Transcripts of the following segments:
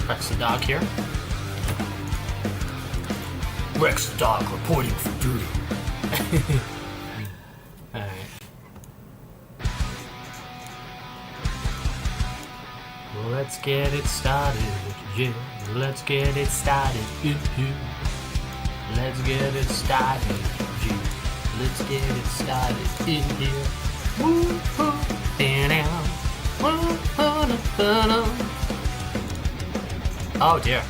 Rex the dog here. Rex the dog reporting for duty. Alright. Well, let's get it started, yeah. Let's get it started, Let's get it started, yeah. Let's get it started in here. Woo-hoo, down, woo-hoo-na-na-na. Oh dear.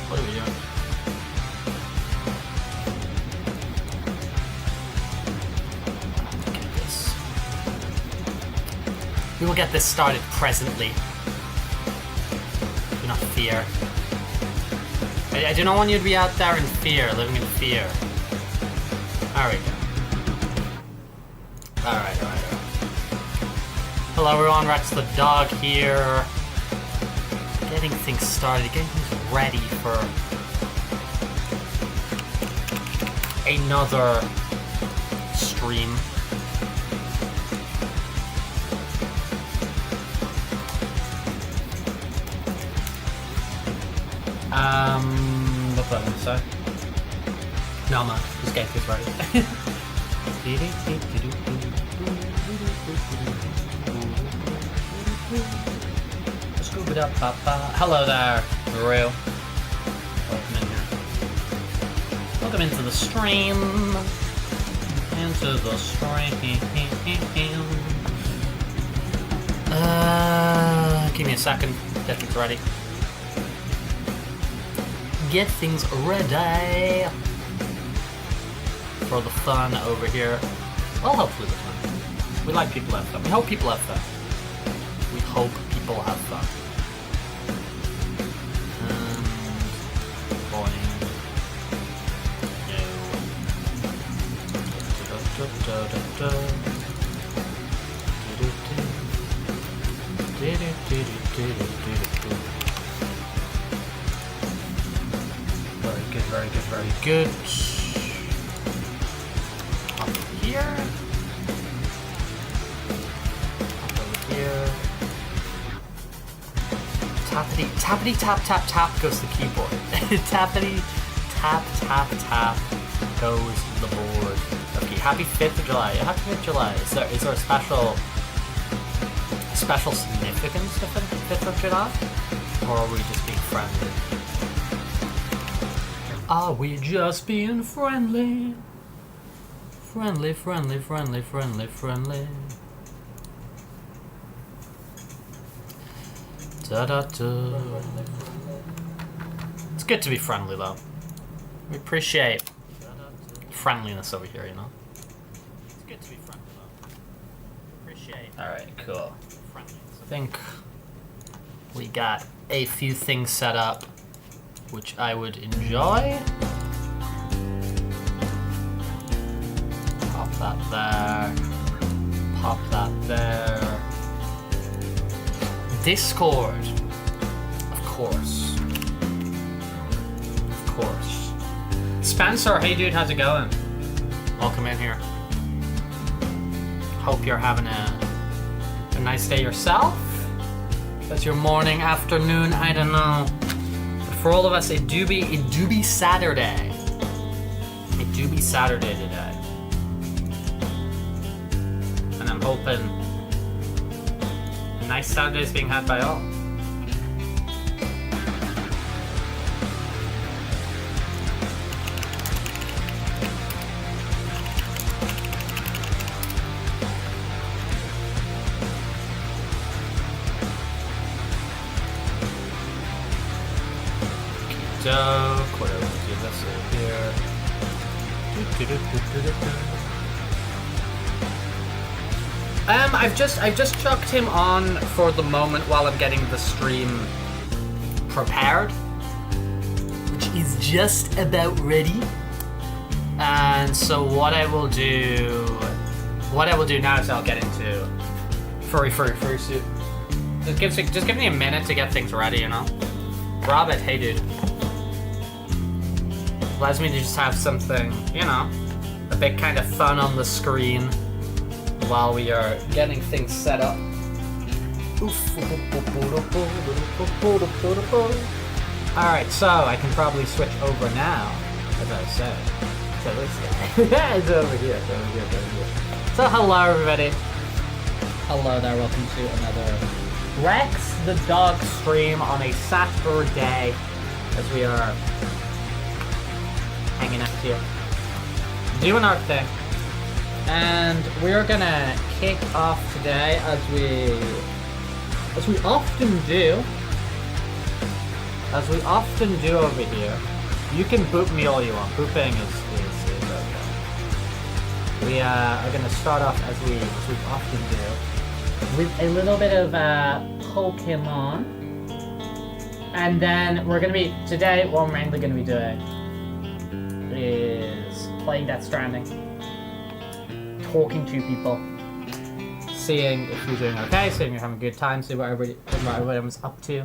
What are we doing? Get this. We will get this started presently. Do not fear. I do not want you to be out there in fear, living in fear. There we go. Alright. Hello everyone, Rex the dog here. Getting things started, getting things ready for another stream. What was I going to say? No, man, just get this ready. Hello there, Maru. Welcome in here. Welcome into the stream. Into the stream. Give me a second. Get things ready. Get things ready for the fun over here. Well, hopefully the fun. We like people have fun. We hope people have fun. We hope people have fun. Very good. Up here. Up over here. Tappity tap tap tap goes the keyboard. Tappity tap tap tap goes the board. Okay, happy 5th of July. Happy 5th of July. Is there a special significance to 5th of July? Or are we just being friendly? Are we just being friendly? Friendly. Da-da-da. It's good to be friendly, though. We appreciate friendliness over here, you know? It's good to be friendly, though. Appreciate. Alright, cool. I think we got a few things set up which I would enjoy. Pop that there. Pop that there. Discord. Of course. Of course. Spencer, hey dude, how's it going? Welcome in here. Hope you're having a nice day yourself. That's your morning, afternoon, I don't know. For all of us, it do be Saturday. It do be Saturday today. And I'm hoping a nice Saturday is being had by all. What do do this over here? I've just chucked him on for the moment while I'm getting the stream prepared, which is just about ready. And so what I will do now is I'll get into Fursuit. Just give me a minute to get things ready, you know. Rob it, hey dude. Allows me to just have something, you know, a bit kind of fun on the screen while we are getting things set up. Alright, so I can probably switch over now, as I said. So this guy. It's over here, it's over here, it's over here. So hello everybody. Hello there, welcome to another Rex the Dog stream on a Saturday as we are hanging out here, doing our thing. And we're gonna kick off today as we often do. As we often do over here. You can boop me all you want. Booping is okay. We are gonna start off as we often do with a little bit of Pokemon. And then we're gonna be today what we're mainly gonna be doing is playing Death Stranding. Talking to people. Seeing if you're doing okay, seeing if you're having a good time, see what everyone's up to.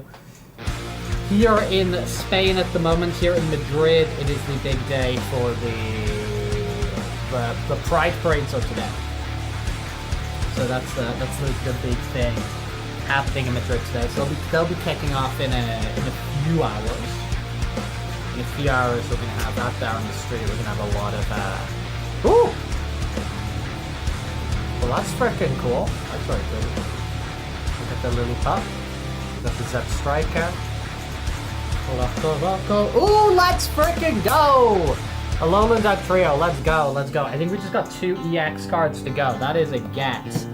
Here in Spain at the moment, here in Madrid, it is the big day for the Pride Parade, so today. So that's the big thing happening in Madrid today. So they'll be kicking off in a few hours. In a few hours, we're gonna have out there on the street. We're gonna have a lot of ooh. Well, that's freaking cool. That's very good. Look at the little pup. Got the Zep Striker. Ooh, let's freaking go! A Lowland Dog Trio, let's go, let's go. I think we just got 2 EX cards to go. That is a get.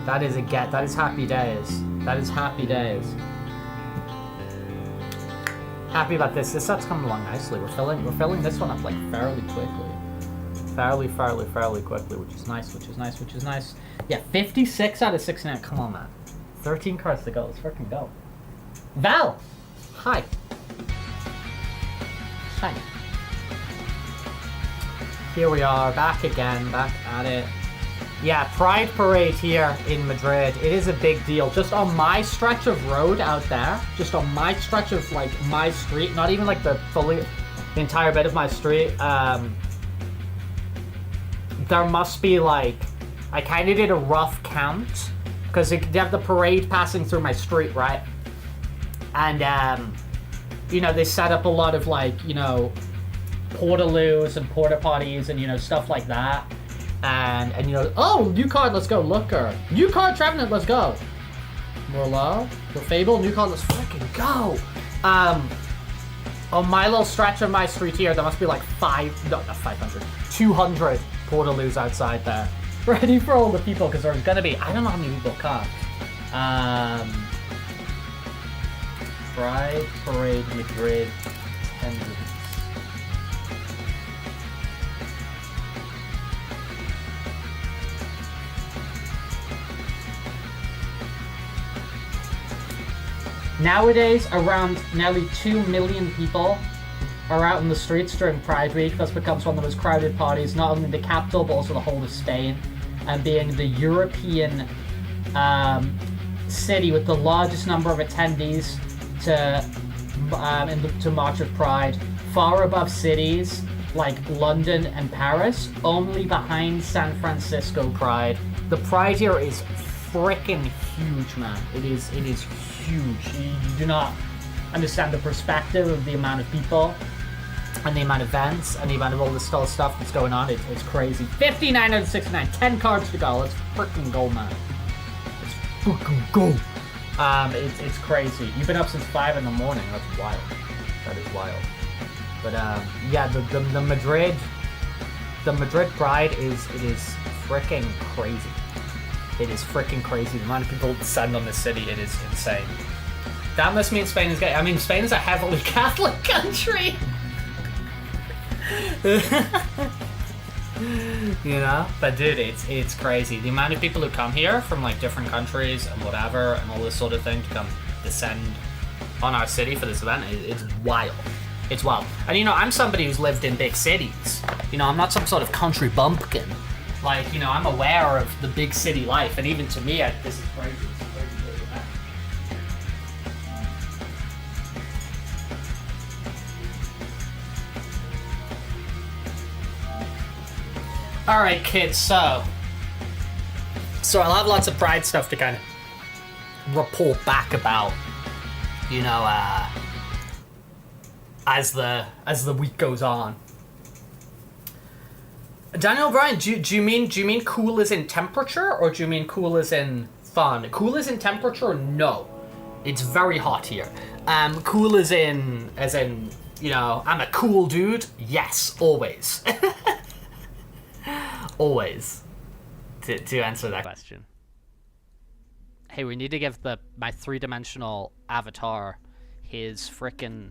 That is a get. That is happy days. That is happy days. Happy about this. This set's coming along nicely. We're filling this one up like fairly quickly. Fairly quickly, which is nice. Yeah, 56 out of 69. Come on, man. 13 cards to go. Let's freaking go. Val! Hi. Hi. Here we are, back again, back at it. Yeah, Pride Parade here in Madrid. It is a big deal. Just on my stretch of road out there, just on my stretch of like my street, not even like the entire bit of my street, there must be like, I kind of did a rough count, because you have the parade passing through my street, right? And, you know, they set up a lot of, like, you know, portaloos and porta potties and, you know, stuff like that. And you know, oh, new card, let's go, Looker. New card, Trevenant, let's go. Merlot, the Fable, new card, let's freaking go. On my little stretch of my street here, there must be like 200 portaloos outside there. Ready for all the people, because there's gonna be, I don't know how many people come. Pride Parade Madrid attendance. Nowadays, around nearly 2 million people are out in the streets during Pride Week. This becomes one of the most crowded parties, not only in the capital, but also the whole of Spain, and being the European city with the largest number of attendees to March of Pride, far above cities like London and Paris, only behind San Francisco Pride. The Pride here is freaking huge, man. It is huge. You do not understand the perspective of the amount of people and the amount of events and the amount of all this stuff that's going on. It's crazy. 59 out of 69, 10 cards to go. Let's freaking go, man. Let's freaking go. It's crazy. You've been up since 5 in the morning. That's wild. That is wild. But yeah, the Madrid Pride is freaking crazy. It is freaking crazy. The amount of people descend on this city, it is insane. That must mean Spain is gay. I mean, Spain is a heavily Catholic country. You know? But dude, it's crazy. The amount of people who come here from like different countries and whatever and all this sort of thing to come descend on our city for this event, it's wild. It's wild. And you know, I'm somebody who's lived in big cities. You know, I'm not some sort of country bumpkin. Like, you know, I'm aware of the big city life, and even to me, this is crazy. It's crazy. All right, kids. So I'll have lots of Pride stuff to kind of report back about, you know, as the week goes on. Daniel O'Brien, do you mean cool as in temperature, or do you mean cool as in fun? Cool as in temperature? No, it's very hot here. Cool as in you know, I'm a cool dude. Yes, always, always. To answer that question. Hey, we need to give my 3-dimensional avatar his frickin'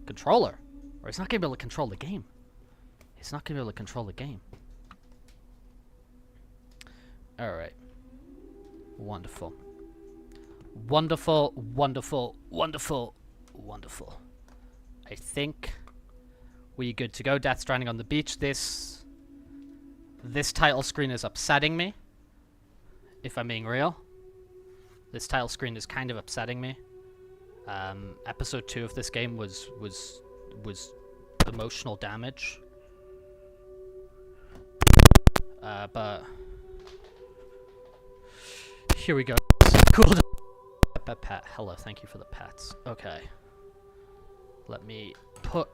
controller, or he's not gonna be able to control the game. He's not gonna be able to control the game. Alright. Wonderful. Wonderful, wonderful, wonderful, wonderful. I think we're good to go. Death Stranding on the beach. This title screen is upsetting me, if I'm being real. This title screen is kind of upsetting me. Episode 2 of this game was emotional damage. But here we go. Cool. Pet. Hello, thank you for the pets. Okay. Let me put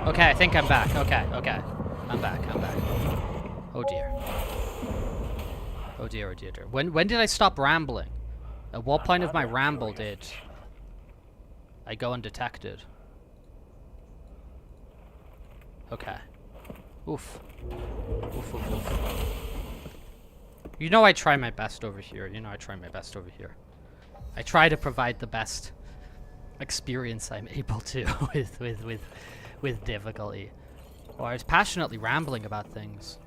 Okay, I think I'm back. Okay. I'm back. Oh dear. Oh dear. When did I stop rambling? At what point of my ramble did I go undetected? Okay. Oof. You know I try my best over here. I try to provide the best experience I'm able to with difficulty. Or I was passionately rambling about things.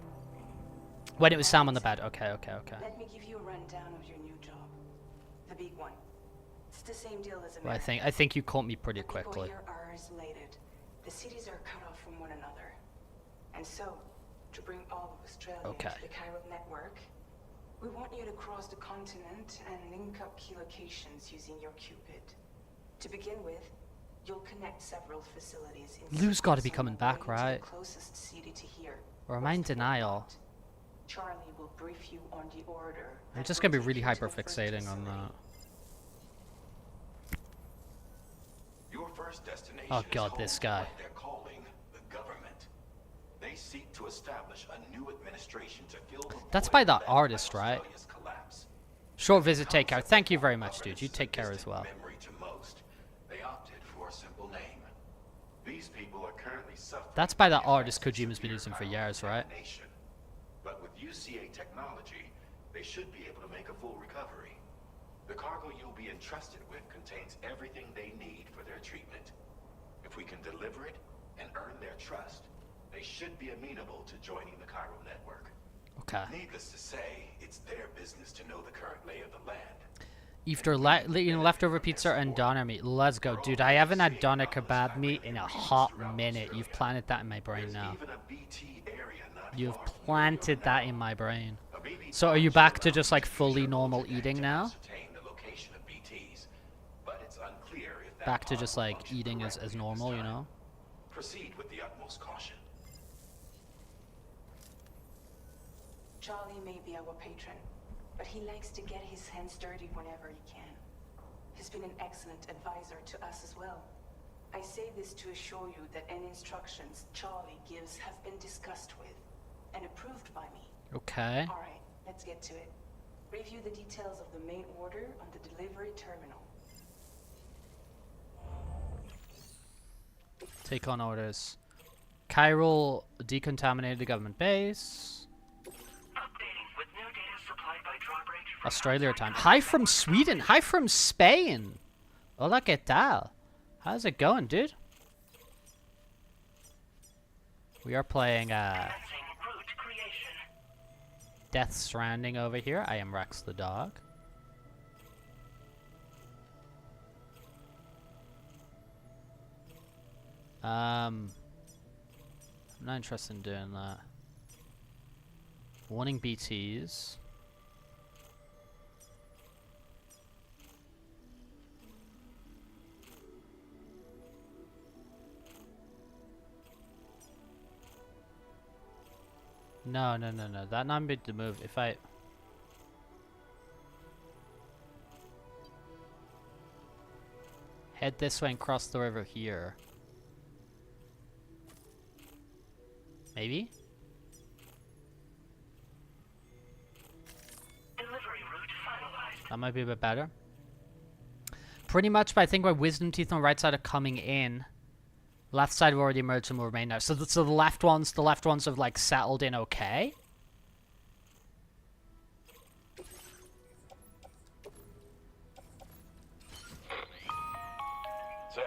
When it was Sam on the bed. Okay. Let me give you a rundown of your new job. The big one. It's the same deal as America. Well, I think you caught me pretty quickly. People here are isolated. The cities are cut off from one another. And so, to bring all of Australia to the Cairo network, we want you to cross the continent and link up key locations using your Cupid. To begin with, you'll connect several facilities in Lou's got to be coming back, right? Closest city to here. Or am I in denial? Charlie will brief you on the order. I'm just gonna be really hyperfixating on that. Your first destination Oh god, this guy. they're calling the government. They seek to establish a new administration to fill the That's by that artist, right? Short visit, take care. Thank you very much, dude. You take care as well. They opted for a simple name. These people are currently suffering. That's by that artist Kojima's been using for years, right? But with UCA technology, they should be able to make a full recovery. The cargo you'll be entrusted with contains everything they need for their treatment. If we can deliver it and earn their trust, they should be amenable to joining the Cairo network. Okay. Needless to say, it's their business to know the current lay of the land. After leftover pizza and doner meat. Let's go, dude. I haven't had doner kebab meat in a hot minute. You've planted that in my brain now. You've planted that in my brain. So are you back to just like fully normal eating now? Back to just like eating as normal, you know? Proceed with the utmost caution. Charlie may be our patron, but he likes to get his hands dirty whenever he can. He's been an excellent advisor to us as well. I say this to assure you that any instructions Charlie gives have been discussed with and approved by me. Okay. All right, let's get to it. Review the details of the main order on the delivery terminal. Take on orders. Chiral decontaminated the government base. Updating with new data supplied by Drawbridge from Australia time. Hi from Sweden. Hi from Spain. Hola, ¿qué tal? How's it going, dude? We are playing route creation. Death Stranding over here. I am Rex the dog. I'm not interested in doing that. Warning BTs. No. That not be the move. If I head this way and cross the river here. Maybe? Delivery route finalized. That might be a bit better. Pretty much, but I think my wisdom teeth on the right side are coming in. Left side have already emerged and will remain now. So the left ones have like settled in okay. Sam.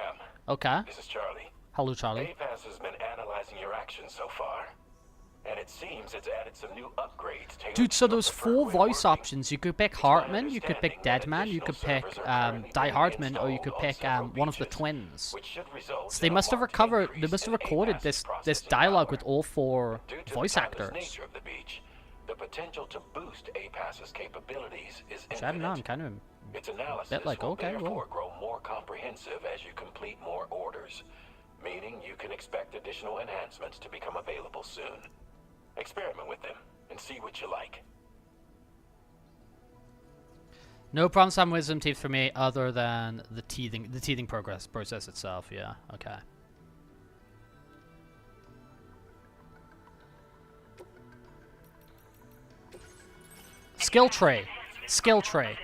Okay. This is Charlie. Hello, Charlie. APAS has been analyzing your actions so far, and it seems it's added some new upgrades. Dude, so there's 4 voice options. You could pick Hartman, you could pick Deadman, you could pick Die Hardman, or you could pick one of the twins. So they must have recorded this dialogue with all 4 voice actors. The potential to boost APAS's capabilities is Which I don't know, I'm kind of its analysis bit like, will okay, therefore well. grow more comprehensive as you complete more orders, meaning you can expect additional enhancements to become available soon. Experiment with them and see what you like. No problems having wisdom teeth for me other than the teething process itself, yeah, okay. Skill tree. Skill tree.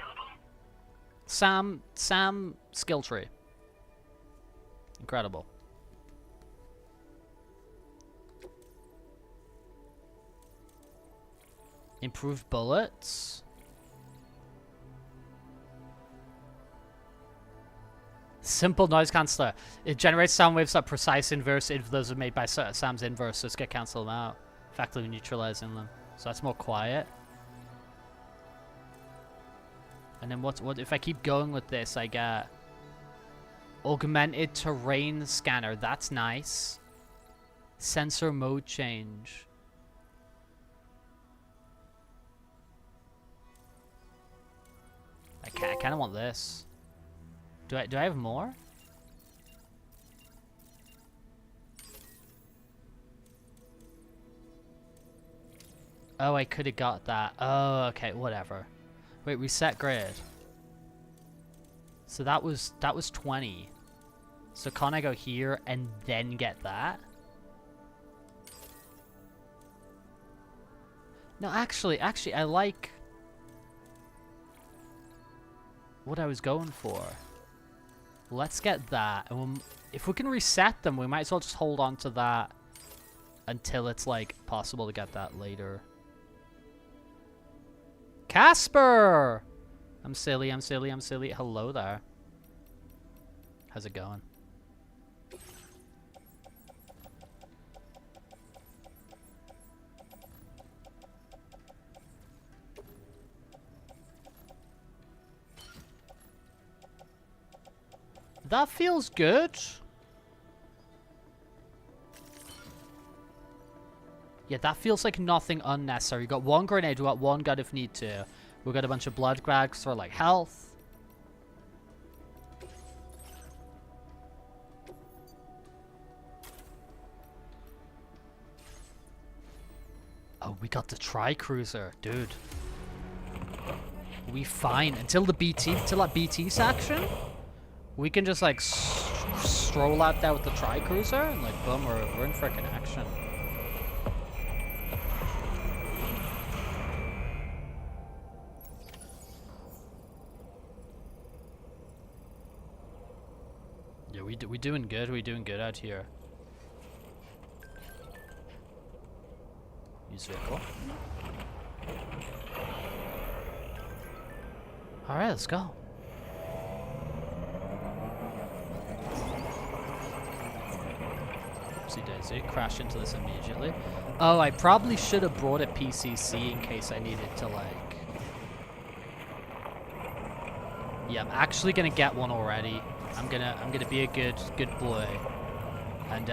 Sam skill tree. Incredible. Improved bullets. Simple noise canceller. It generates sound waves that precise inverse if those are made by Sam's inverse, so it's gonna cancel them out, effectively neutralizing them. So that's more quiet. And then what if I keep going with this? I get augmented terrain scanner. That's nice. Sensor mode change. I kind of want this. Do I have more? Oh, I could have got that. Oh, okay, whatever. Wait, reset grid. So that was 20. So can't I go here and then get that? No, actually, I like what I was going for. Let's get that. And if we can reset them, we might as well just hold on to that until it's like possible to get that later. Casper! I'm silly. Hello there. How's it going? That feels good. Yeah, that feels like nothing unnecessary. We got 1 grenade, we got 1 gun if need to. We got a bunch of blood bags for like health. Oh, we got the tri-cruiser, dude. We fine until that BT section. We can just like stroll out there with the tri-cruiser and like boom, we're in frickin' action. Yeah, we doing good. We doing good out here. Use vehicle. All right, let's go. Oopsie daisy, crash into this immediately. Oh, I probably should have brought a PCC in case I needed to like. Yeah, I'm actually gonna get one already. I'm gonna be a good boy, and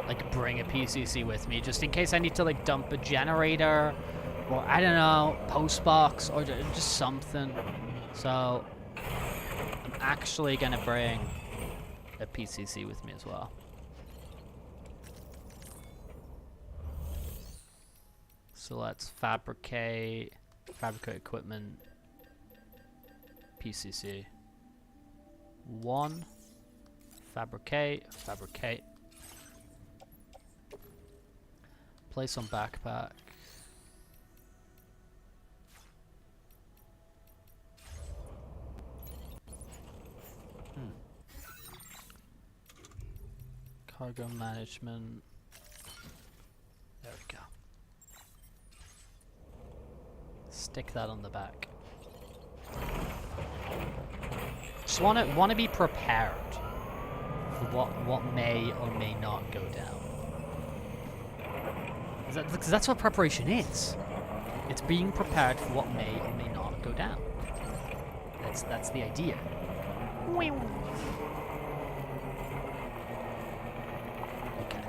like bring a PCC with me just in case I need to like dump a generator, or I don't know, post box or just something. So I'm actually gonna bring a PCC with me as well. So let's fabricate equipment, PCC. 1, fabricate. Place on backpack. Cargo management. There we go. Stick that on the back. Just wanna be prepared for what may or may not go down. Because that's what preparation is. It's being prepared for what may or may not go down. That's the idea. Okay.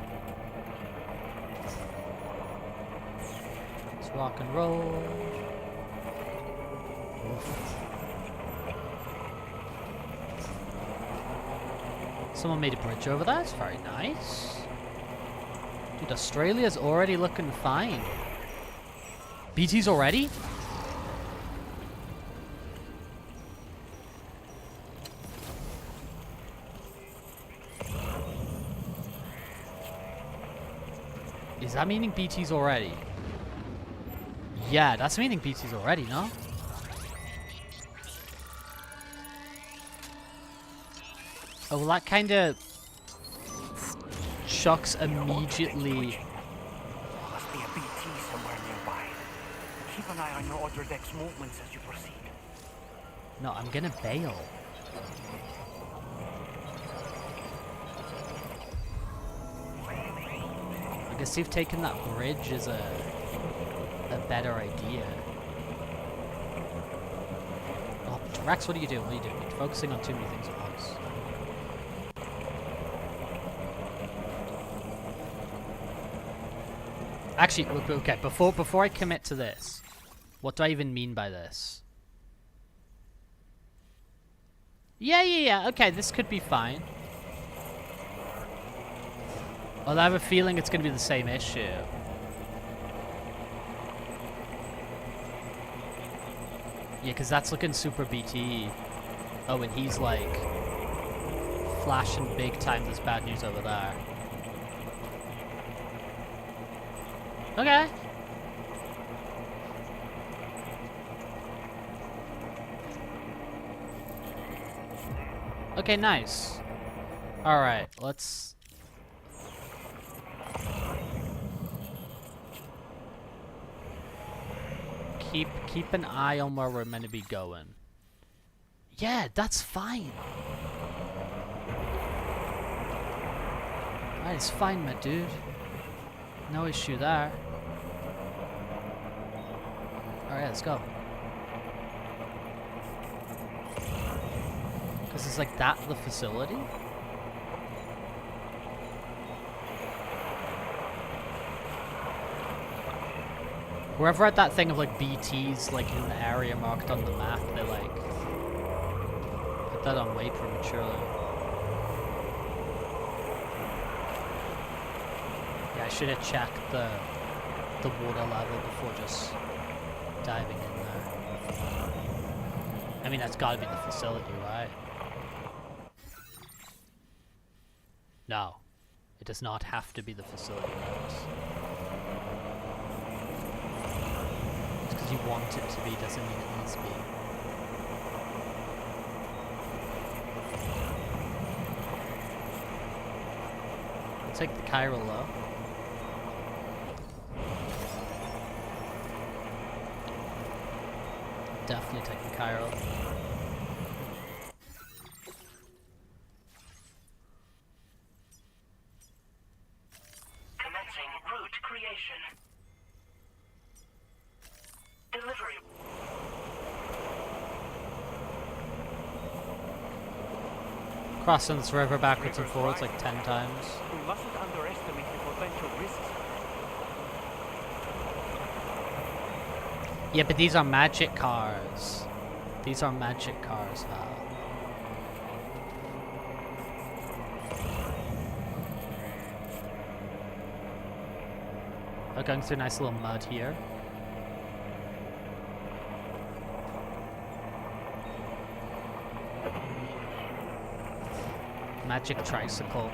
Let's rock and roll. Oof. Someone made a bridge over there. It's very nice. Dude, Australia's already looking fine. BT's already? Is that meaning BT's already? Yeah, that's meaning BT's already, no? Oh, well, that kind of chucks immediately. Must be a BT somewhere nearby. Keep an eye on your other deck's movements as you proceed. No, I'm gonna bail. I guess you've taken that bridge as a better idea. Oh, Rex, what are you doing? What are you doing? You're focusing on too many things at once. Actually, okay, before I commit to this, what do I even mean by this? Yeah, okay, this could be fine. Well, I have a feeling it's going to be the same issue. Yeah, because that's looking super BT. Oh, and he's like flashing big time. There's bad news over there. Okay. Okay, nice. Alright, let's... Keep an eye on where we're meant to be going. Yeah, that's fine. Alright, it's fine, my dude. No issue there. Alright, let's go. Because it's like that the facility? Wherever at that thing of like BTs like in the area marked on the map, they like put that on way prematurely. Yeah, I should have checked the water level before just diving in there. I mean, that's gotta be the facility, right? No. It does not have to be the facility, Rex. Just because you want it to be doesn't mean it needs to be. I'll take the chiral though. Definitely take the chiral. Commencing route creation. Delivery. Crossing this river backwards and forwards like 10 times. We mustn't underestimate the potential risks. Yeah, but these are magic cars. These are magic cars, Val. We're going through nice little mud here. Magic tricycle.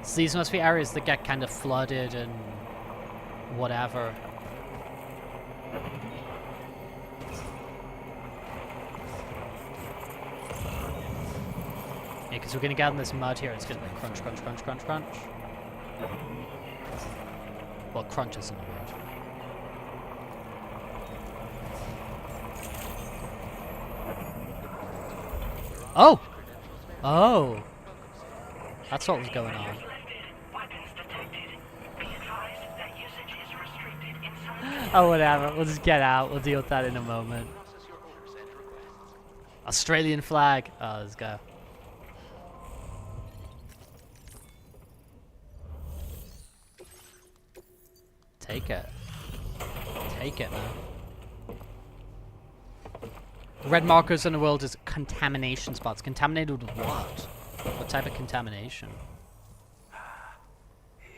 So these must be areas that get kind of flooded and whatever. Yeah, because we're gonna get in this mud here. It's gonna be crunch, crunch, crunch, crunch, crunch. Well, crunch isn't a word. Oh! Oh! That's what was going on. Oh, whatever. We'll just get out. We'll deal with that in a moment. Australian flag. Oh, let's go. Take it. Take it, man. Red markers in the world is contamination spots. Contaminated with what? What type of contamination?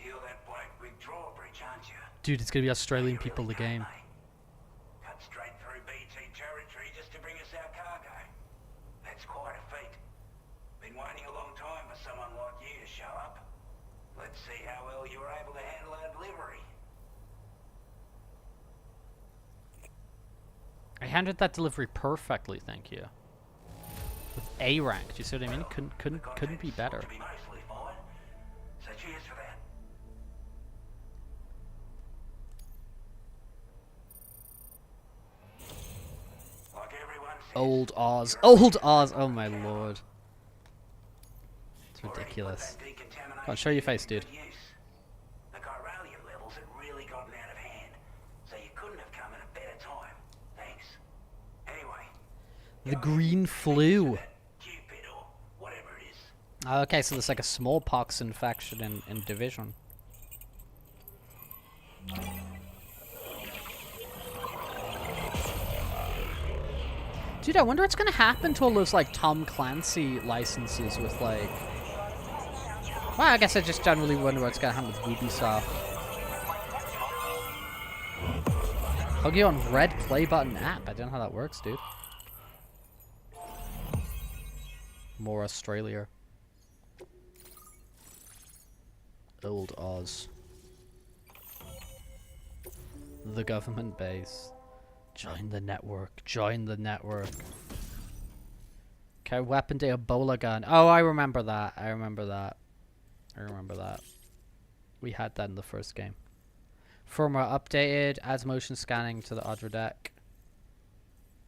You're that black big drawbridge, aren't you? Dude, it's gonna be Australian people the game. Cut straight through BT territory just to bring us our cargo. That's quite a feat. Been waiting a long time for someone like you to show up. Let's see how well you were able to handle our delivery. I handled that delivery perfectly, thank you. With A rank, do you see what I mean? Couldn't be better. To be mostly fine. So cheers for that. Like everyone says, Old Oz. Old Oz! Oh my lord. It's ridiculous. Come on, show your face, dude. The chiralium levels had really gotten out of hand, so you couldn't have come at a better time. Thanks. Anyway. The green flu. Cupid or whatever it is. Okay, so there's like a smallpox infection in Division. Dude, I wonder what's gonna happen to all those like Tom Clancy licenses with like... Well, I guess I just generally wonder what's gonna happen with Ubisoft. Hug you on red play button app. I don't know how that works, dude. More Australia. Old Oz. The government base. Join the network. Join the network. Okay, weapon day, Ebola gun. Oh, I remember that. I remember that. I remember that. We had that in the first game. Firmware updated. Adds motion scanning to the Audra deck.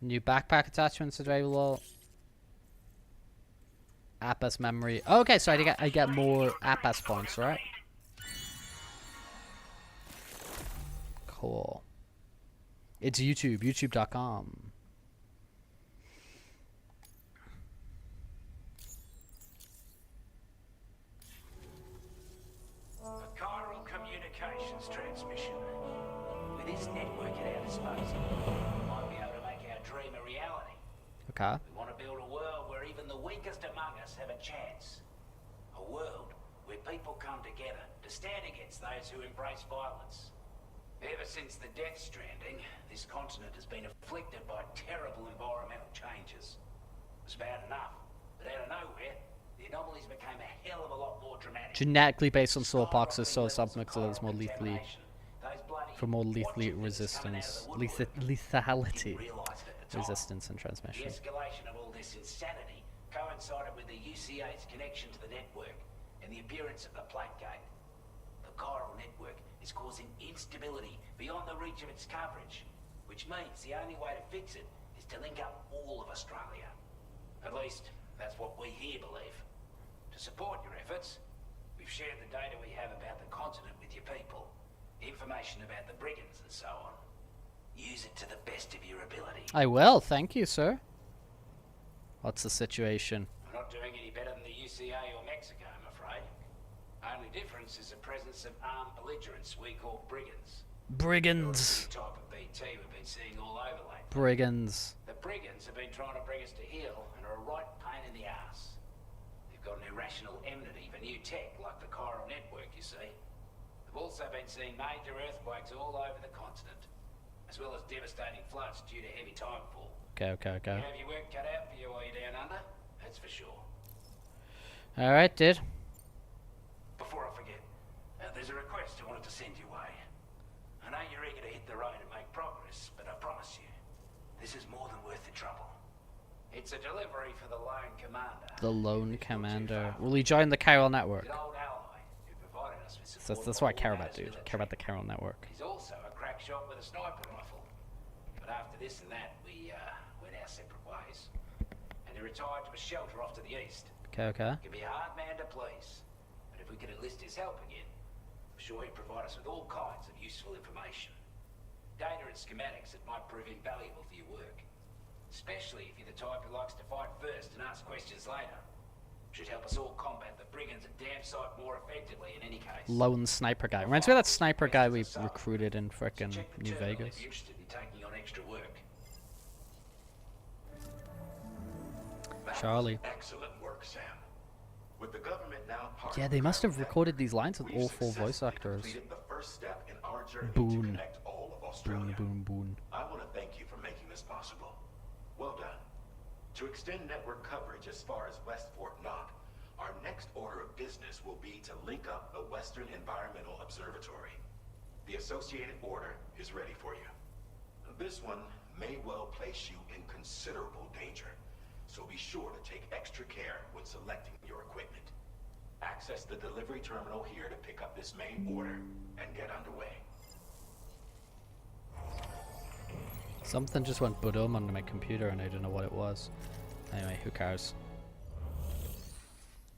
New backpack attachments available. Appas memory. Oh, okay, so I get more Appas points, right? Cool. It's YouTube, youtube.com. A chiral communications transmission. With this network at our disposal, we might be able to make our dream a reality. Okay. We want to build a world where even the weakest among us have a chance. A world where people come together to stand against those who embrace violence. Ever since the death stranding, this continent has been afflicted by terrible environmental changes. It was bad enough, but out of nowhere, the anomalies became a hell of a lot more dramatic. Genetically based on smallpox is so submix so it's more lethally for more lethally resistance, lethality, resistance and transmission. The escalation of all this insanity coincided with the UCA's connection to the network and the appearance of the Plategate. The chiral network is causing instability beyond the reach of its coverage, which means the only way to fix it is to link up all of Australia. At least, that's what we here believe. To support your efforts, we've shared the data we have about the continent with your people, information about the brigands and so on. Use it to the best of your ability. I will, thank you, sir. What's the situation? We're not doing any better than the UCA or Mexico, I'm afraid. Only difference is the presence of armed belligerents we call brigands. Brigands. The type of BT we've been seeing all over lately. Brigands. The brigands have been trying to bring us to heel and are a right pain in the ass. They've got an irrational enmity for new tech like the chiral network, you see. They've also been seeing major earthquakes all over the continent, as well as devastating floods due to heavy tidefall. Okay. You have your work cut out for you while you're down under, that's for sure. Alright, dude. Before I forget, there's a request I wanted to send your way. I know you're eager to hit the road and make progress, but I promise you, this is more than worth the trouble. It's a delivery for the Lone Commander. The Lone Commander. Will he join the chiral network? An old ally who provided us with support. That's what I care about, dude. I care about the chiral network. He's also a crack shot with a sniper rifle. But after this and that, we went our separate ways. And he retired to a shelter off to the east. Okay. He can be a hard man to please. But if we could enlist his help again, I'm sure he'd provide us with all kinds of useful information. Data and schematics that might prove invaluable for your work. Especially if you're the type who likes to fight first and ask questions later. Should help us all combat the brigands a damn sight more effectively in any case. Lone sniper guy. Reminds me of that sniper guy we recruited in frickin' New Vegas. If you're interested in taking on extra work. Charlie. Excellent work, Sam. With the government now part Yeah, of they the must have Chiral recorded Network, these lines with we've all 4 voice successfully actors. completed the first step in our journey Boon. to connect all of Australia. Boon. I want to thank you for making this possible. Well done. To extend network coverage as far as West Fort Knott, our next order of business will be to link up the Western Environmental Observatory. The associated order is ready for you. This one may well place you in considerable danger, so be sure to take extra care when selecting your equipment. Access the delivery terminal here to pick up this main order and get underway. Something just went budum on my computer and I didn't know what it was. Anyway, who cares?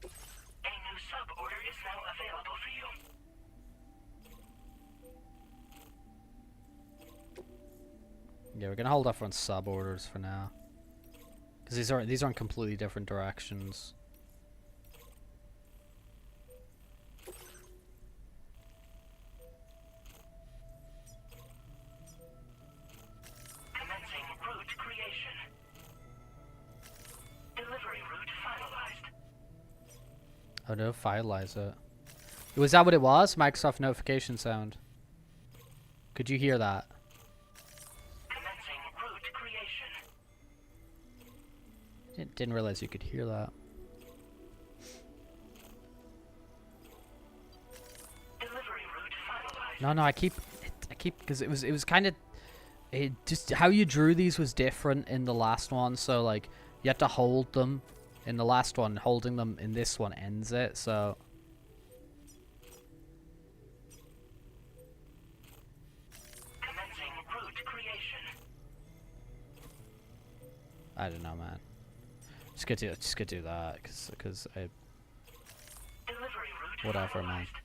A new sub-order is now available for you. Yeah, we're gonna hold off on sub orders for now. Because these are in completely different directions. Commencing route creation. Delivery route finalized. Oh no, finalize it. Was that what it was? Microsoft notification sound. Could you hear that? Commencing route creation. Didn't realize you could hear that. Delivery route finalized. No, I keep because it was kind of just how you drew these was different in the last one. So like you had to hold them in the last one. Holding them in this one ends it. So Commencing route creation. I don't know, man. Just go do that because I Delivery route whatever, man. finalized.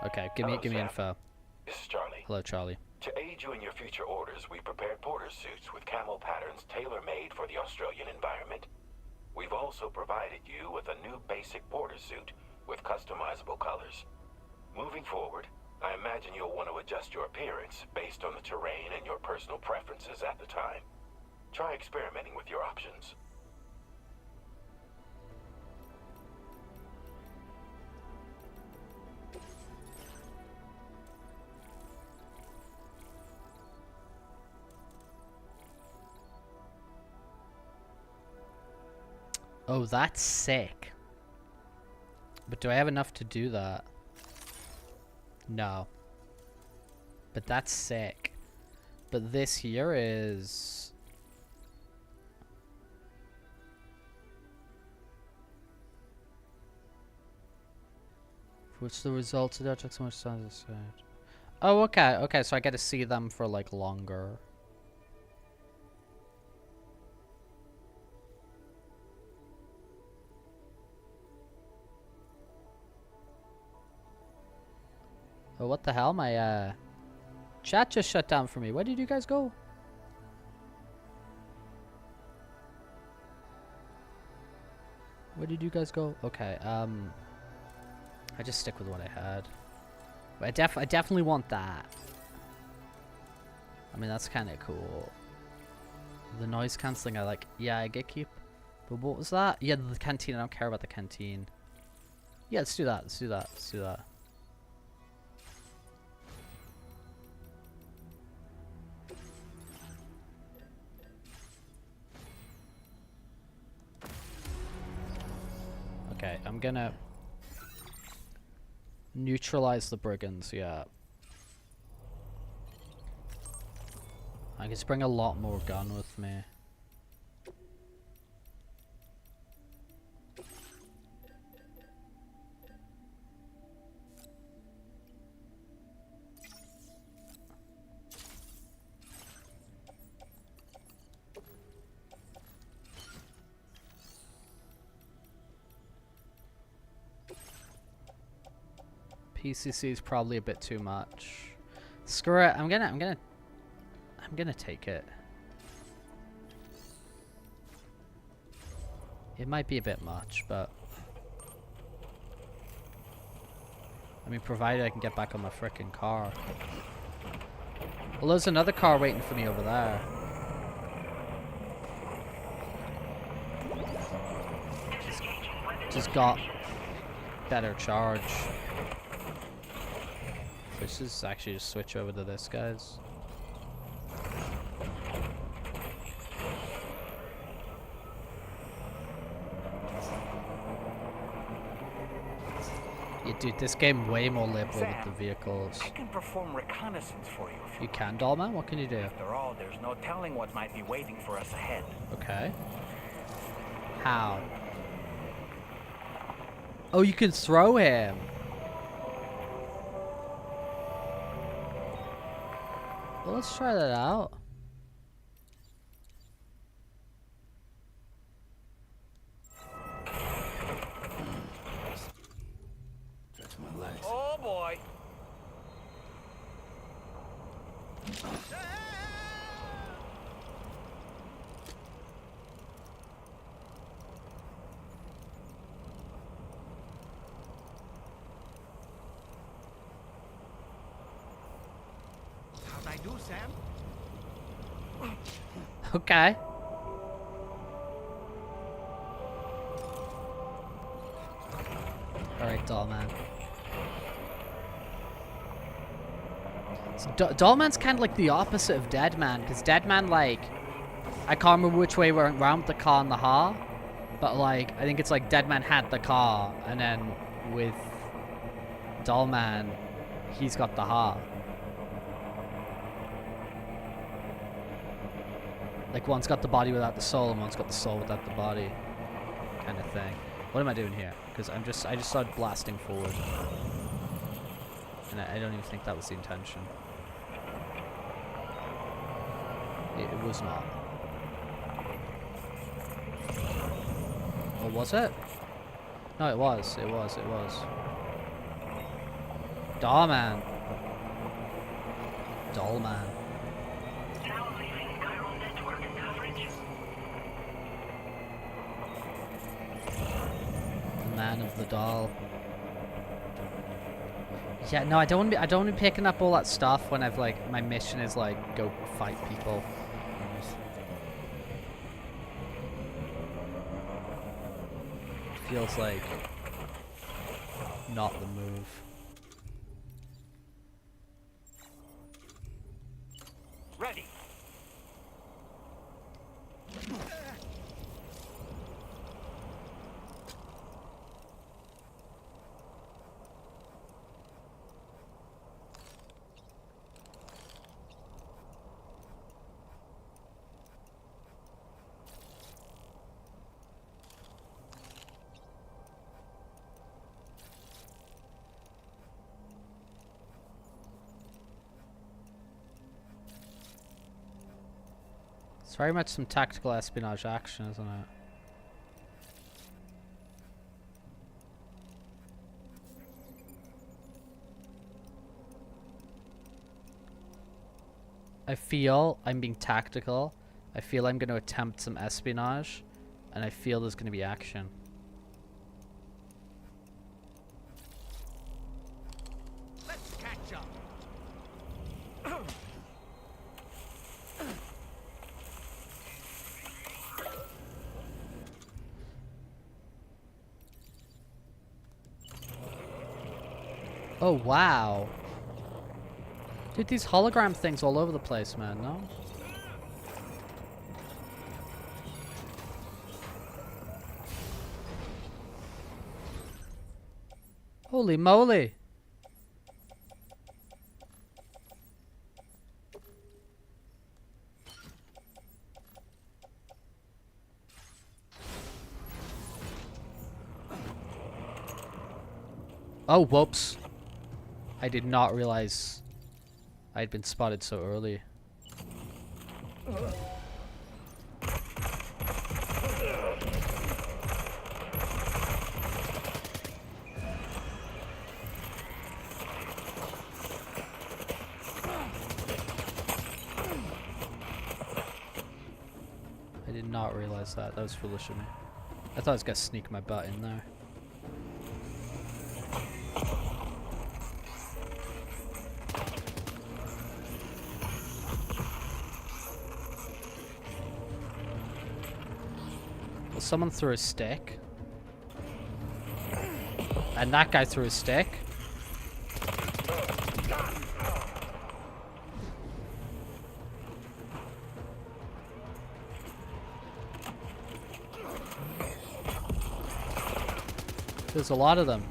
Okay, give me Hello, Sam. info. This is Charlie. Hello, Charlie. To aid you in your future orders, we prepared porter suits with camo patterns tailor-made for the Australian environment. We've also provided you with a new basic porter suit with customizable colors. Moving forward, I imagine you'll want to adjust your appearance based on the terrain and your personal preferences at the time. Try experimenting with your options. Oh, that's sick. But do I have enough to do that? No. But that's sick. But this here is... What's the result of that? Took so much time to say. Oh, okay. Okay, so I get to see them for, like, longer. Oh, what the hell? My, chat just shut down for me. Where did you guys go? Where did you guys go? Okay, I just stick with what I had. But I definitely want that. I mean, that's kind of cool. The noise cancelling, I like. Yeah, I get keep. But what was that? Yeah, the canteen. I don't care about the canteen. Yeah, let's do that. Let's do that. Let's do that. Okay, I'm gonna neutralize the brigands, yeah. I can just bring a lot more gun with me. PCC is probably a bit too much. Screw it. I'm gonna take it. It might be a bit much, but I mean, provided I can get back on my frickin' car. Well, there's another car waiting for me over there. Just got better charge. Let's just actually just switch over to this, guys. Yeah, dude, this game way more liberal with the vehicles. I can perform reconnaissance for you. You can, Dollman? What can you do? After all, there's no telling what might be waiting for us ahead. Okay. How? Oh, you can throw him. Well, let's try that out. That's my legs. Oh boy. How'd I do, Sam? Okay. Alright, Dollman. So Dollman's kind of like the opposite of Deadman, because Deadman, like, I can't remember which way we went around the car and the ha, but like, I think it's like Deadman had the car, and then with Dollman, he's got the ha. Like, one's got the body without the soul, and one's got the soul without the body, kind of thing. What am I doing here? Because I just started blasting forward, and I don't even think that was the intention. It was not. Or was it? No, it was. It was. It was. Dollman. Dollman. The man of the doll. Yeah, no, I don't want to be picking up all that stuff when I've like my mission is like go fight people. Feels like not the move. Ready. It's very much some tactical espionage action, isn't it? I feel I'm being tactical. I feel I'm going to attempt some espionage. And I feel there's going to be action. Let's catch up. Oh, wow. Dude, these hologram things all over the place, man, no? Holy moly. Oh, whoops. I did not realize I'd been spotted so early. I did not realize that. That was foolish of me. I thought I was gonna sneak my butt in there. Well, someone threw a stick. And that guy threw a stick. There's a lot of them.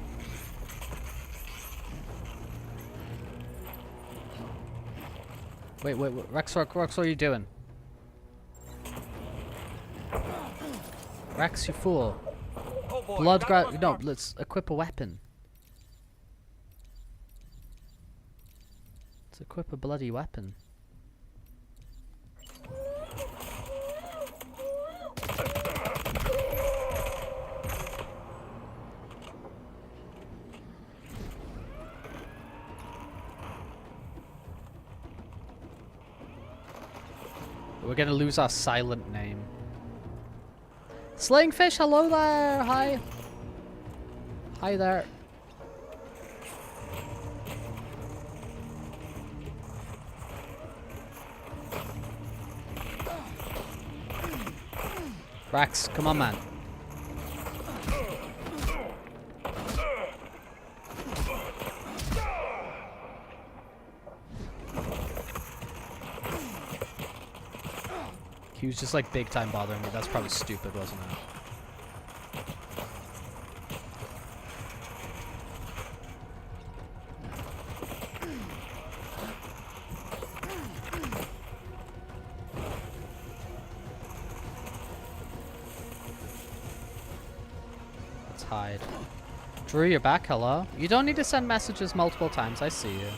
Wait, Rex, what are you doing? Rex, you fool. Oh boy, Blood got grab. No, let's equip a weapon. Let's equip a bloody weapon. We're gonna lose our silent name. Slaying fish, hello there. Hi. Hi there. Rex, come on, man. He was just like big time bothering me. That's probably stupid, wasn't it? Let's hide. Drew, you're back. Hello. You don't need to send messages multiple times. I see you.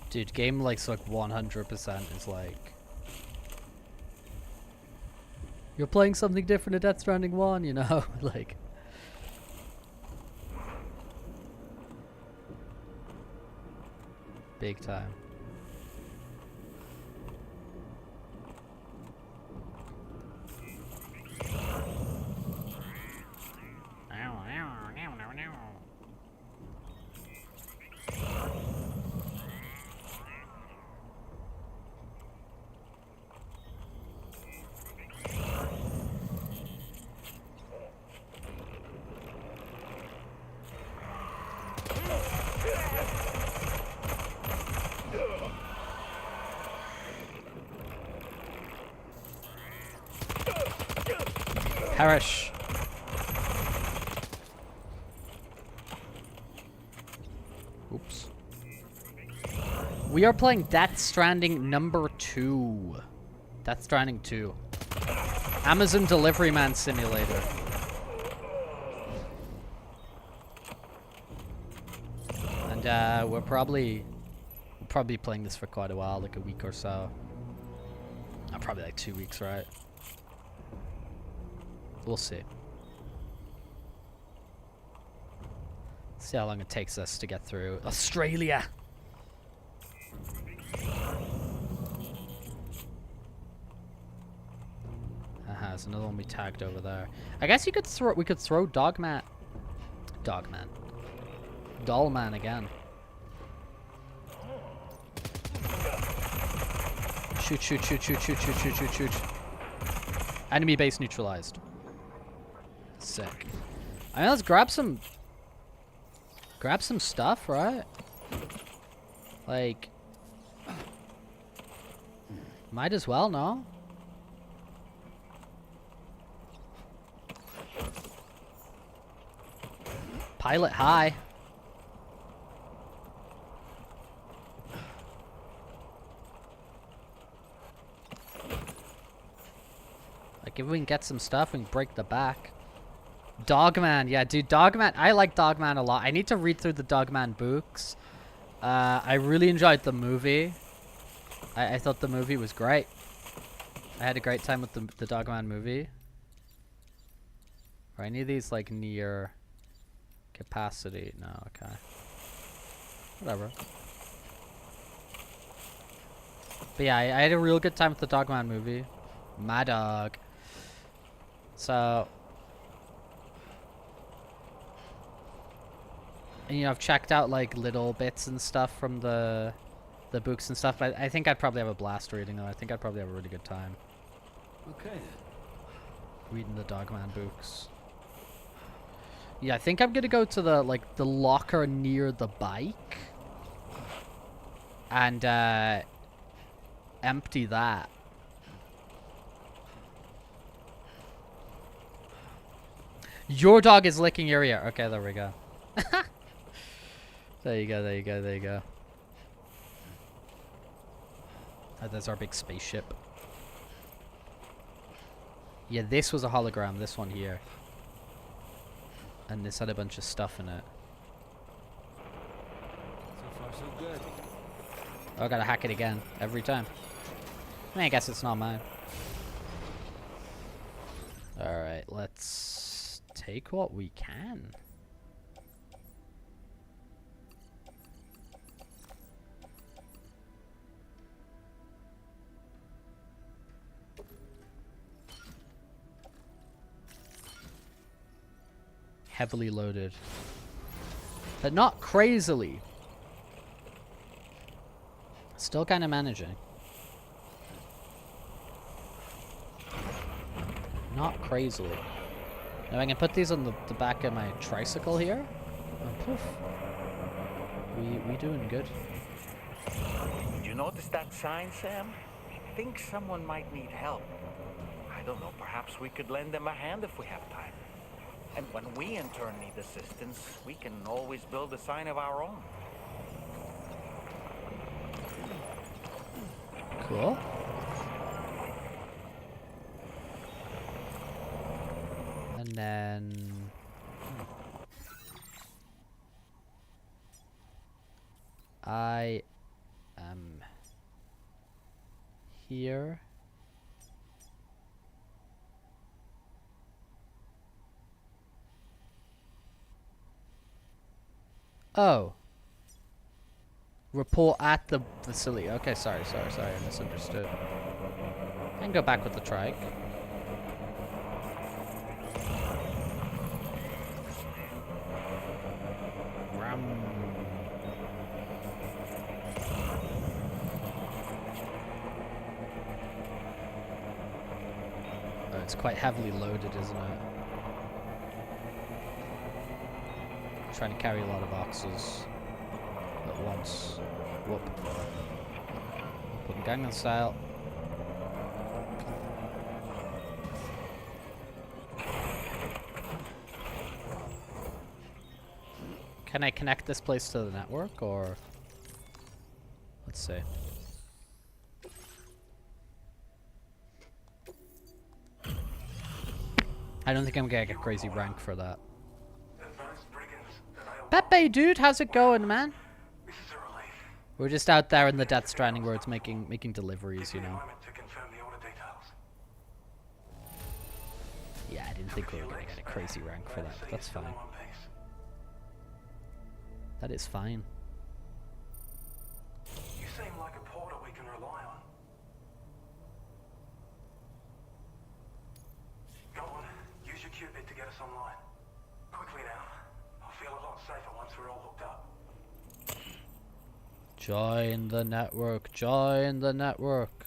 Dude, game like 100% is like... You're playing something different to Death Stranding 1, you know? Like... Big time. Perish. Oops. We are playing Death Stranding number 2. Death Stranding 2. Amazon Delivery Man Simulator. And we're probably playing this for quite a while, like a week or so. Probably like 2 weeks, right? We'll see. See how long it takes us to get through Australia. There's another one we tagged over there. I guess you could throw. We could throw Dollman again. Shoot. Enemy base neutralized. Sick. I mean, let's grab some stuff, right? Like, might as well, no? Pilot high. Like, if we can get some stuff, we can break the back. Dogman, yeah, dude, Dogman. I like Dogman a lot. I need to read through the Dogman books. I really enjoyed the movie. I thought the movie was great. I had a great time with the Dogman movie. Are any of these like near capacity? No, okay. Whatever. But yeah, I had a real good time with the Dogman movie. My dog. So, and, you know, I've checked out like little bits and stuff from the books and stuff. But I think I'd probably have a blast reading them. I think I'd probably have a really good time. Okay. Reading the Dogman books. Yeah, I think I'm gonna go to the locker near the bike and empty that. Your dog is licking your ear. Okay, there we go. There you go. Oh, there's our big spaceship. Yeah, this was a hologram, this one here. And this had a bunch of stuff in it. So far, so good. Oh, I gotta hack it again. Every time. I mean, I guess it's not mine. Alright, let's take what we can. Heavily loaded. But not crazily. Still kind of managing. Not crazily. Now I can put these on the back of my tricycle here. And poof. We doing good. Did you notice that sign, Sam? I think someone might need help. I don't know, perhaps we could lend them a hand if we have time. And when we in turn need assistance, we can always build a sign of our own. Cool. And then I am here. Oh. Report at the facility. Okay, sorry, I misunderstood. I can go back with the trike. Oh, it's quite heavily loaded, isn't it? Trying to carry a lot of boxes at once. Whoop. Put Gangnam Style. Can I connect this place to the network, or... Let's see. I don't think I'm gonna get crazy rank for that. Pepe, dude, how's it going, man? We're just out there in the Death Stranding where it's making deliveries, you know. Yeah, I didn't think we were gonna get a crazy rank for that, but that's fine. That is fine. You seem like a porter we can rely on. Go on, use your qubit to get us online. Quickly now. I'll feel a lot safer once we're all hooked up. Join the network, join the network.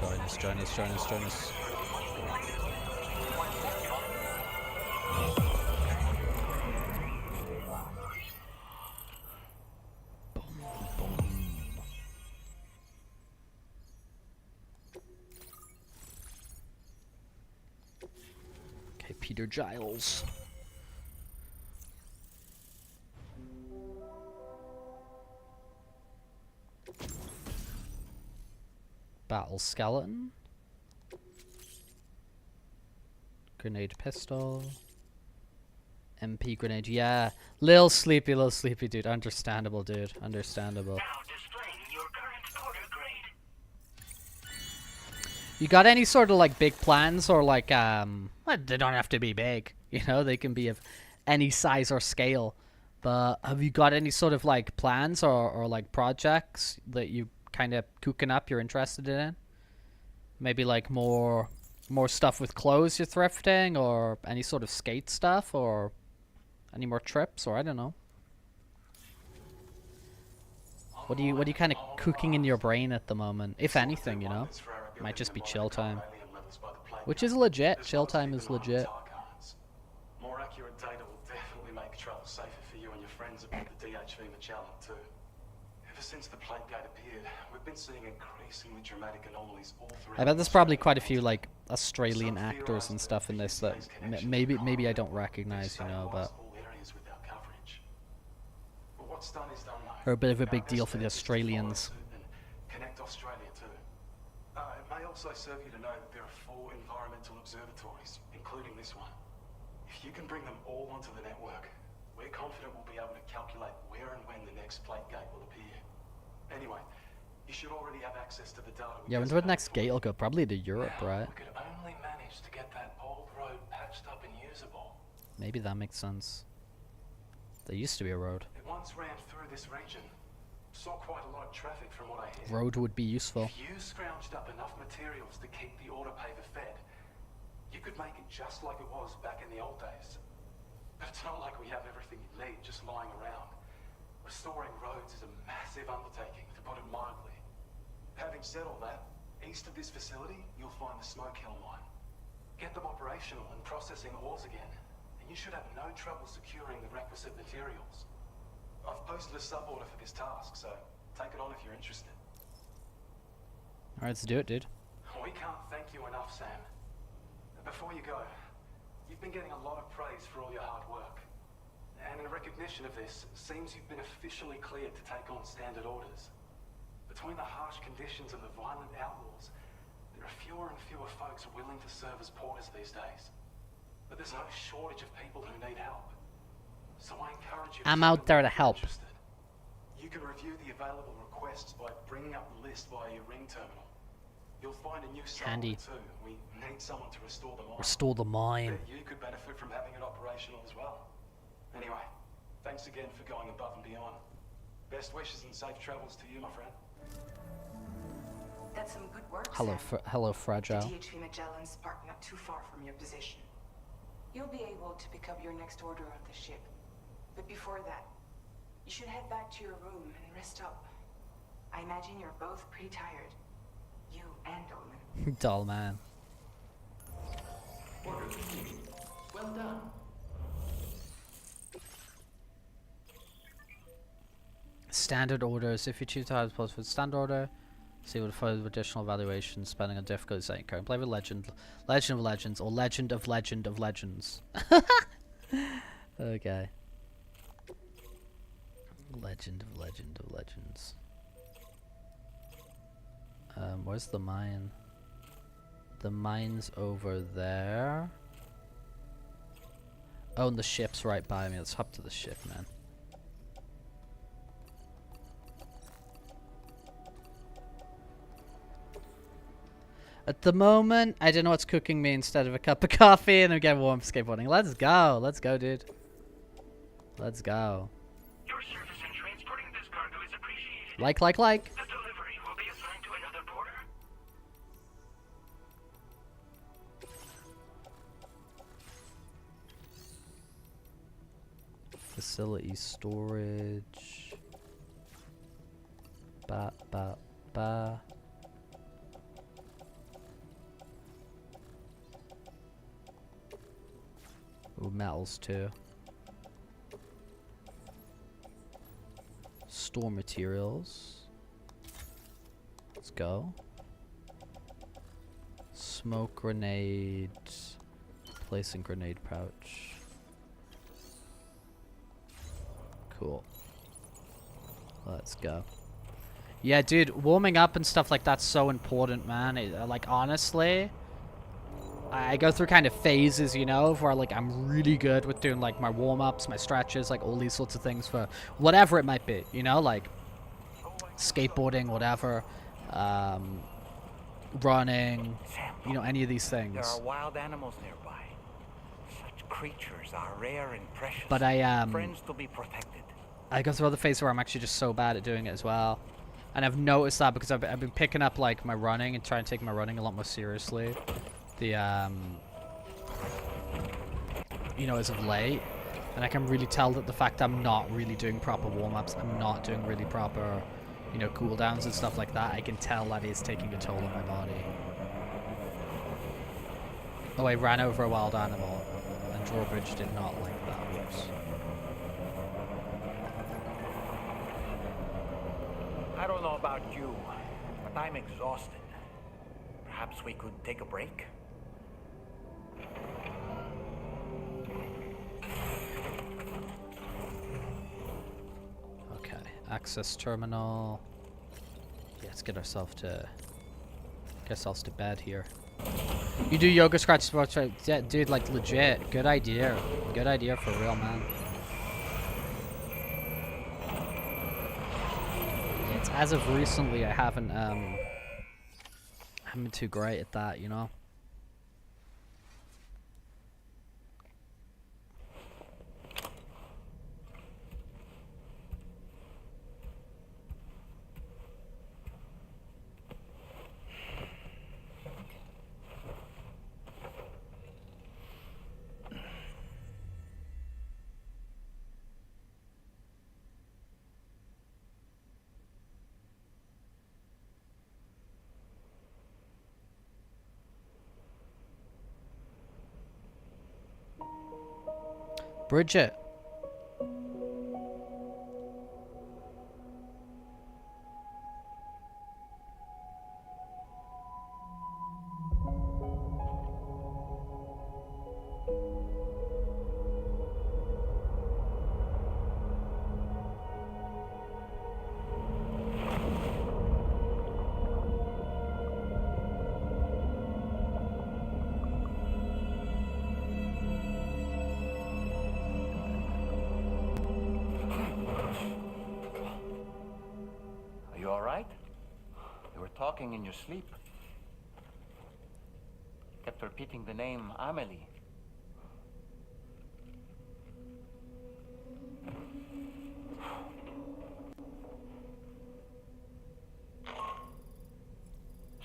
Join us. Boom. Okay, Peter Giles. Battle skeleton. Grenade pistol. MP grenade, yeah. Little sleepy, dude. Understandable, dude. Understandable. Now displaying your current porter grade. You got any sort of like big plans, or like well, they don't have to be big, you know, they can be of any size or scale. But have you got any sort of like plans or like projects that you kind of cooking up you're interested in? Maybe like more stuff with clothes you're thrifting, or any sort of skate stuff, or any more trips, or I don't know. What are you kind of cooking in your brain at the moment, if anything, you know? Might just be chill time. Which is legit. Chill time is legit. More accurate data will definitely make travel safer for you and your friends about the DHV Magellan too. Ever since the plate gate appeared, we've been seeing increasingly dramatic anomalies all throughout. I bet there's probably quite a few like Australian actors and stuff in this that maybe I don't recognize, you know, but what's done is done, are a bit of a big deal for the Australians. Connect Australia too. It may also serve you to know that there are 4 environmental observatories, including this one. If you can bring them all onto the network, we're confident we'll be able to calculate where and when the next plate gate will appear. Anyway, you should already have access to the data. Yeah, when's the next gate will go? Probably to Europe, right? We could only manage to get that old road patched up and usable. Maybe that makes sense. There used to be a road. It once ran through this region. Saw quite a lot of traffic from what I hear. Road would be useful. If you scrounged up enough materials to keep the autopaver fed, you could make it just like it was back in the old days. But it's not like we have everything you need just lying around. Restoring roads is a massive undertaking, to put it mildly. Having said all that, east of this facility, you'll find the Smoke Hill mine. Get them operational and processing ores again, and you should have no trouble securing the requisite materials. I've posted a sub-order for this task, so take it on if you're interested. Alright, let's do it, dude. We can't thank you enough, Sam. Before you go, you've been getting a lot of praise for all your hard work. And in recognition of this, it seems you've been officially cleared to take on standard orders. Between the harsh conditions and the violent outlaws, there are fewer and fewer folks willing to serve as porters these days. But there's no shortage of people who need help. So I encourage you to I'm out there to help. You can review the available requests by bringing up the list via your ring terminal. You'll find a new Handy. too. We need someone to restore the mine. Restore the mine. Bet you could benefit from having it operational as well. Anyway, thanks again for going above and beyond. Best wishes and safe travels to you, my friend. That's some good work, Hello, Sam. hello, Fragile. The DHV Magellan's parked not too far from your position. You'll be able to pick up your next order of the ship. But before that, you should head back to your room and rest up. I imagine you're both pretty tired. You and Dolman. Dull man. Order received. Well done. Standard orders. If you choose to have pause for standard order, see what further additional evaluations spending on difficulty setting current. Play with Legend of Legends, or Legend of Legends. Okay. Legend of Legends. Where's the mine? The mine's over there. Oh, and the ship's right by me. Let's hop to the ship, man. At the moment, I don't know what's cooking me instead of a cup of coffee, and I'm getting warm for skateboarding. Let's go, dude. Let's go. Your service in transporting this cargo is appreciated. Like. The delivery will be assigned to another porter. Facility storage. Ba. Ooh, metals too. Store materials. Let's go. Smoke grenade. Placing grenade pouch. Cool. Let's go. Yeah, dude, warming up and stuff like that's so important, man. Like, honestly, I go through kind of phases, you know, where like I'm really good with doing like my warm-ups, my stretches, like all these sorts of things for whatever it might be, you know, like skateboarding, whatever, running, you know, any of these things. There are wild animals nearby. Such creatures are rare and precious. But friends to be protected. I go through other phases where I'm actually just so bad at doing it as well. And I've noticed that because I've been picking up like my running and trying to take my running a lot more seriously. The you know, as of late, and I can really tell that the fact I'm not really doing proper warm-ups, I'm not doing really proper, you know, cooldowns and stuff like that, I can tell that is taking a toll on my body. Oh, I ran over a wild animal, and Drawbridge did not like that. Whoops. I don't know about you, but I'm exhausted. Perhaps we could take a break? Okay, access terminal. Yeah, let's get ourselves to bed here. You do yoga scratch sports, right? Yeah, dude, like legit. Good idea. Good idea for real, man. It's as of recently I haven't been too great at that, you know. Bridget. Are you all right? You were talking in your sleep. kept repeating the name Amelie.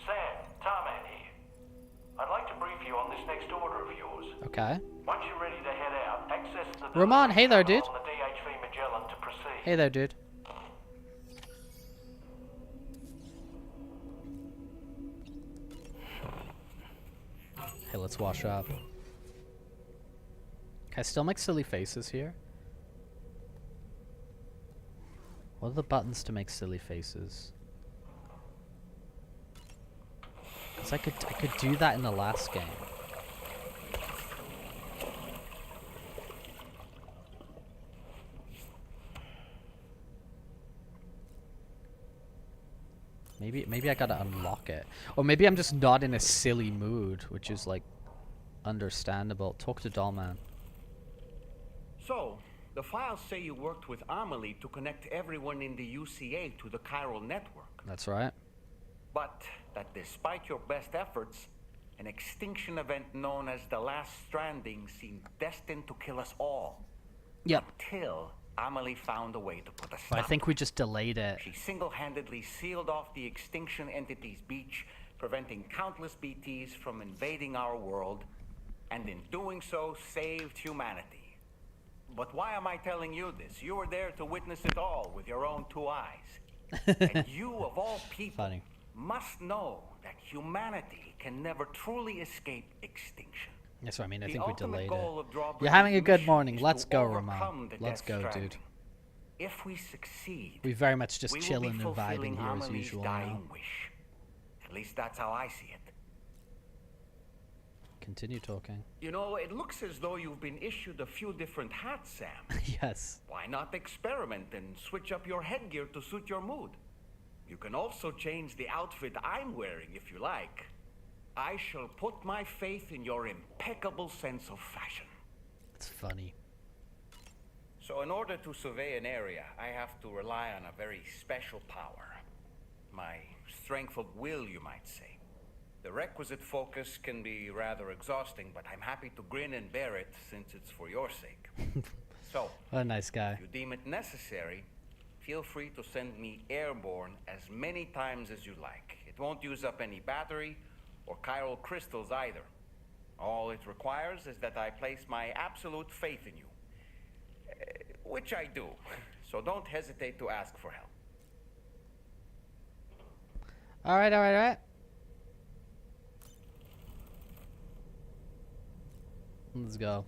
Sam, Tarman here. I'd like to brief you on this next order of yours. Okay. Once you're ready to head out, access the Roman, hey there, dude. on the DHV Magellan to proceed. Hey there, dude. Hey, let's wash up. Can I still make silly faces here? What are the buttons to make silly faces? Cause I could do that in the last game. Maybe I gotta unlock it. Or maybe I'm just not in a silly mood, which is like understandable. Talk to Dollman. So, the files say you worked with Amelie to connect everyone in the UCA to the chiral network. That's right. But that despite your best efforts, an extinction event known as the Last Stranding seemed destined to kill us all. Yep. Until Amelie found a way to put a But stop. I think we just delayed it. She single-handedly sealed off the extinction entity's beach, preventing countless BTs from invading our world, and in doing so, saved humanity. But why am I telling you this? You were there to witness it all with your own 2 eyes. And you, of all people, Funny. must know that humanity can never truly escape extinction. That's what I mean. I The think we ultimate delayed goal it. of Drawbridge's You're having a good mission morning. is Let's to go, overcome Roman. the Let's Death go, Stranding. dude. If we succeed, We very much just we will chilling be and vibing fulfilling here as Amelie's usual. dying Now. wish. At least that's how I see it. Continue talking. You know, it looks as though you've been issued a few different hats, Sam. Yes. Why not experiment and switch up your headgear to suit your mood? You can also change the outfit I'm wearing if you like. I shall put my faith in your impeccable sense of fashion. It's funny. So in order to survey an area, I have to rely on a very special power. My strength of will, you might say. The requisite focus can be rather exhausting, but I'm happy to grin and bear it since it's for your sake. So, What a nice guy. if you deem it necessary, feel free to send me airborne as many times as you like. It won't use up any battery or chiral crystals either. All it requires is that I place my absolute faith in you. Which I do, so don't hesitate to ask for help. Alright, alright, alright. Let's go.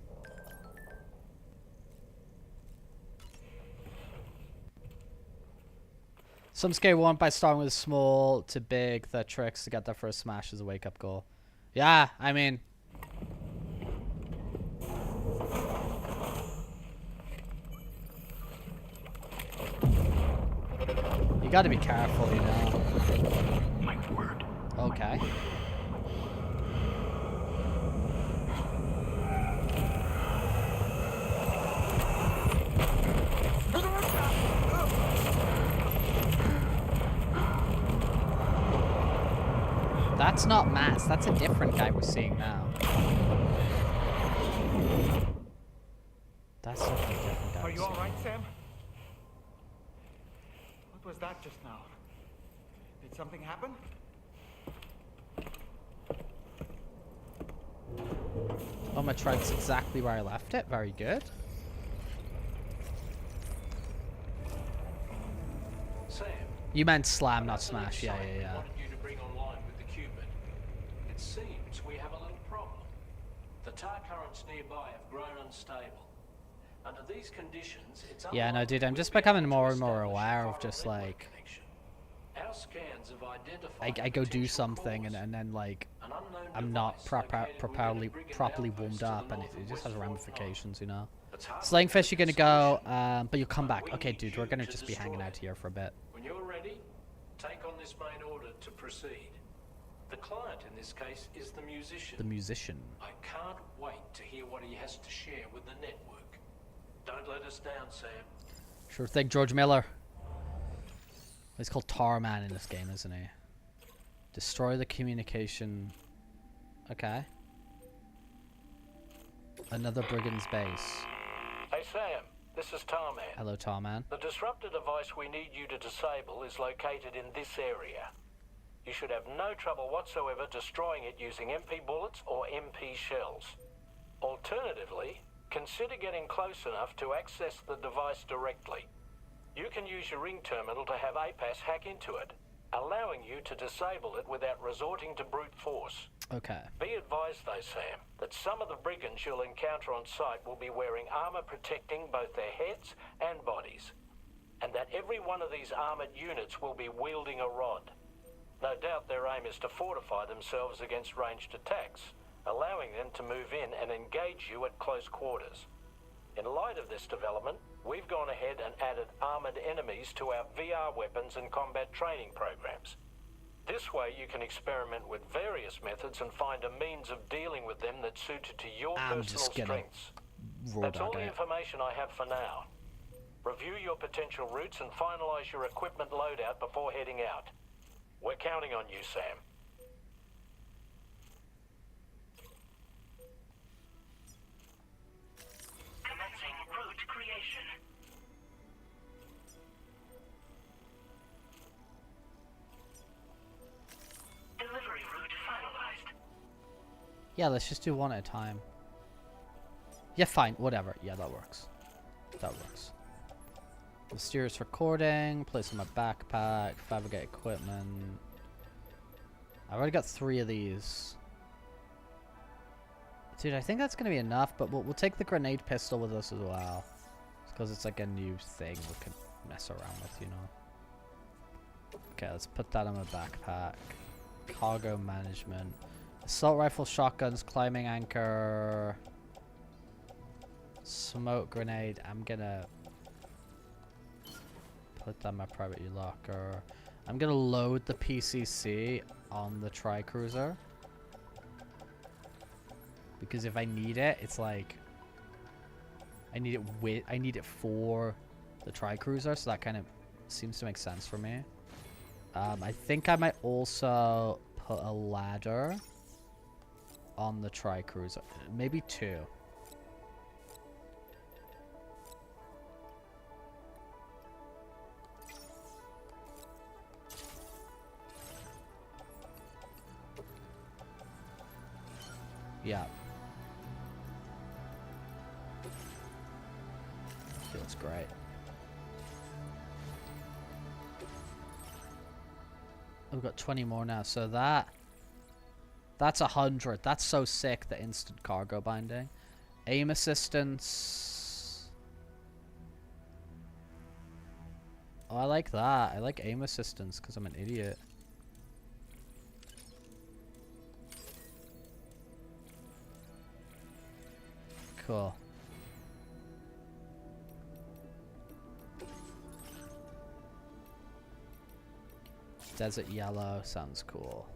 Some scare one by starting with small to big. The tricks to get their first smash is a wake up call. Yeah, I mean. You gotta be careful, you know. My word. Okay. That's not Mass. That's a different guy we're seeing now. That's definitely a different guy. Are we're you seeing alright, now. Sam? What was that just now? Did something happen? Oh, my tribe's exactly where I left it. Very good. Sam. You meant slam, not that's an smash. Yeah, insight yeah, we yeah. wanted you to bring online with the Cupid. It seems we have a little problem. The tar currents nearby have grown unstable. Under these conditions, it's Yeah, no, unlikely dude, I'm we'll just be becoming able to more and more establish a aware of chiral just network like connection. Our scans have identified I go do potential something cause. and then like An unknown I'm not device located properly within a brigand properly outpost warmed to the up and north it of just has West Fort ramifications, you know. It's hard to Slaying fish, you're predict gonna the go, solution, but you'll come back. we Okay, need dude, we're you gonna to just be hanging destroy out here for a bit. When you're ready, take on this main order to proceed. The client in this case is the musician. The musician. I can't wait to hear what he has to share with the network. Don't let us down, Sam. Sure thing, George Miller. He's called Tarman in this game, isn't he? Destroy the communication. Okay. Another brigand's base. Hey Sam, this is Tarman. Hello, Tarman. The disruptor device we need you to disable is located in this area. You should have no trouble whatsoever destroying it using MP bullets or MP shells. Alternatively, consider getting close enough to access the device directly. You can use your ring terminal to have APAS hack into it, allowing you to disable it without resorting to brute force. Okay. Be advised though, Sam, that some of the brigands you'll encounter on site will be wearing armor protecting both their heads and bodies, and that every one of these armored units will be wielding a rod. No doubt their aim is to fortify themselves against ranged attacks, allowing them to move in and engage you at close quarters. In light of this development, we've gone ahead and added armored enemies to our VR weapons and combat training programs. This way you can experiment with various methods and find a means of dealing with them that's suited to your personal strengths. That's all the information I have for now. Review your potential routes and finalize your equipment loadout before heading out. We're counting on you, Sam. Commencing route creation. Delivery route finalized. Yeah, let's just do one at a time. Yeah, fine, whatever. Yeah, that works. That works. Mysterious recording, place in my backpack, fabricate equipment. I've already got 3 of these. Dude, I think that's gonna be enough, but we'll take the grenade pistol with us as well. Because it's like a new thing we can mess around with, you know. Okay, let's put that on my backpack. Cargo management. Assault rifle, shotguns, climbing anchor. Smoke grenade. I'm gonna put that in my private locker. I'm gonna load the PCC on the tri-cruiser. Because if I need it, it's like I need it for the tri-cruiser, so that kind of seems to make sense for me. I think I might also put a ladder on the tri-cruiser. Maybe 2. Yeah. Feels great. We've got 20 more now, so that's 100. That's so sick, the instant cargo binding. Aim assistance. Oh, I like that. I like aim assistance because I'm an idiot. Cool. Desert yellow sounds cool.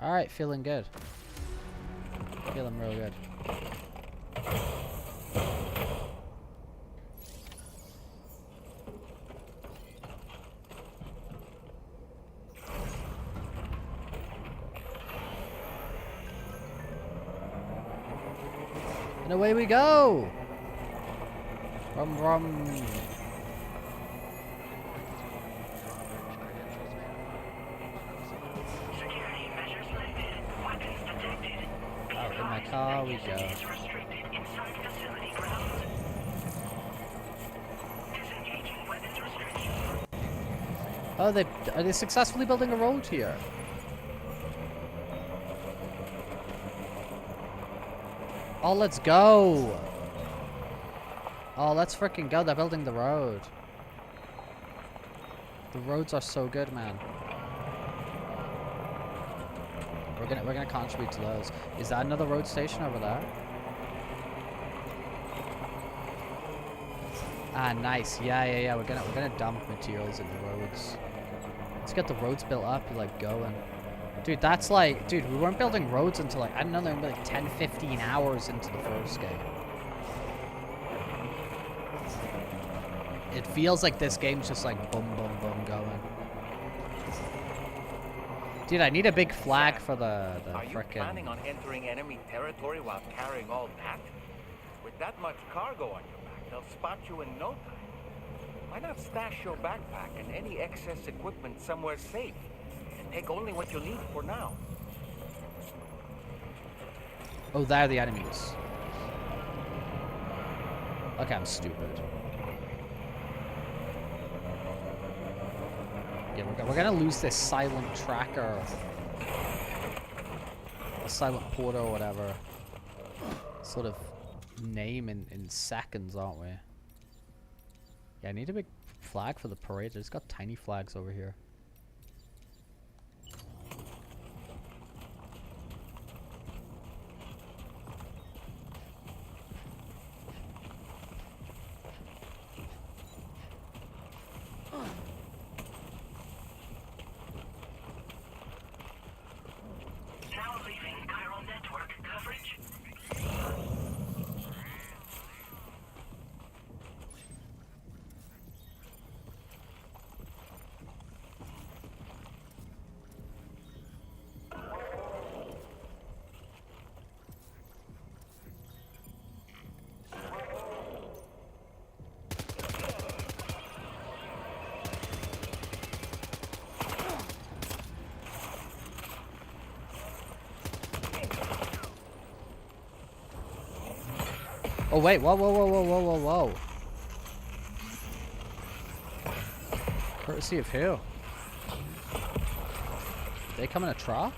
All right, feeling good. Feeling real good. And away we go! Rum rum. Security measures lifted. Weapons detected. Out in my car we go. Is restricted inside facility grounds. Disengaging weapons restriction. Oh, are they successfully building a road here? Oh, let's go! Oh, let's freaking go. They're building the road. The roads are so good, man. We're gonna contribute to those. Is that another road station over there? Ah, nice. Yeah. We're gonna dump materials in the roads. Let's get the roads built up. You're like going. Dude, that's like, dude, we weren't building roads until like, I don't know, like 10, 15 hours into the first game. It feels like this game's just like boom, boom, boom going. Dude, I need a big flag for the Are you frickin'... planning on entering enemy territory while carrying all that? With that much cargo on your back, they'll spot you in no time. Why not stash your backpack and any excess equipment somewhere safe? And take only what you need for now. Oh, there are the enemies. Okay, I'm stupid. Yeah, we're gonna lose this silent tracker. A silent porter or whatever. Sort of name in seconds, aren't we? Yeah, I need a big flag for the parade. There's got tiny flags over here. Oh wait, whoa, whoa, whoa, whoa, whoa, whoa, whoa. Courtesy of who? They come in a truck?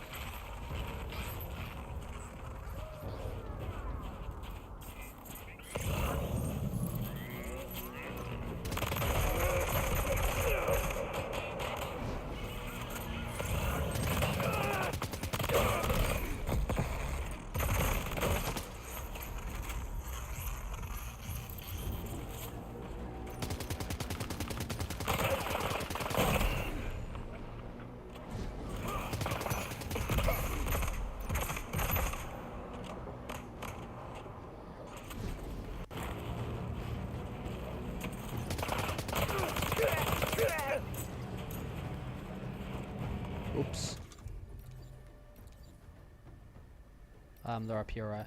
Oops. They're up here, right?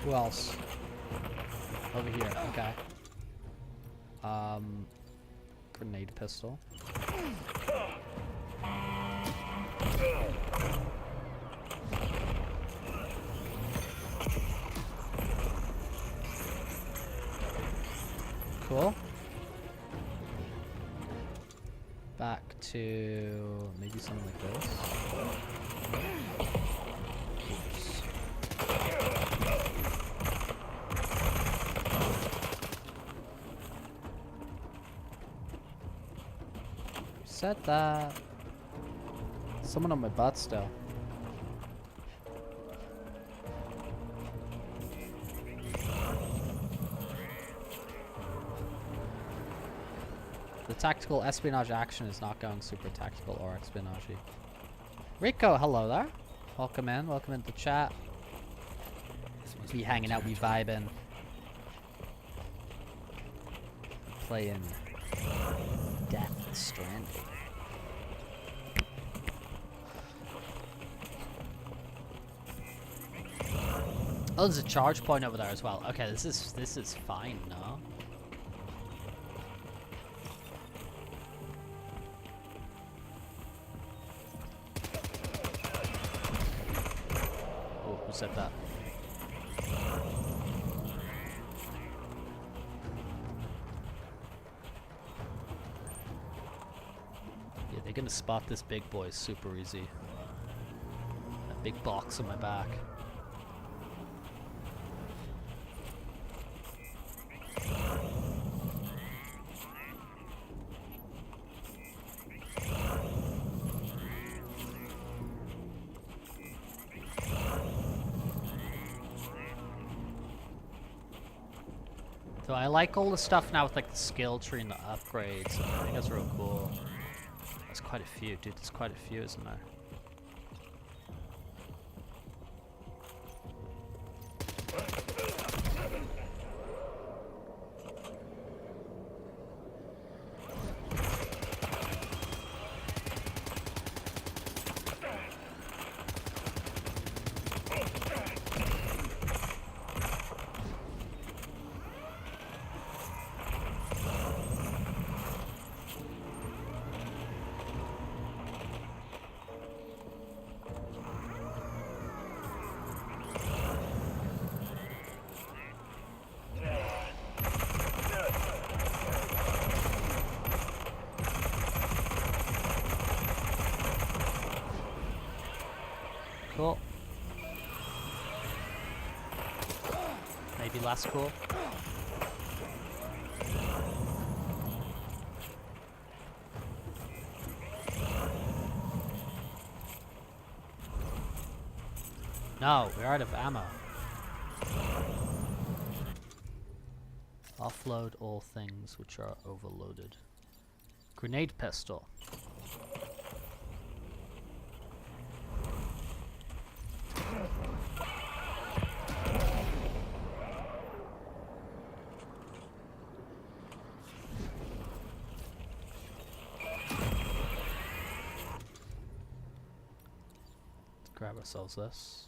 Who else? Over here, okay. Grenade pistol. Cool. Back to maybe something like this. Oops. Set that. Someone on my butt still. The tactical espionage action is not going super tactical or espionage-y. Rico, hello there. Welcome into the chat. Be hanging out, be vibing. Playing Death Stranding. Oh, there's a charge point over there as well. Okay, this is fine, no? Oh, who said that? Yeah, they're gonna spot this big boy super easy. That big box on my back. Do I like all the stuff now with like the skill tree and the upgrades. I think that's real cool. There's quite a few, dude. There's quite a few, isn't there? Cool. Maybe less cool. No, we're out of ammo. Offload all things which are overloaded. Grenade pistol. Grab ourselves this.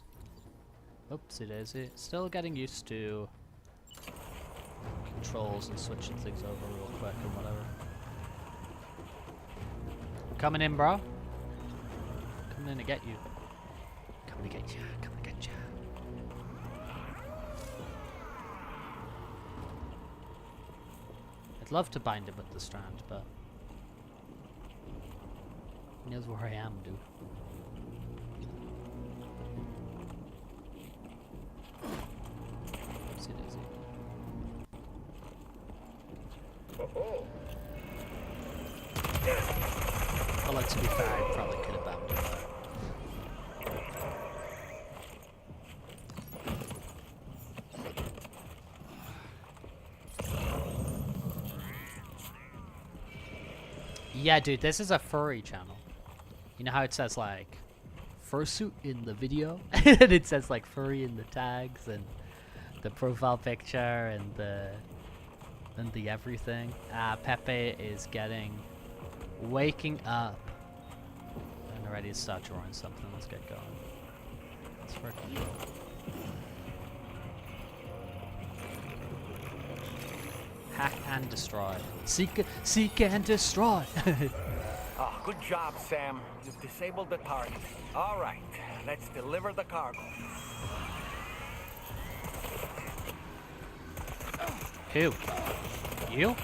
Oopsie daisy. Still getting used to controls and switching things over real quick and whatever. Coming in, bro. Coming in to get you. Coming to get you. Coming to get you. I'd love to bind him with the strand, but he knows where I am, dude. Although, to be fair, I probably could have bound it there. Yeah, dude, this is a furry channel. You know how it says, like, Fursuit in the video? And it says, like, furry in the tags and the profile picture and the everything. Pepe is waking up and ready to start drawing something. Let's get going. Let's freaking go. Hack and destroy. Seek and destroy. Oh, good job, Sam. You've disabled the target. All right, let's deliver the cargo. Who? You?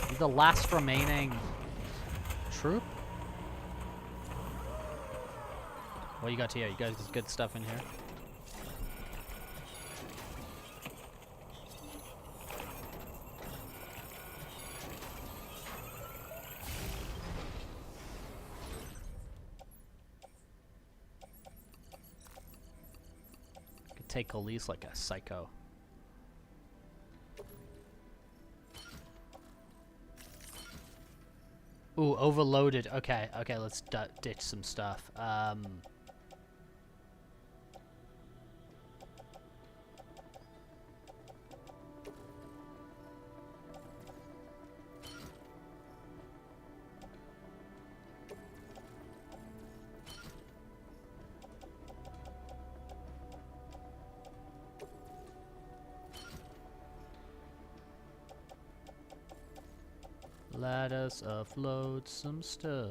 You're the last remaining troop? What you got here? You guys got good stuff in here? Could take Elise like a psycho. Ooh, overloaded. Okay, let's ditch some stuff. Let us offload some stuff.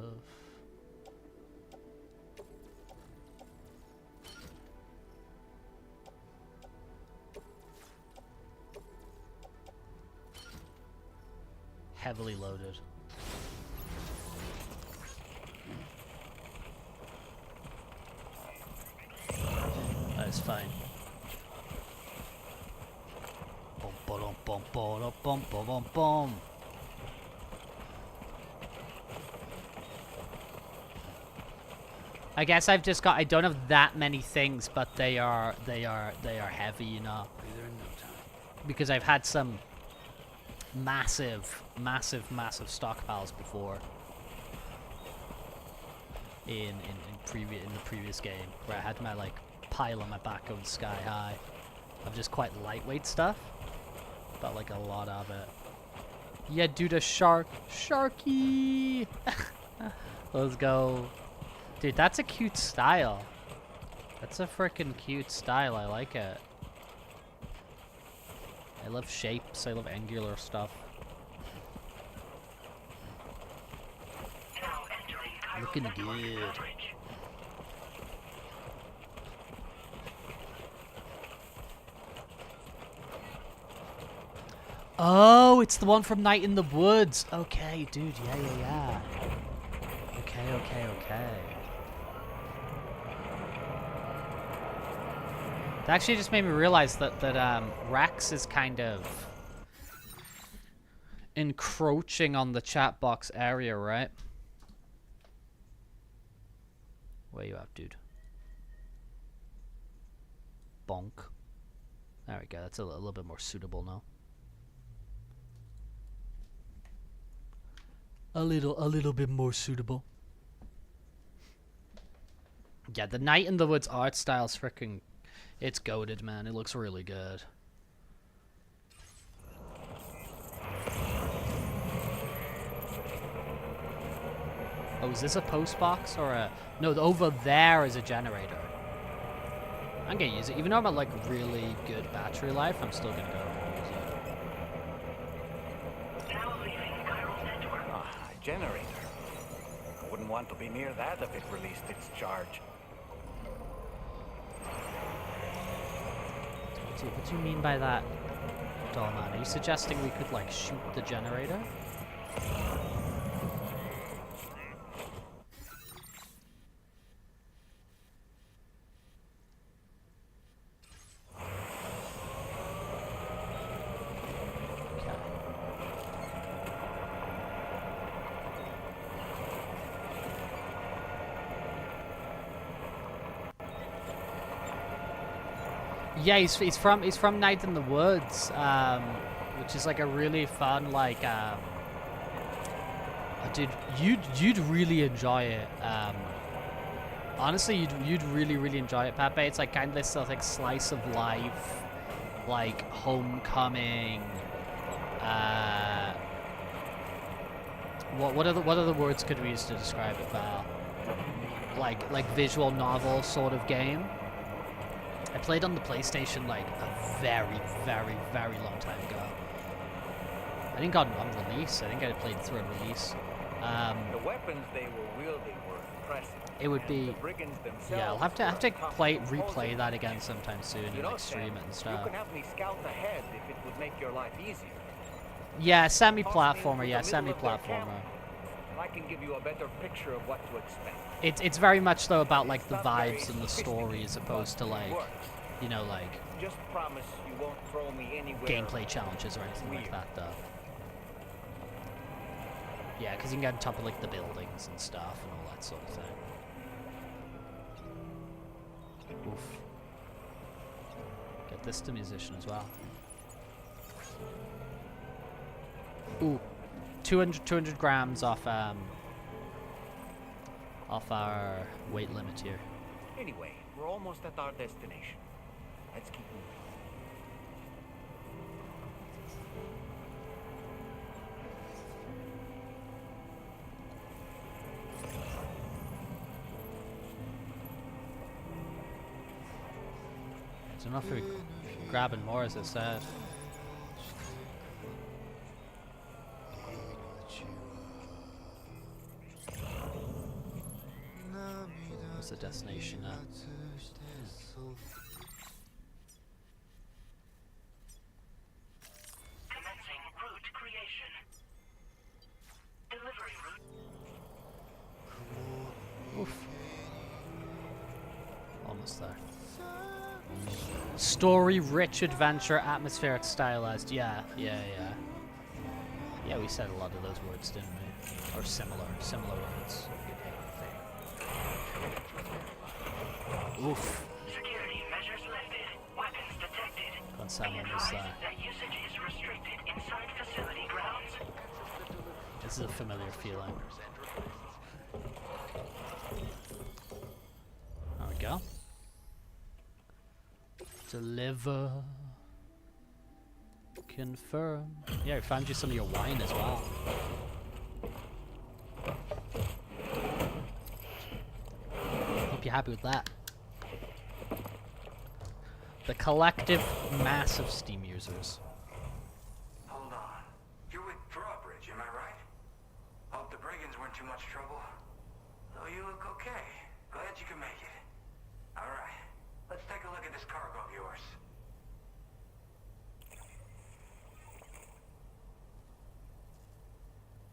Heavily loaded. That is fine. Bum bum bum bum bum bum bum bum. I guess I've just got, I don't have that many things, but they are heavy, you know. because I've had some massive stockpiles before in the previous game, where I had my like pile on my back going sky high of just quite lightweight stuff, but like a lot of it. Yeah, dude, a sharky. Let's go, dude. That's a cute style. That's a freaking cute style. I like it. I love shapes. I love angular stuff. Looking good. Oh, it's the one from Night in the Woods. Okay, dude. Yeah. Okay. That actually just made me realize that Rex is kind of encroaching on the chat box area, right? Where you at, dude? Bonk. There we go. That's a little bit more suitable now. A little bit more suitable. Yeah, the Night in the Woods art style's freaking... It's goated, man. It looks really good. Oh, is this a post box or a... No, over there is a generator. I'm gonna use it. Even though I'm at, like, really good battery life, I'm still gonna go over and use it. Ah, a generator. I wouldn't want to be near that if it released its charge. What do you mean by that, Dollman? Are you suggesting we could, like, shoot the generator? Yeah, he's from Night in the Woods, which is like a really fun, like, oh, dude, you'd really enjoy it. Honestly, you'd really enjoy it, Pepe. It's like kind of this like slice of life, like homecoming. What other words could we use to describe it, Val? Like visual novel sort of game. I played on the PlayStation like a very long time ago. I think on release. I think I played through on release. The weapons they were wielding were impressive. It would be. The brigands themselves, Yeah, I'll have to replay that again sometime soon and like stream it and stuff. You could have me scout ahead if it would make your life easier. Yeah, semi-platformer. Yeah, semi-platformer. I can give you a better picture of what to expect. It's very much though about like the vibes and the story as opposed to like, you know, like just promise you won't throw me anywhere gameplay challenges or anything like that though. Yeah, because you can get on top of like the buildings and stuff and all that sort of thing. Oof. Get this to musician as well. Ooh. 200 grams off our weight limit here. Anyway, we're almost at our destination. Let's keep moving. I don't know if we're grabbing more, as I said. What's the destination at? Commencing route creation. Delivery route. Oof. Almost there. Story-rich adventure, atmospheric, stylized. Yeah. Yeah, we said a lot of those words, didn't we? Or similar words. Oof. Security measures lifted. Weapons detected. Gonna when someone was there. That usage is restricted inside facility grounds. This is a familiar feeling. There we go. Deliver. Confirm. Yeah, I found you some of your wine as well. Hope you're happy with that. The collective mass of Steam users. Hold on. You're with Drawbridge, am I right? Hope the brigands weren't too much trouble. Though you look okay. Glad you can make it. Alright, let's take a look at this cargo of yours.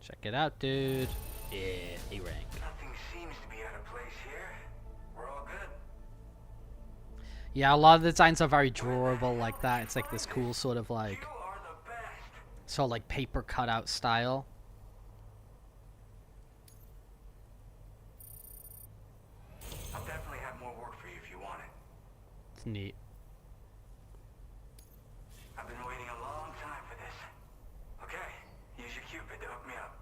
Check it out, dude. Yeah, A rank. Nothing seems to be out of place here. We're all good. Yeah, a lot of the designs are very drawable like that. It's like this cool sort of like, You are the best. sort of like paper cutout style. I'll definitely have more work for you if you want it. It's neat. I've been waiting a long time for this. Okay, use your Cupid to hook me up.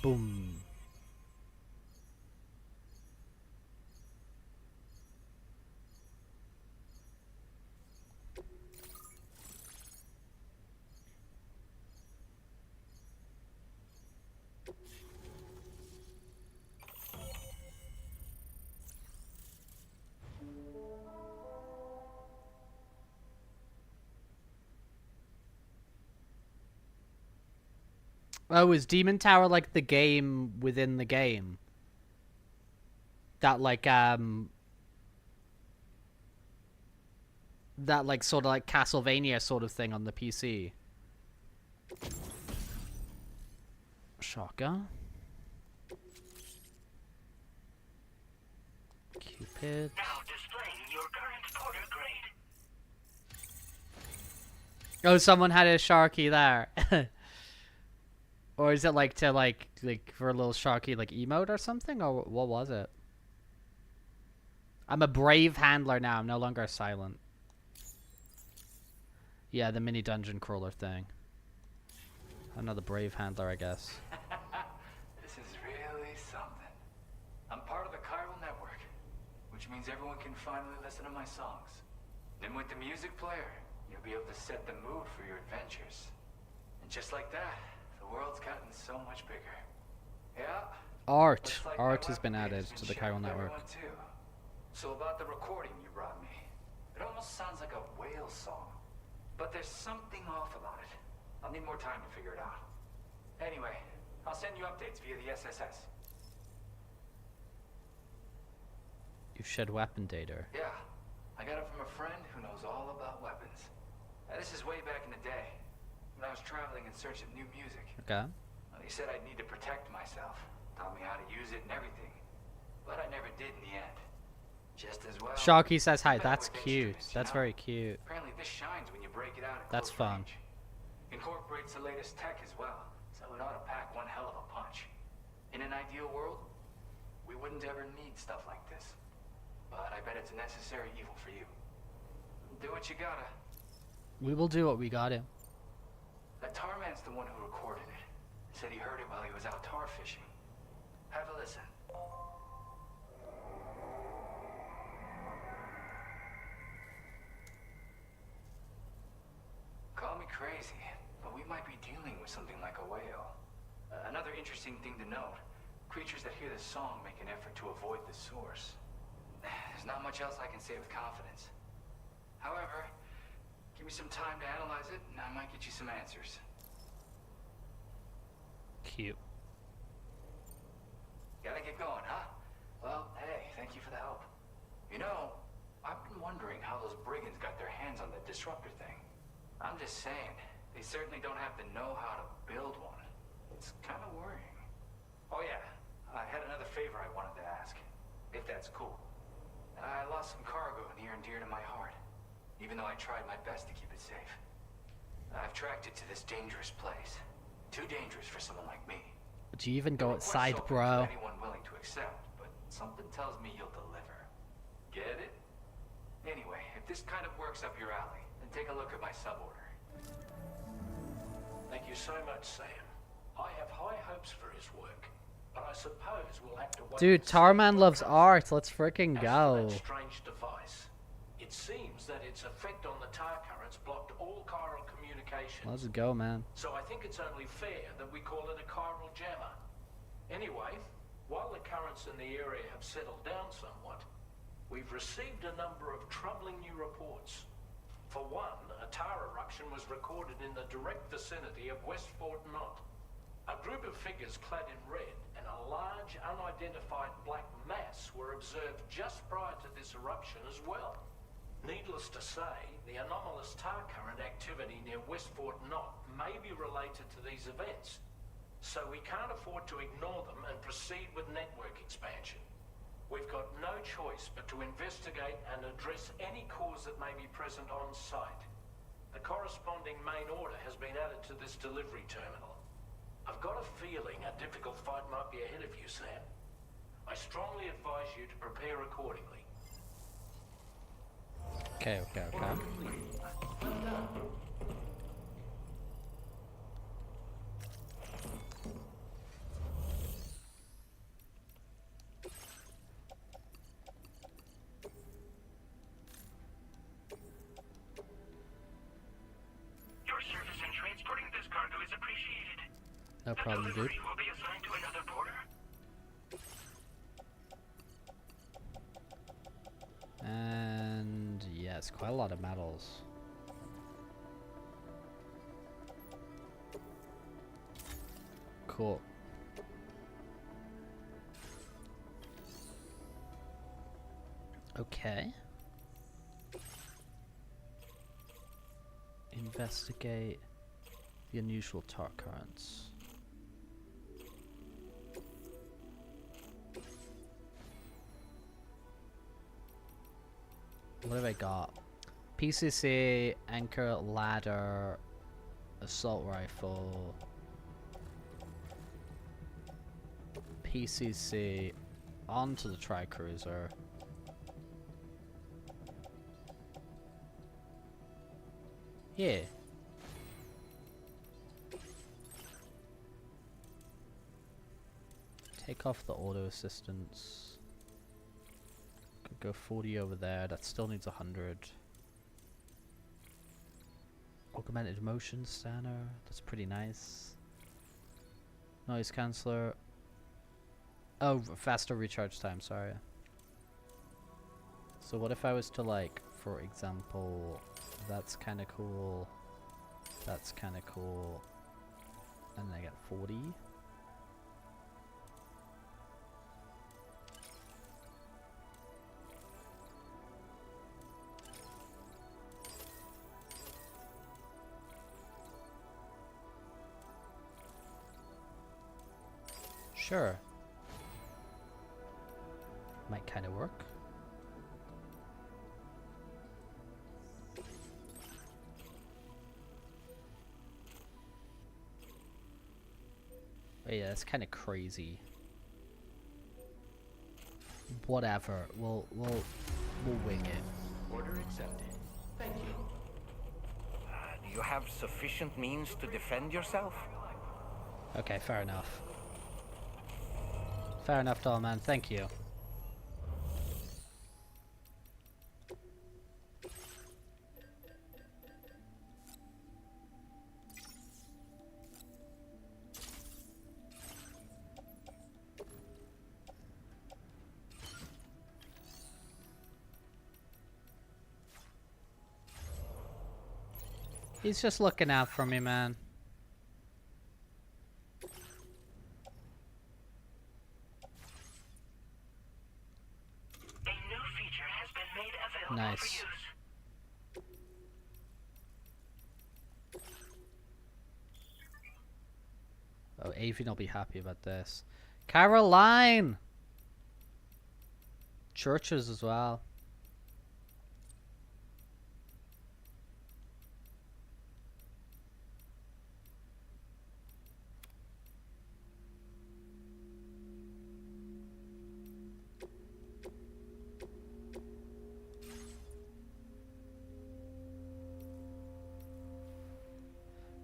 Boom. Oh, is Demon Tower like the game within the game? That like sort of like Castlevania sort of thing on the PC. Shotgun. Cupid. Now displaying your current porter grade. Oh, someone had a Sharky there. Or is it like to like for a little Sharky like emote or something? Or what was it? I'm a brave handler now. I'm no longer silent. Yeah, the mini dungeon crawler thing. Another brave handler, I guess. This is really something. I'm part of the chiral network, which means everyone can finally listen to my songs. Then with the music player, you'll be able to set the mood for your adventures. And just like that, the world's gotten so much bigger. Yeah. Art. looks like Art my has been web added page's to the shared chiral with network. everyone too. So about the recording you brought me, it almost sounds like a whale song. But there's something off about it. I'll need more time to figure it out. Anyway, I'll send you updates via the SSS. You've shed weapon data. Yeah, I got it from a friend who knows all about weapons. This is way back in the day, when I was traveling in search of new music. Okay. Well, he said I'd need to protect myself, taught me how to use it and everything. But I never did in the end. Just as well. Sharky says hi. better That's with cute. instruments, you That's know? very cute. Apparently this shines when you break it out at That's close fun. range. Incorporates the latest tech as well, so it ought to pack one hell of a punch. In an ideal world, we wouldn't ever need stuff like this. But I bet it's a necessary evil for you. Do what you gotta. We will do what we gotta. That tar man's the one who recorded it. Said he heard it while he was out tar fishing. Have a listen. Call me crazy, but we might be dealing with something like a whale. Another interesting thing to note, creatures that hear this song make an effort to avoid the source. There's not much else I can say with confidence. However, give me some time to analyze it, and I might get you some answers. Cute. Gotta get going, huh? Well, hey, thank you for the help. You know, I've been wondering how those brigands got their hands on the disruptor thing. I'm just saying, They certainly don't have the know-how to build one. It's kind of worrying. Oh yeah, I had another favor I wanted to ask, if that's cool. I lost some cargo near and dear to my heart, even though I tried my best to keep it safe. I've tracked it to this dangerous place. Too dangerous for someone like me. Would you even go outside, bro? Anyone willing to accept, but something tells me you'll deliver. Get it? Anyway, if this kind of works up your alley, then take a look at my suborder. Thank you so much, Sam. I have high hopes for his work, but I suppose we'll have to wait. Dude, Tarman loves art. Let's freaking go. As for that strange device, it seems that its effect on the tar currents blocked all chiral communications. Let's go, man. So I think it's only fair that we call it a chiral jammer. Anyway, while the currents in the area have settled down somewhat, we've received a number of troubling new reports. For one, a tar eruption was recorded in the direct vicinity of West Fort Knot. A group of figures clad in red and a large unidentified black mass were observed just prior to this eruption as well. Needless to say, the anomalous tar current activity near West Fort Knot may be related to these events, so we can't afford to ignore them and proceed with network expansion. We've got no choice but to investigate and address any cause that may be present on site. The corresponding main order has been added to this delivery terminal. I've got a feeling a difficult fight might be ahead of you, Sam. I strongly advise you to prepare accordingly. Okay. Your service in transporting this cargo is appreciated. No problem, dude. Delivery will be assigned to another porter. And yes, quite a lot of metals. Cool. Okay. Investigate the unusual tar currents. What have I got? PCC, anchor, ladder, assault rifle, PCC, onto the tri-cruiser. Yeah. Take off the auto assistance. Could go 40 over there. That still needs 100. Augmented motion scanner. That's pretty nice. Noise canceller. Oh, faster recharge time. Sorry. So what if I was to, like, for example, that's kind of cool. That's kind of cool. And then I get 40. Sure. Might kind of work. Oh yeah, that's kind of crazy. Whatever. We'll wing it. Order accepted. Thank you. Do you have sufficient means to defend yourself? Okay, fair enough. Fair enough, doll man. Thank you. He's just looking out for me, man. Nice. Avian will be happy about this. Caroline! Churches as well.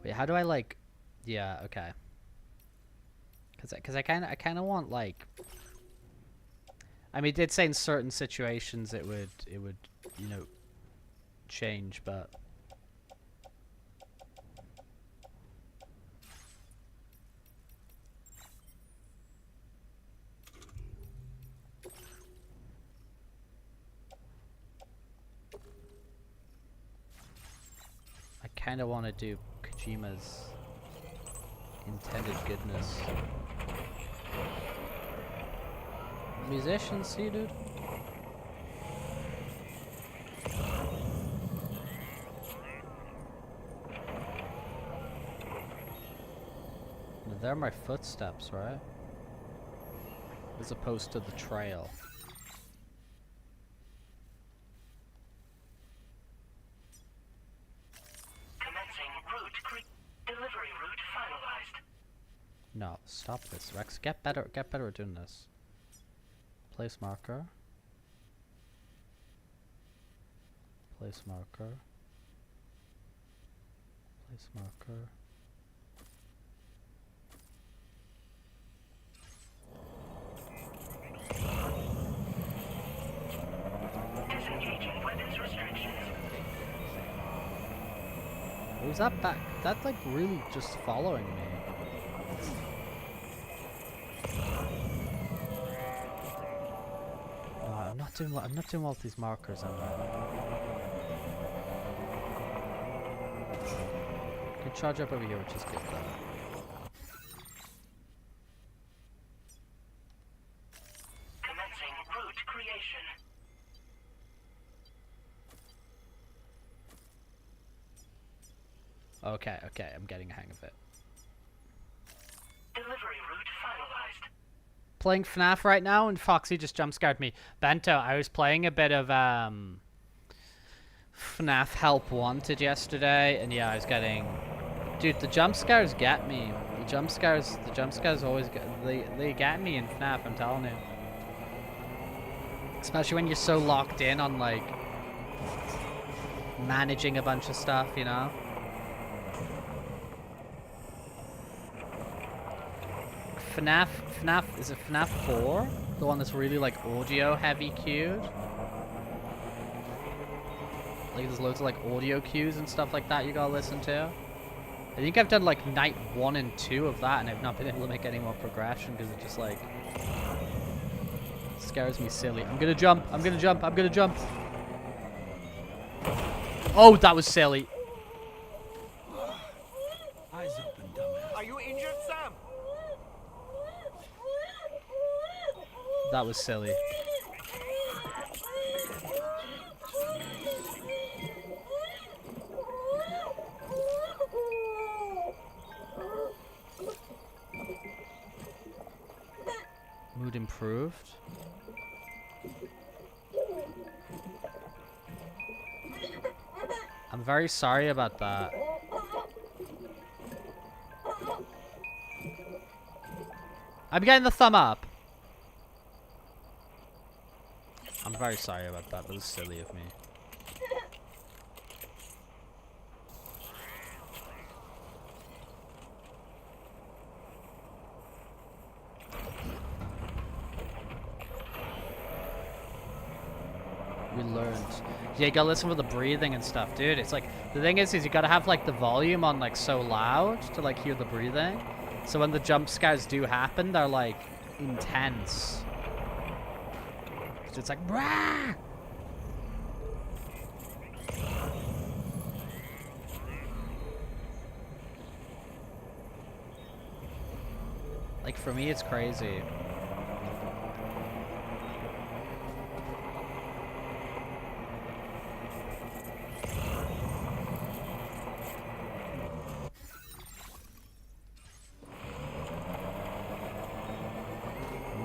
Wait, how do I like... Yeah, okay. Because I kind of want like... I mean, it did say in certain situations it would, you know, change, but... I kind of want to do Kojima's intended goodness. Musicians, see, dude? They're my footsteps, right? As opposed to the trail. Delivery route finalized. No, stop this, Rex. Get better at doing this. Place marker. Place marker. Place marker. Disengaging weapons restrictions. Was that back? That like really just following me. I'm not doing well with these markers. I can charge up over here, which is good though. Commencing route creation. Okay, I'm getting a hang of it. Delivery route finalized. Playing FNAF right now, and Foxy just jump scared me. Bento, I was playing a bit of FNAF Help Wanted yesterday, and yeah, I was getting... Dude, the jump scares get me. The jump scares always get... They get me in FNAF, I'm telling you. Especially when you're so locked in on, like, managing a bunch of stuff, you know? FNAF, is it FNAF 4? The one that's really like audio heavy cued? Like there's loads of like audio cues and stuff like that you gotta listen to. I think I've done like night 1 and 2 of that and I've not been able to make any more progression because it just like scares me silly. I'm gonna jump. Oh, that was silly. Eyes open, dumbass. Are you injured, Sam? That was silly. Mood improved. I'm very sorry about that. I'm getting the thumb up. I'm very sorry about that. That was silly of me. We learned. Yeah, you gotta listen for the breathing and stuff, dude. It's like, the thing is you gotta have like the volume on like so loud to like hear the breathing. So when the jump scares do happen, they're like intense. So it's like, brah! Like for me, it's crazy.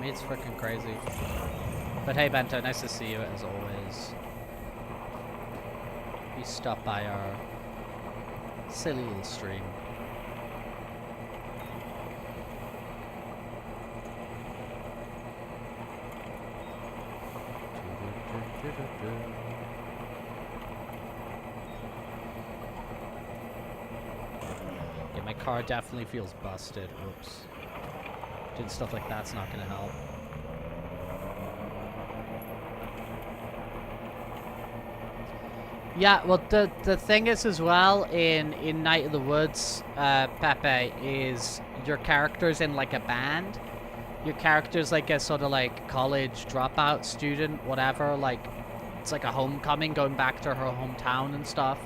me, it's freaking crazy. But hey, Bento, nice to see you as always. You stopped by our silly little stream. Yeah, my car definitely feels busted. Whoops. Doing stuff like that's not gonna help. Yeah, well, the thing is as well in Night of the Woods, Pepe, is your character's in like a band. Your character's like a sort of like college dropout student, whatever. Like it's like a homecoming, going back to her hometown and stuff.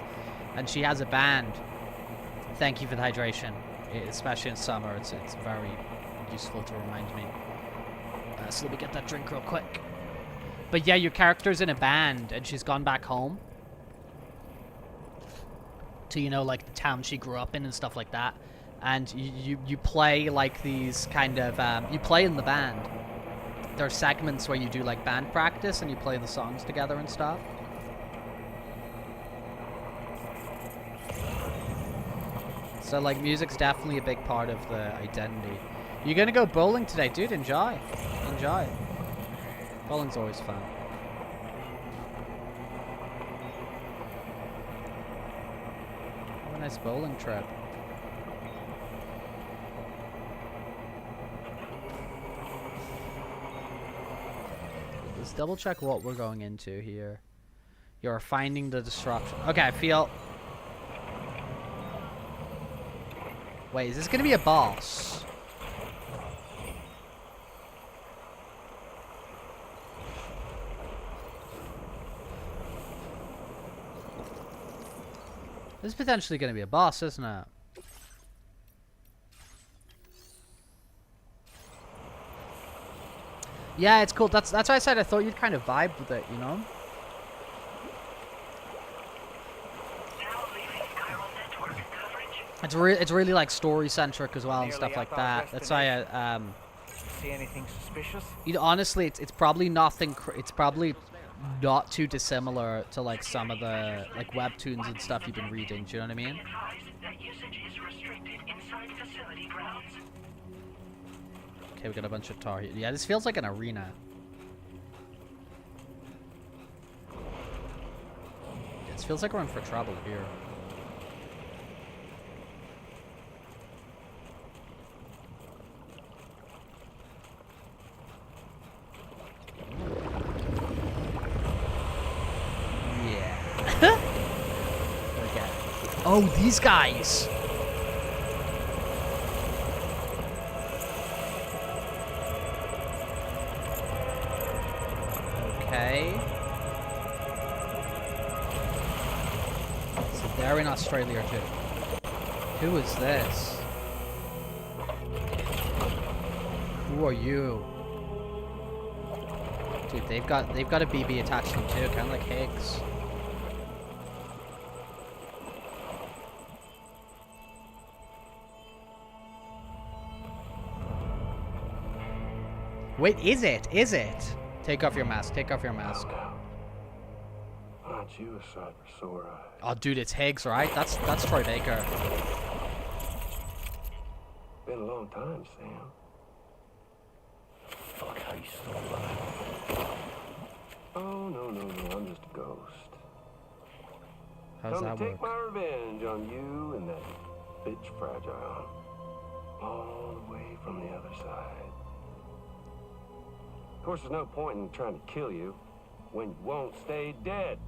And she has a band. Thank you for the hydration, especially in summer. It's very useful to remind me. So let me get that drink real quick. But yeah, your character's in a band, and she's gone back home to, you know, like the town she grew up in and stuff like that. And you play like these kind of you play in the band. There are segments where you do like band practice and you play the songs together and stuff. So like music's definitely a big part of the identity. You're gonna go bowling today, dude? Enjoy. Enjoy. Bowling's always fun. Have a nice bowling trip. Let's double check what we're going into here. You're finding the disruption. Okay, I feel... Wait, is this gonna be a boss? This is potentially gonna be a boss, isn't it? Yeah, it's cool. That's why I said I thought you'd kind of vibe with it, you know? It's really like story centric as well and stuff like that. That's why I See anything suspicious? you know, honestly, it's probably nothing. It's probably not too dissimilar to like some of the like webtoons and stuff you've been reading. Do you know what I mean? Okay, we got a bunch of tar here. Yeah, this feels like an arena. This feels like we're in for trouble here. Okay. Oh, these guys. Okay. So they're in Australia too. Who is this? Who are you? Dude, they've got a BB attached to them too, kind of like Higgs. Wait, is it? Is it? Take off your mask. Take off your mask. Aren't you a sight for sore eyes? Oh, dude, it's Higgs, right? That's Troy Baker. Been a long time, Sam. Fuck, how you still alive? Oh, no, I'm just a ghost. How's Come that to work? take my revenge on you and that bitch Fragile. All the way from the other side. Of course, there's no point in trying to kill you when you won't stay dead.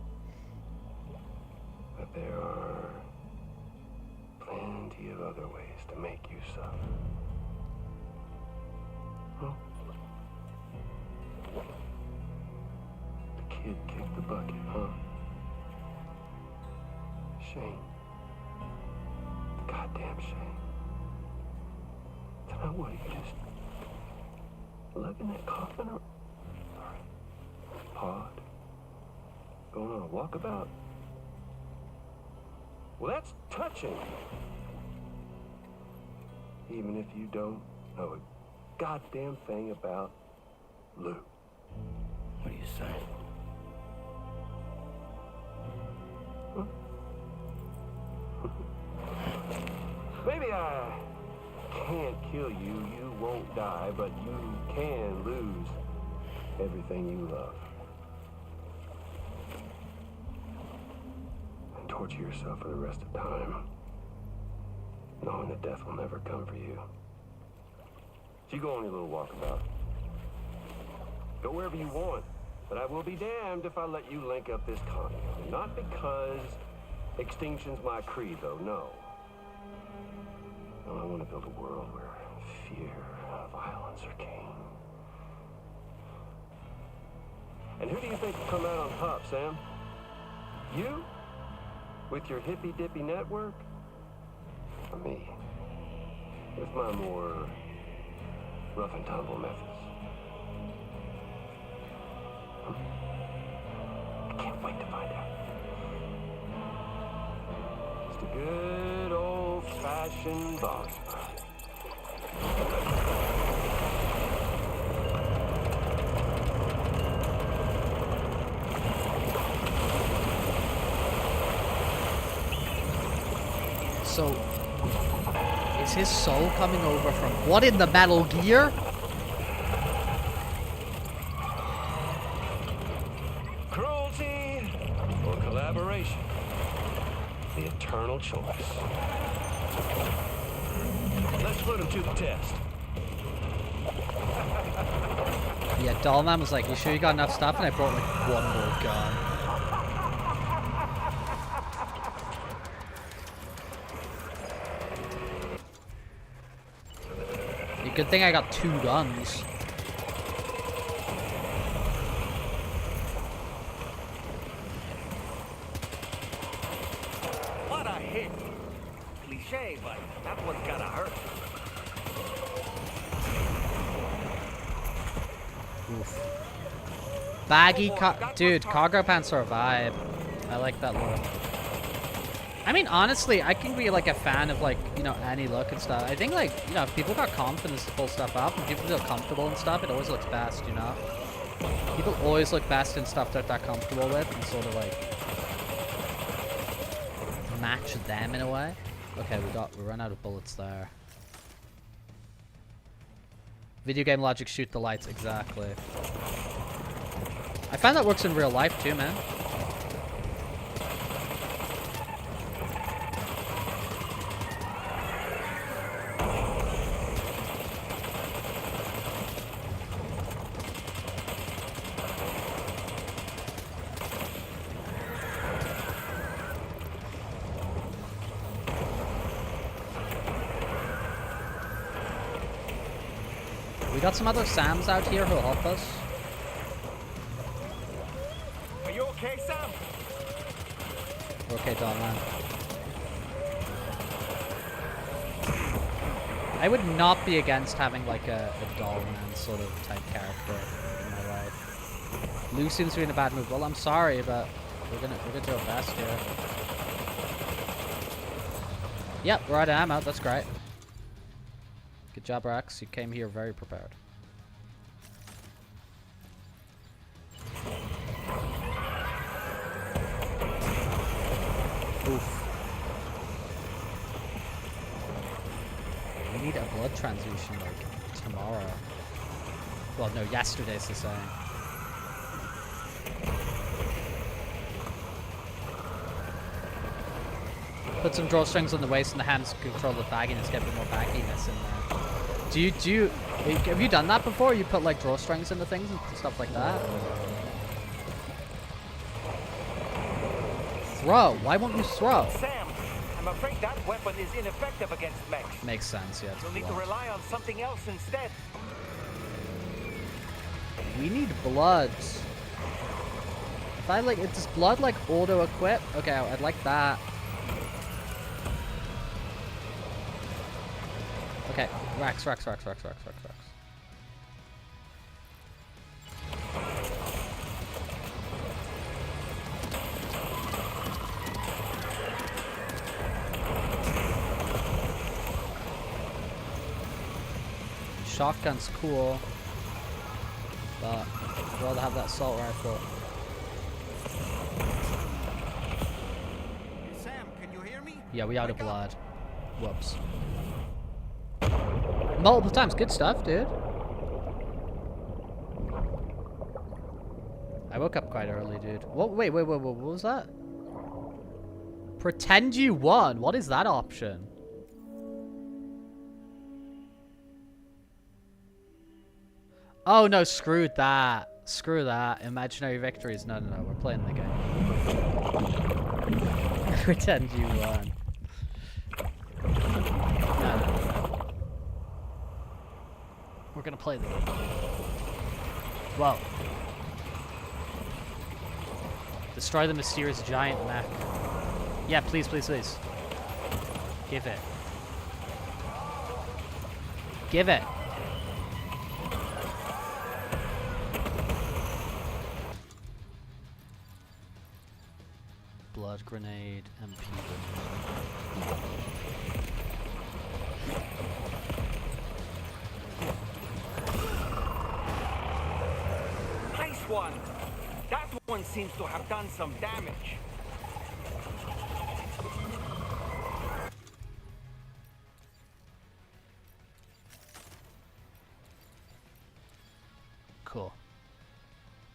But there are plenty of other ways to make you suffer. Huh? The kid kicked the bucket, huh? Shame. Goddamn shame. Then what, you just lug in that coffin or pod? Going on a walkabout? Well, that's touching. Even if you don't know a goddamn thing about loot. What do you say? Maybe I can't kill you, you won't die, but you can lose everything you love. And torture yourself for the rest of time, knowing that death will never come for you. So you go on your little walkabout. Go wherever you want, but I will be damned if I let you link up this continent. Not because extinction's my creed, though, no. No, I want to build a world where fear and violence are king. And who do you think will come out on top, Sam? You? With your hippy-dippy network? Or me? With my more rough and tumble methods? I can't wait to find out. Just a good old-fashioned boss fight. So, is his soul coming over from what in the Metal Gear? Cruelty or collaboration? The eternal choice. Let's put him to the test. Yeah, Dollman was like, you sure you got enough stuff? And I brought like one more gun. Good thing I got 2 guns. What a hit! Cliche, but that one's gotta hurt. Oof. Baggy dude, cargo pants are a vibe. I like that look. I mean, honestly, I can be like a fan of like, you know, any look and stuff. I think like, you know, if people got confidence to pull stuff up and people feel comfortable and stuff, it always looks best, you know? People always look best in stuff that they're comfortable with and sort of like match them in a way. Okay, we run out of bullets there. Video game logic, shoot the lights, exactly. I find that works in real life too, man. We got some other Sams out here who'll help us. Are you okay, Sam? We're okay, Donman. I would not be against having like a Dollman sort of type character in my life. Lou seems to be in a bad mood. Well, I'm sorry, but we're gonna do our best here. Yep, we're out of ammo. That's great. Good job, Rex. You came here very prepared. Oof. We need a blood transfusion like tomorrow. Well, no, yesterday's the same. Put some drawstrings on the waist and the hands to control the bagginess, get a bit more bagginess in there. Have you done that before? You put like drawstrings into things and stuff like that? Throw. Why won't you throw? Sam, I'm afraid that weapon is ineffective against mechs. Makes sense, yeah. You'll need to rely on something else instead. We need blood. If I like, does blood like auto equip? Okay, I'd like that. Okay, Rex. Shotgun's cool. But I'd rather have that assault rifle. Sam, can you hear me? Yeah, we out of blood. Whoops. Multiple times. Good stuff, dude. I woke up quite early, dude. What? Wait. What was that? Pretend you won. What is that option? Oh, no. Screw that. Screw that. Imaginary victories. No. We're playing the game. Pretend you won. No. We're gonna play the game. Whoa. Destroy the mysterious giant mech. Yeah, please. Give it. Give it. Blood grenade, MP grenade. Nice one! That one seems to have done some damage. Cool.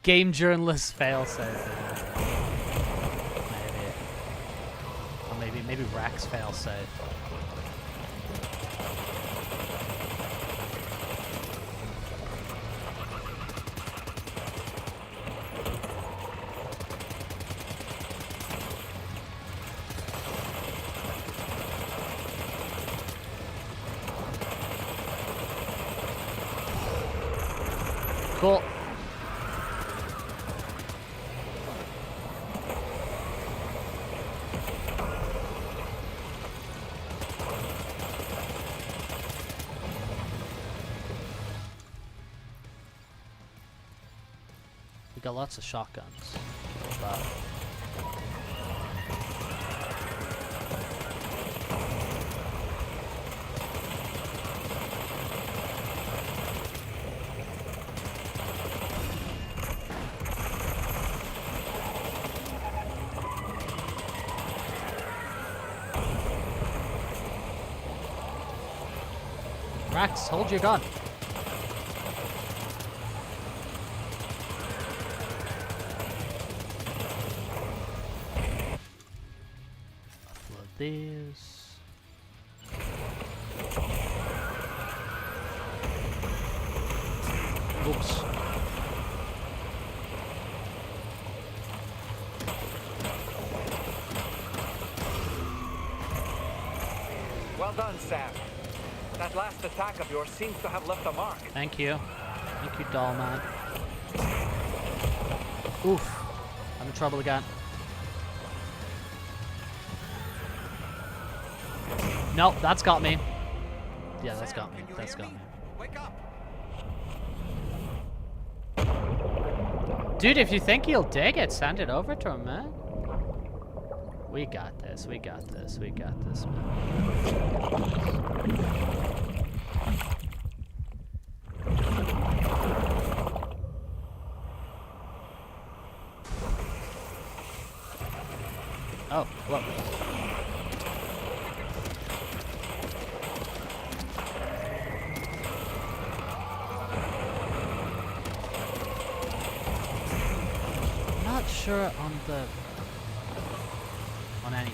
Game journalist failsafe. Maybe Rax failsafe. Cool. We got lots of shotguns, but Rax, hold your gun. Upload these. Oops. Well done, Sam. That last attack of yours seems to have left a mark. Thank you. Thank you, doll man. Oof. I'm in trouble again. Nope, that's got me. Yeah, that's got me. That's got me. Wake up! Dude, if you think he'll dig it, send it over to him, man. We got this. We got this. We got this, man. Oh, whoa. Not sure on anything.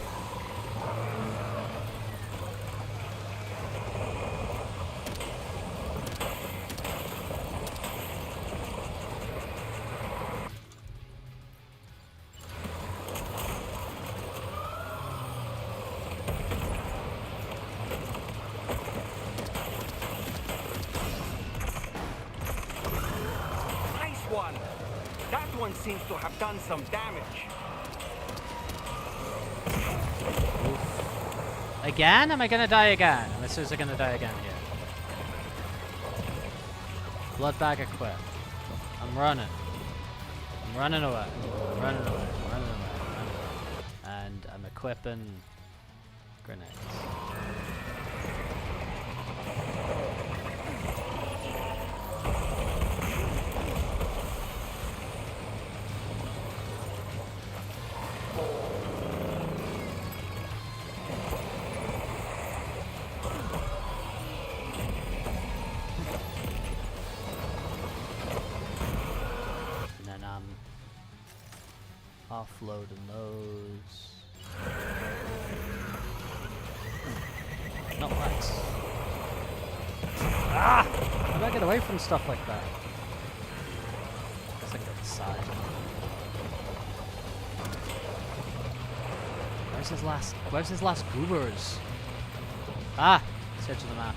Nice one! That one seems to have done some damage. Again? Am I gonna die again? Am I seriously gonna die again here? Blood bag equipped. I'm running. I'm running away. I'm running away. I'm running away. I'm running away. And I'm equipping grenades. Offloading those. Not much. Ah! How do I get away from stuff like that? I guess I can go to the side. Where's his last goobers? Ah! Search of the map.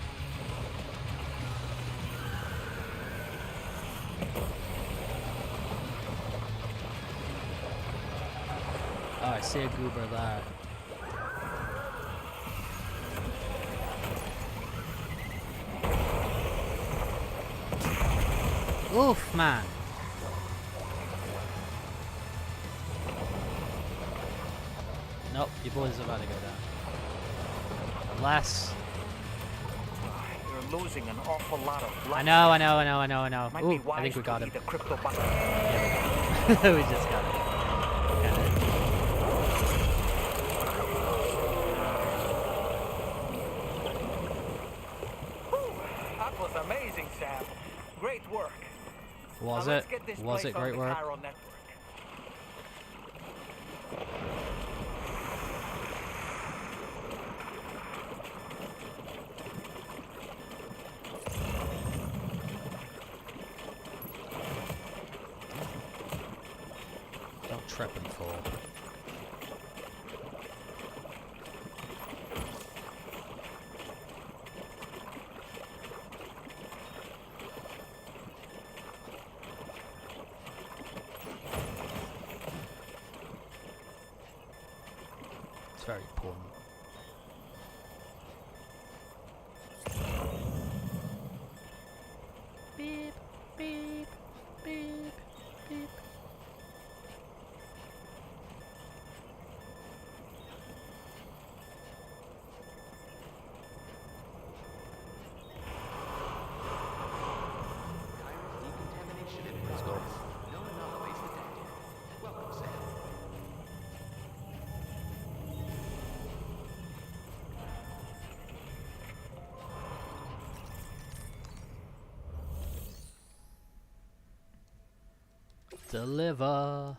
Oh, I see a goober there. Oof, man. Nope, your boys are about to go down. Unless... You're losing an awful lot of blood. I know. Might Ooh, be wise I think we got to him. eat a crypto Yeah, we just got it. That was amazing, Sam. Great work. Was Now it? let's get this Was place it on great the work? Chiral network. Don't trip and fall. It's very important. Beep, beep, beep, beep. Let's go. No anomalies detected. Welcome, Sam. Deliver.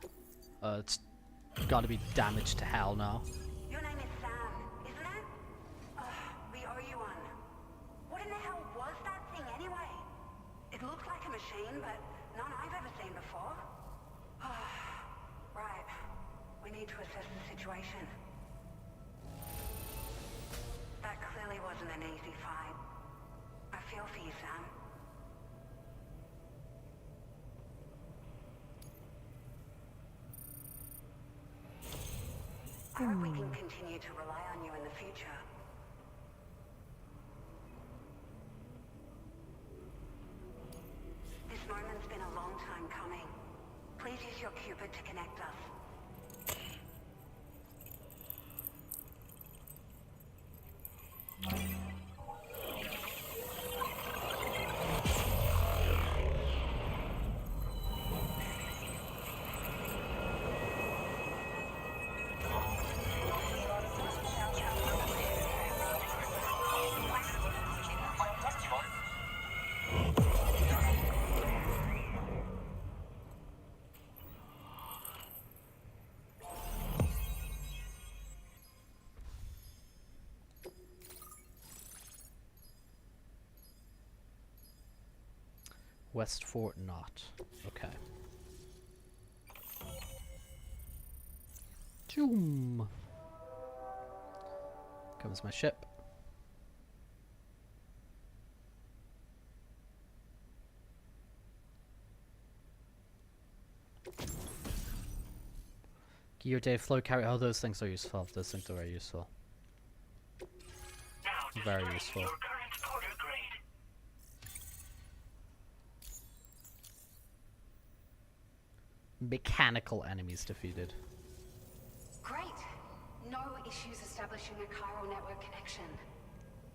It's gotta be damaged to hell now. Your name is Sam, isn't it? We owe you one. What in the hell was that thing anyway? It looks like a machine, but none I've ever seen before. Right. We need to assess the situation. That clearly wasn't an easy fight. I feel for you, Sam. I hope we can continue to rely on you in the future. This moment's been a long time coming. Please use your Cupid to connect us. West Fort Knot. Okay. Zoom. Comes my ship. Gear day flow carry. Oh, those things are useful. Those things are very useful. Very useful. Your current order grade. Mechanical enemies defeated. Great. No issues establishing a chiral network connection.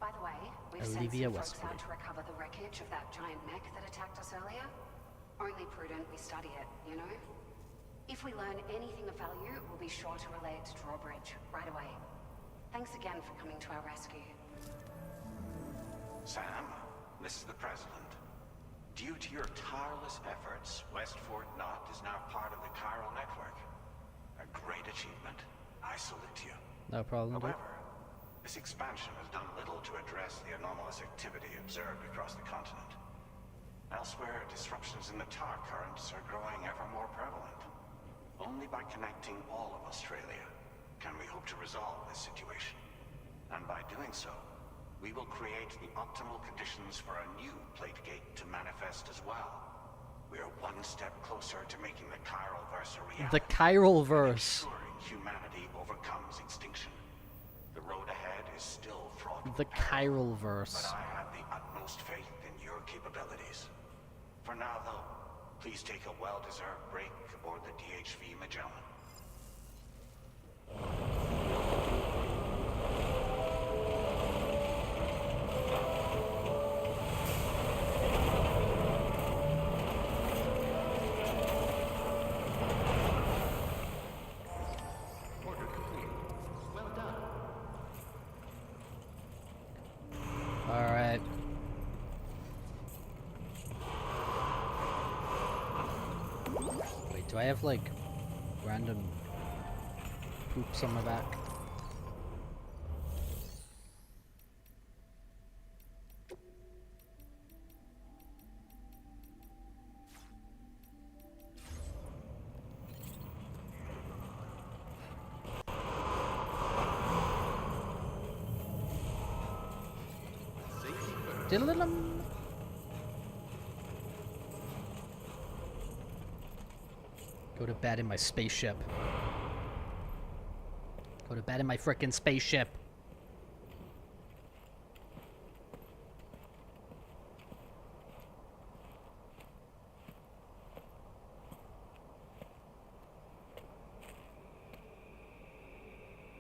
By the way, we've Olivia sent some folks Westwood. out to recover the wreckage of that giant mech that attacked us earlier. Only prudent we study it, you know? If we learn anything of value, we'll be sure to relay it to Drawbridge right away. Thanks again for coming to our rescue. Sam, this is the President. Due to your tireless efforts, West Fort Knot is now part of the chiral network. A great achievement. I salute you. No problem, dude. However, this expansion has done little to address the anomalous activity observed across the continent. Elsewhere, disruptions in the tar currents are growing ever more prevalent. Only by connecting all of Australia can we hope to resolve this situation. And by doing so, we will create the optimal conditions for a new plate gate to manifest as well. We are one step closer to making the chiral verse a reality. The chiral verse. Ensuring humanity overcomes extinction. The road ahead is still fraught with The peril, chiral verse. but I have the utmost faith in your capabilities. For now, though, please take a well-deserved break aboard the DHV Magellan. Order complete. Well done. Alright. Wait, do I have like random poops on my back? Diddle-dum. Go to bed in my spaceship. Go to bed in my frickin' spaceship.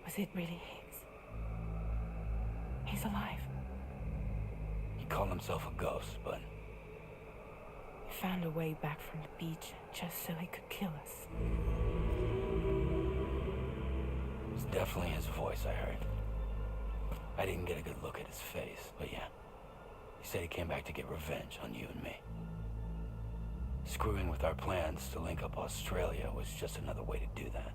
Was it really Higgs? He's alive. He called himself a ghost, but He found a way back from the beach just so he could kill us. it was definitely his voice I heard. I didn't get a good look at his face, but yeah. He said he came back to get revenge on you and me. Screwing with our plans to link up Australia was just another way to do that.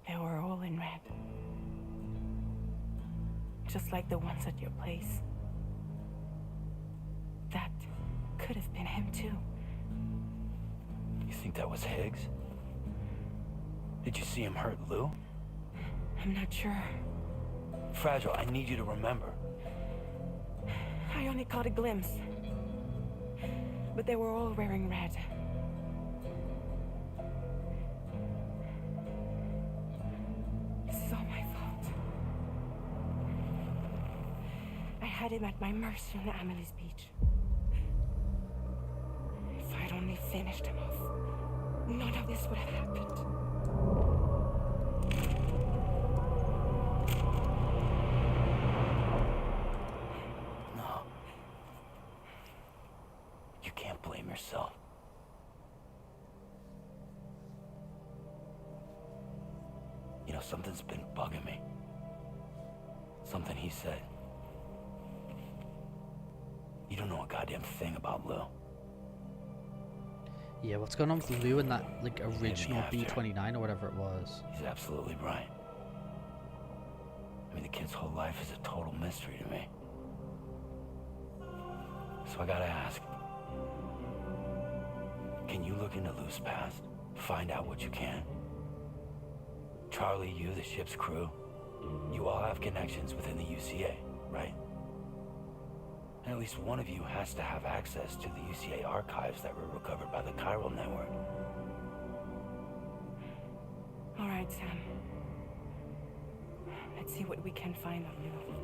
They were all in red. Just like the ones at your place. That could have been him too. You think that was Higgs? Did you see him hurt Lou? I'm not sure. Fragile, I need you to remember. I only caught a glimpse. But they were all wearing red. This is all my fault. I had him at my mercy on Amelie's beach. If I'd only finished him off, none of this would have happened. No. You can't blame yourself. You know, something's been bugging me. Something he said. You don't know a goddamn thing about Lou. Yeah, what's going on with Lou and that like original after. B-29 or whatever it was? He's absolutely right. I mean, the kid's whole life is a total mystery to me. So I gotta ask. Can you look into Lou's past? Find out what you can? Charlie, you, the ship's crew, you all have connections within the UCA, right? And at least one of you has to have access to the UCA archives that were recovered by the chiral network. All right, Sam. Let's see what we can find on Lou.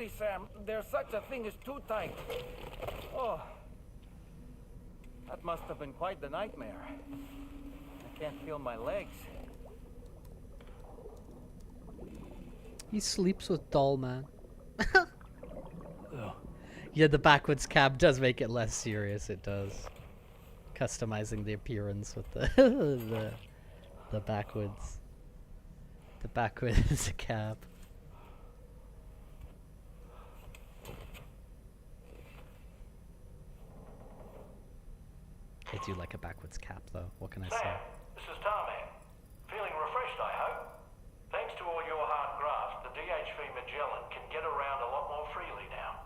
Really, Sam, there's such a thing as too tight. Oh. That must have been quite the nightmare. I can't feel my legs. He sleeps with doll man. Yeah, the backwards cab does make it less serious. It does. Customizing the appearance with the the backwards cab. I do like a backwards cap, though. What can I say? Sam, this is Tarman. Feeling refreshed, I hope. Thanks to all your hard graft, the DHV Magellan can get around a lot more freely now.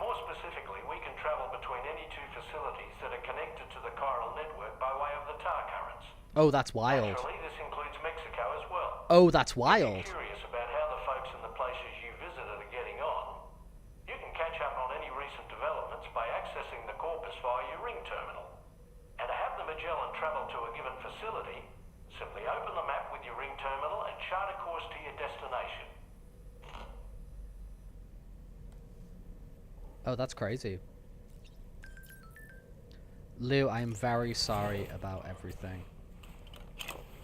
More specifically, we can travel between any two facilities that are connected to the chiral network by way of the tar currents. Oh, that's wild. Naturally, this includes Mexico as well. Oh, that's If wild. you're curious about how the folks in the places you visited are getting on, you can catch up on any recent developments by accessing the corpus via your ring terminal. And to have the Magellan travel to a given facility, simply open the map with your ring terminal and chart a course to your destination. Oh, that's crazy. Lou, I am very sorry about everything.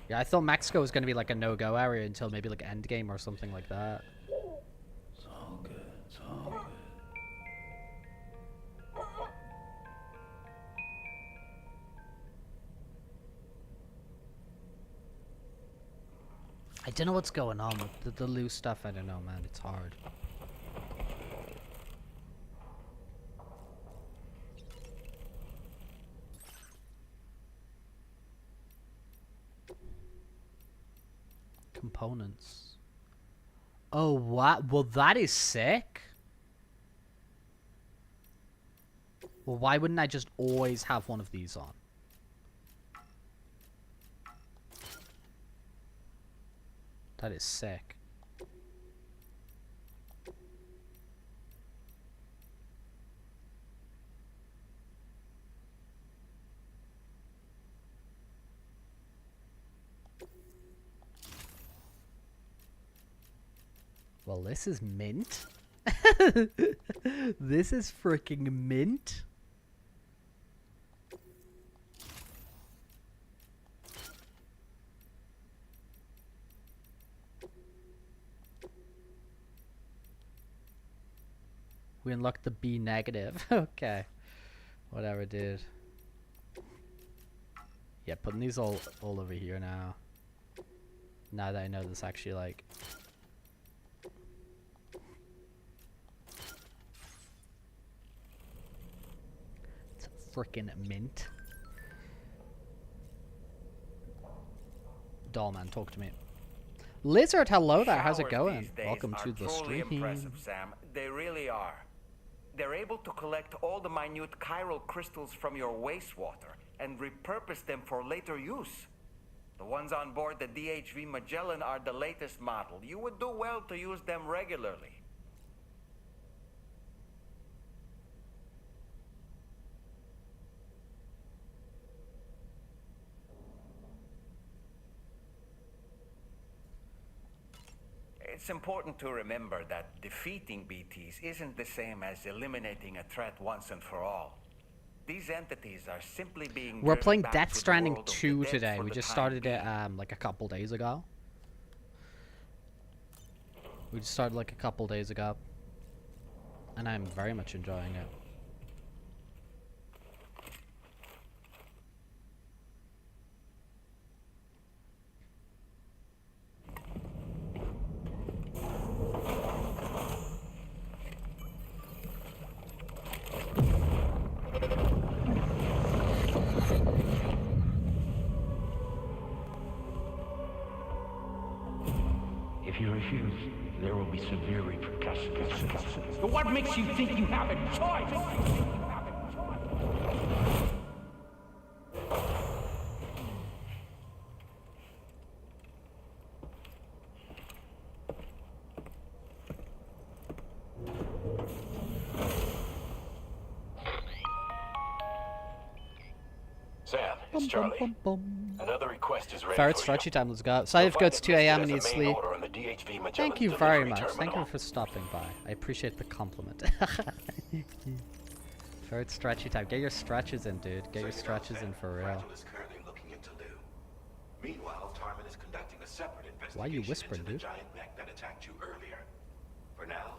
Yeah, I thought Mexico was going to be like a no-go area until maybe like Endgame or something like that. It's all good. It's all good. I don't know what's going on with the Lou stuff. I don't know, man. It's hard. Components. Oh, what? Well, that is sick. Well, why wouldn't I just always have one of these on? That is sick. Well, this is mint. This is freaking mint. We unlocked the B negative. Okay. Whatever, dude. Yeah, putting these all over here now. Now that I know this actually, like... It's freaking mint. Dollman, talk to me. Lizard, hello there. How's it going? Welcome to the stream. Impressive, Sam. They really are. They're able to collect all the minute chiral crystals from your wastewater and repurpose them for later use. The ones on board the DHV Magellan are the latest model. You would do well to use them regularly. It's important to remember that defeating BTs isn't the same as eliminating a threat once and for all. These entities are simply being... We're playing Death Stranding 2 today. We just started it like a couple days ago. We just started like a couple days ago. And I'm very much enjoying it. If you refuse, there will be severe repercussions. But what makes you think you have a choice? Sam, it's Charlie. Another request is ready Ferret for stretchy you. time, let's go. Side of goes 2 AM and needs sleep. Order in the DHV Magellan's Thank you very delivery much. terminal. Thank you for stopping by. I appreciate the compliment. Third stretchy time. Get your stretches in, dude. Get your stretches in for real. Fragile is currently looking into Lou. Meanwhile, Tarman is conducting a separate investigation Why are you whispering, into the dude? giant mech that attacked you earlier. For now,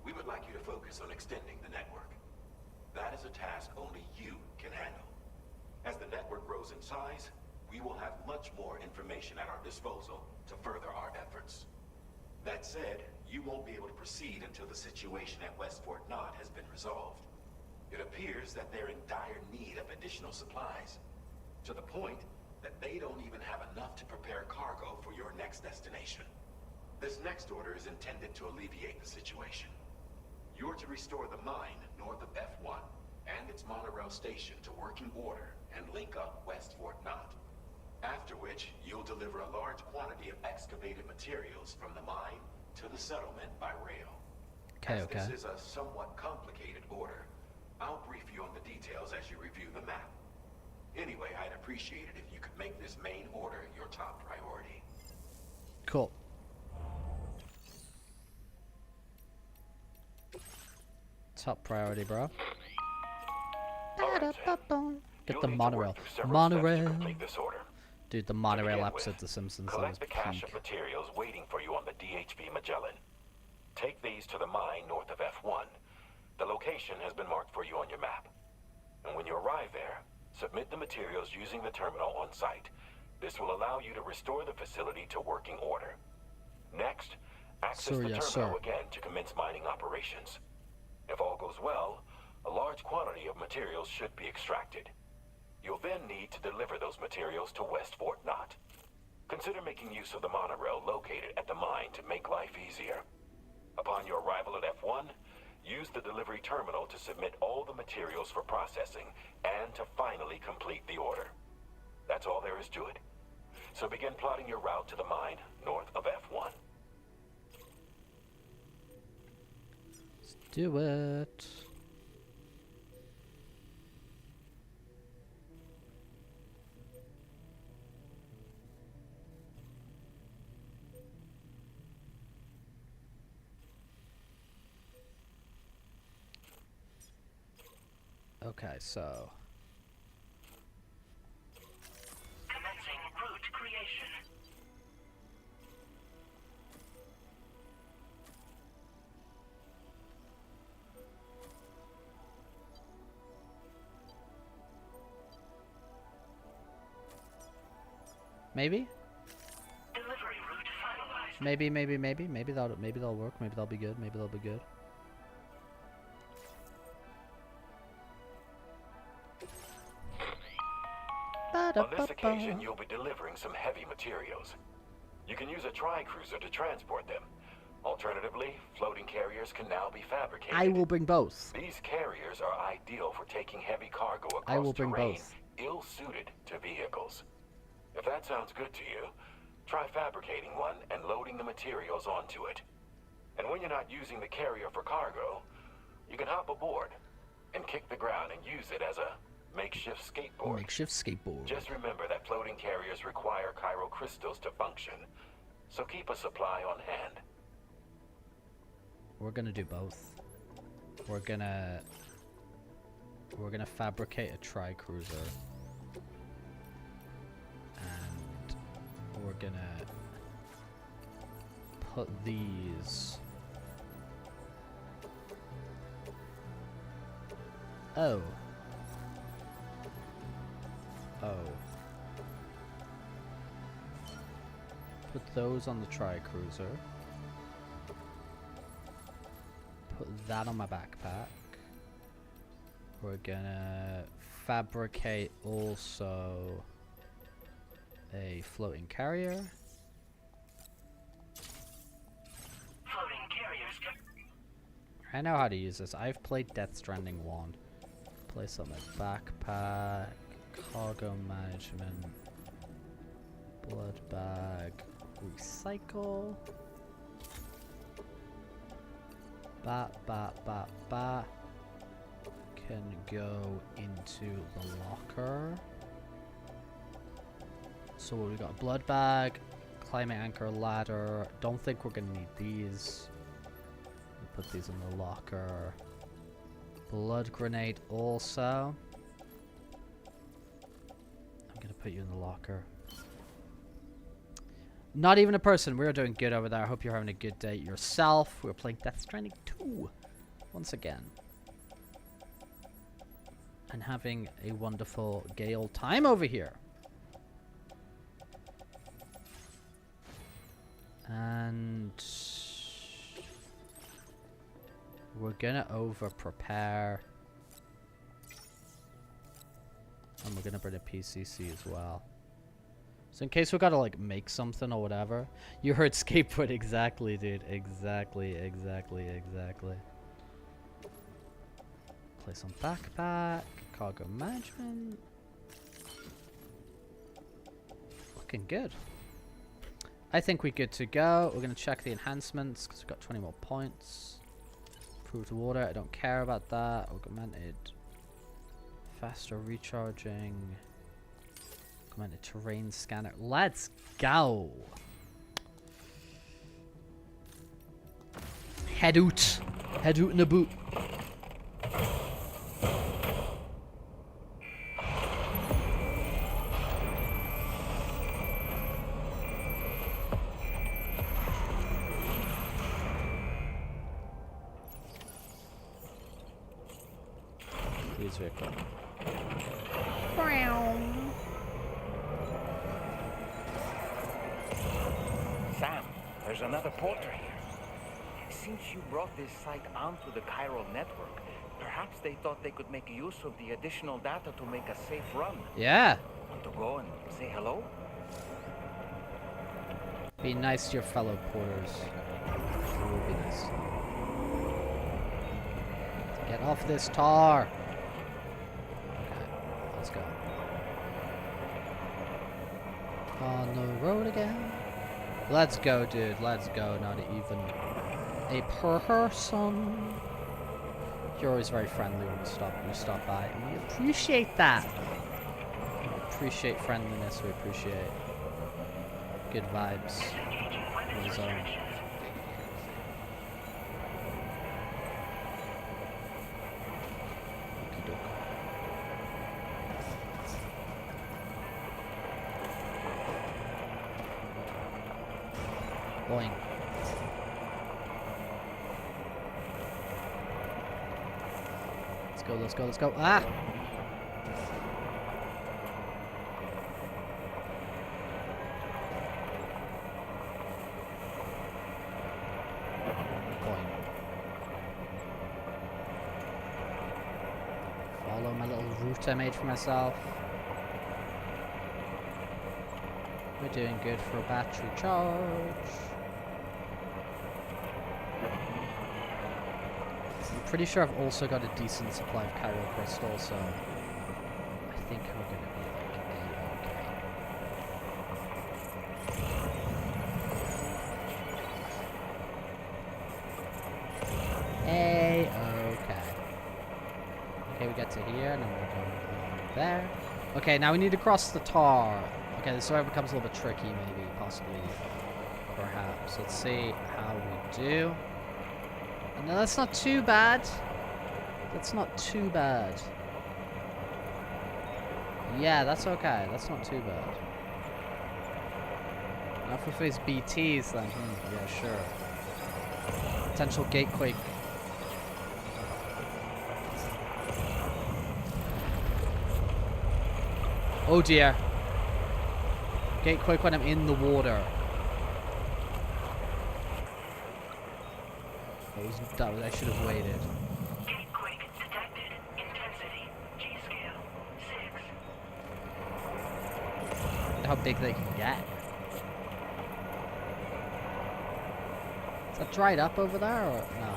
we would like you to focus on extending the network. That is a task only you can handle. As the network grows in size, we will have much more information at our disposal to further our efforts. That said, you won't be able to proceed until the situation at West Fort Knott has been resolved. It appears that they're in dire need of additional supplies, to the point that they don't even have enough to prepare cargo for your next destination. This next order is intended to alleviate the situation. You're to restore the mine north of F1 and its monorail station to working order and link up West Fort Knott. After which, you'll deliver a large quantity of excavated materials from the mine to the settlement by rail. As this is a somewhat complicated order, I'll brief you on the details as you review the map. Anyway, I'd appreciate it if you could make this main order your top priority. Cool. Top priority, bro. Get the monorail. Monorail. Dude, the monorail episode of The Simpsons. Collect the cache of materials waiting for you on the DHV Magellan. Take these to the mine north of F1. The location has been marked for you on your map. And when you arrive there, submit the materials using the terminal on site. This will allow you to restore the facility to working order. Next, access the terminal again to commence mining operations. If all goes well, a large quantity of materials should be extracted. You'll then need to deliver those materials to West Fort Knott. Consider making use of the monorail located at the mine to make life easier. Upon your arrival at F1, use the delivery terminal to submit all the materials for processing and to finally complete the order. That's all there is to it. So begin plotting your route to the mine north of F1. Let's do it. Okay, so commencing route creation. maybe, Delivery route finalized. maybe that'll work. Maybe that'll be good. Maybe that'll be good. On this occasion, you'll be delivering some heavy materials. You can use a tri-cruiser to transport them. Alternatively, floating carriers can now be fabricated. I will bring both. These carriers are ideal for taking heavy cargo across I will bring terrain both. ill-suited to vehicles. If that sounds good to you, try fabricating one and loading the materials onto it. And when you're not using the carrier for cargo, you can hop aboard and kick the ground and use it as a makeshift skateboard. Makeshift skateboard. Just remember that floating carriers require chiral crystals to function, so keep a supply on hand. We're gonna do both. We're gonna fabricate a tri-cruiser, and we're gonna put these. Oh. Put those on the tri-cruiser. Put that on my backpack. We're gonna fabricate also a floating carrier. Floating carriers. I know how to use this. I've played Death Stranding 1. Place on my backpack. Cargo management. Blood bag. Recycle. Bat can go into the locker. So we got a blood bag, climbing anchor ladder. Don't think we're gonna need these. Put these in the locker. Blood grenade also. I'm gonna put you in the locker. Not even a person. We're doing good over there. I hope you're having a good day yourself. We're playing Death Stranding 2 once again. And having a wonderful gay old time over here. And we're gonna over prepare. And we're gonna bring a PCC as well. So in case we gotta like make something or whatever. You heard skateboard exactly, dude. Exactly. Place on backpack. Cargo management. Looking good. I think we're good to go. We're going to check the enhancements because we've got 20 more points. Improved water. I don't care about that. Augmented. Faster recharging. Augmented terrain scanner. Let's go. Head out. Head out in the boot. Vehicle. Sam, there's another porter here. Since you brought this site onto the chiral network, perhaps they thought they could make use of the additional data to make a safe run. Yeah. Want to go and say hello? Be nice to your fellow porters. It will be nice. Get off this tar. Let's go. On the road again. Let's go, dude. Let's go. Not even a person. You're always very friendly when we stop by. And we appreciate that. We appreciate friendliness. We appreciate good vibes in the zone. Boing. Let's go. Ah! Boing. Follow my little route I made for myself. We're doing good for a battery charge. I'm pretty sure I've also got a decent supply of chiral crystal, so I think we're gonna be like A-okay. Okay, we get to here, and then we're going there. Okay, now we need to cross the tar. Okay, this is where it becomes a little bit tricky, maybe, possibly, perhaps. Let's see how we do. No, that's not too bad. That's not too bad. Yeah, that's okay. That's not too bad. Now if we face BTs, then, yeah, sure. Potential gatequake. Oh dear. Gatequake when I'm in the water. I should have waited. Gatequake detected. Intensity. G-scale. 6. How big they can get. Is that dried up over there or no?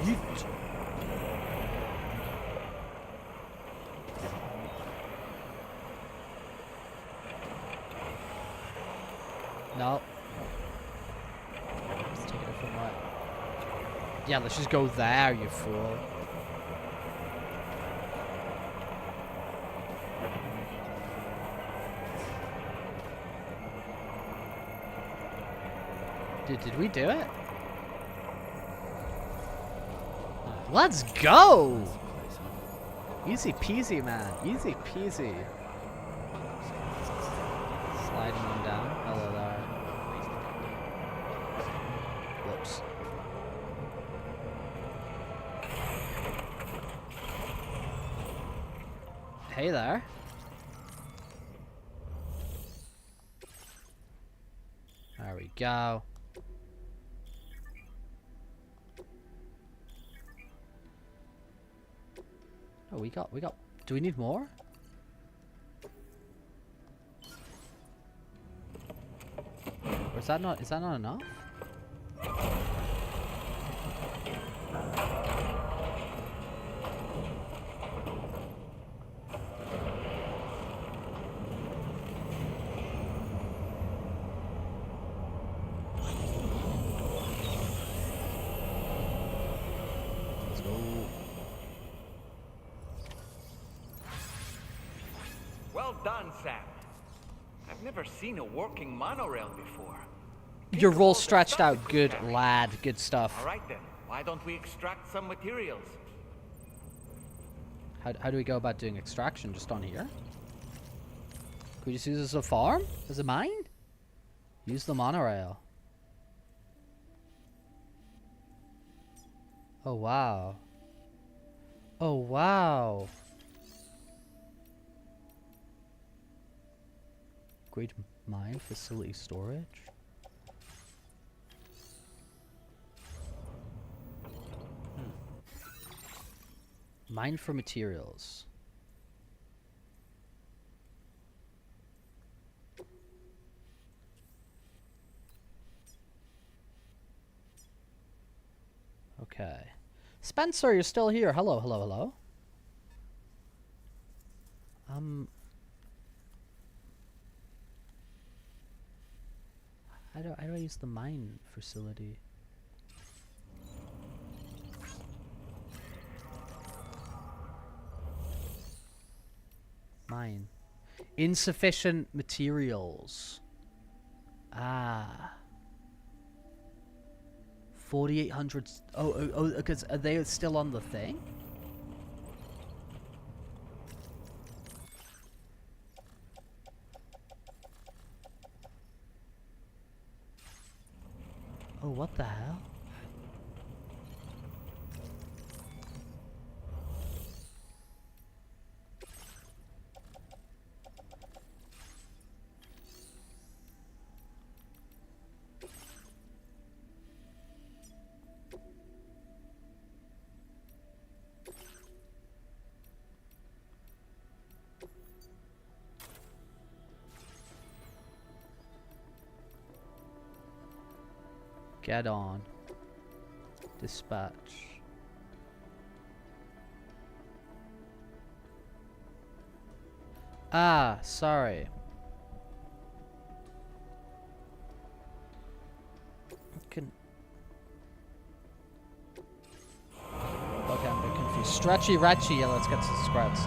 Yeet. No. Let's take a different way. Yeah, let's just go there, you fool. Dude, did we do it? Let's go! Easy peasy, man. Easy peasy. Sliding on down. Hello there. Whoops. Hey there. There we go. Oh, we got, do we need more? Or is that not enough? Let's go. Well done, Sam. I've never seen a working monorail before. Your roll stretched out. Good lad. Good stuff. All right then. Why don't we extract some materials? How do we go about doing extraction? Just on here? Could we just use this as a farm? As a mine? Use the monorail. Oh, wow. Oh, wow. Great mine facility storage. Mine for materials. Okay. Spencer, you're still here. Hello, hello, hello. How do I use the mine facility? Mine. Insufficient materials. Ah. 4,800. Oh, because are they still on the thing? Oh, what the hell? Get on. Dispatch. Ah, sorry. Okay, I'm a bit confused. Stretchy Retchy, yeah, let's get some scraps.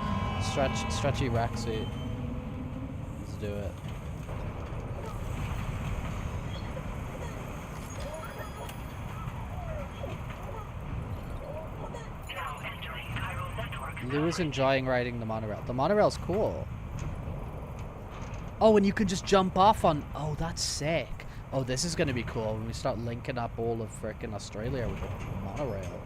Stretchy Rexy. Let's do it. Lou is enjoying riding the monorail. The monorail's cool. Oh, and you can just jump off on... Oh, that's sick. Oh, this is going to be cool when we start linking up all of frickin' Australia with the monorail.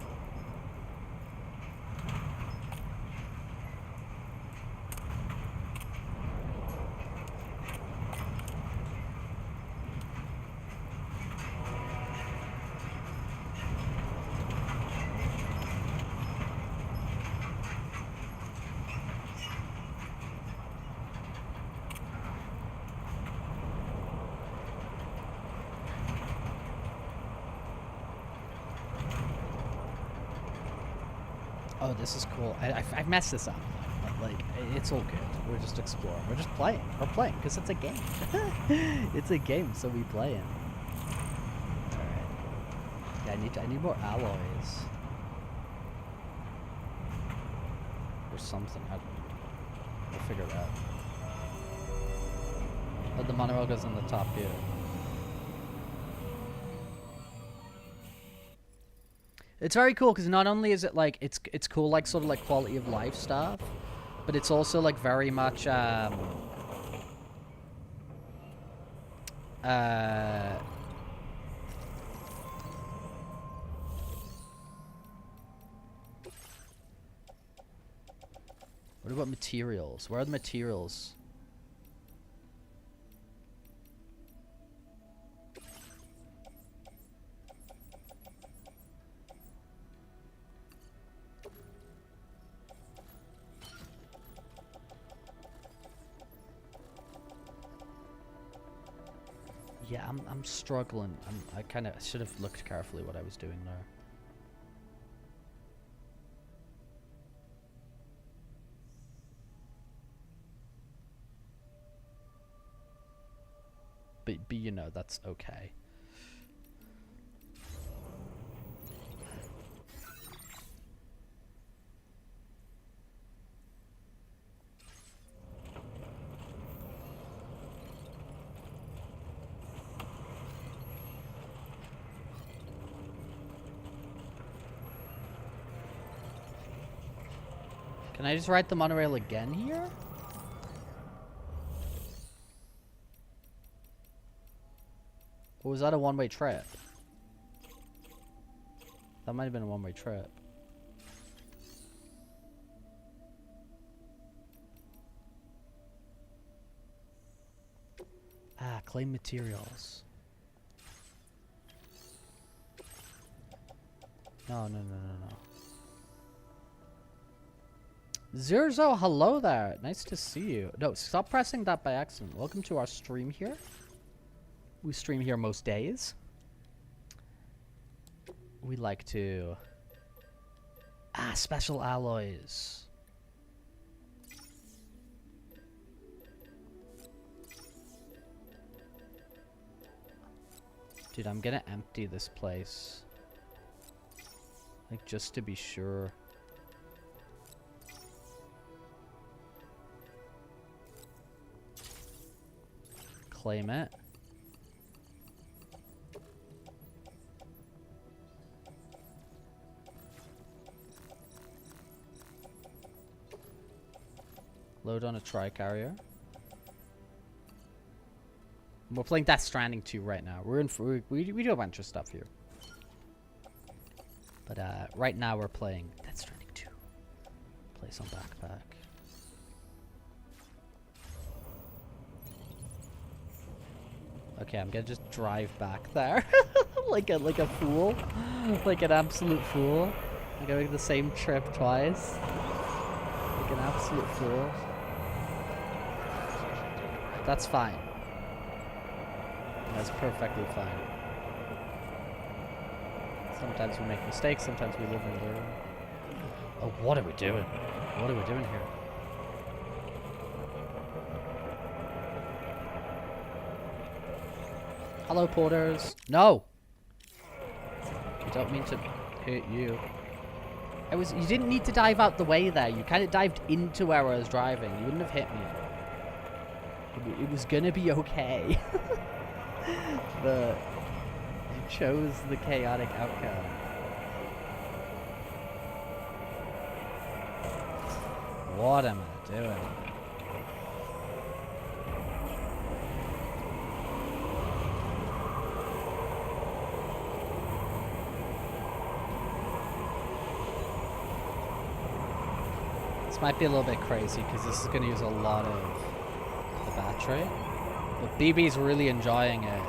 Oh, this is cool. I messed this up. But, like, it's all good. We're just exploring. We're just playing. We're playing because it's a game. It's a game, so we play it. Alright. Yeah, I need more alloys. Or something. We'll figure it out. But the monorail goes on the top here. It's very cool because not only is it like it's cool like sort of like quality of life stuff, but it's also like very much what about materials? Where are the materials? Yeah, I'm struggling. I kind of should have looked carefully what I was doing there. But you know, that's okay. Can I just ride the monorail again here? Or was that a one-way trip? That might have been a one-way trip. Ah, claim materials. No. Zerzo, hello there. Nice to see you. No, stop pressing that by accident. Welcome to our stream here. We stream here most days. We like to... Ah, special alloys. Dude, I'm gonna empty this place. Like, just to be sure. Claim it. Load on a tri-carrier. We're playing Death Stranding 2 right now. We're in for, we do a bunch of stuff here. But right now we're playing Death Stranding 2. Place on backpack. Okay, I'm gonna just drive back there like a fool, like an absolute fool. I'm going the same trip twice, like an absolute fool. That's fine. That's perfectly fine. Sometimes we make mistakes, sometimes we live and learn. Oh, what are we doing? What are we doing here? Hello, porters. No! I don't mean to hurt you. You didn't need to dive out the way there. You kind of dived into where I was driving. You wouldn't have hit me. It was gonna be okay. But you chose the chaotic outcome. What am I doing? This might be a little bit crazy because this is going to use a lot of the battery. But BB's really enjoying it.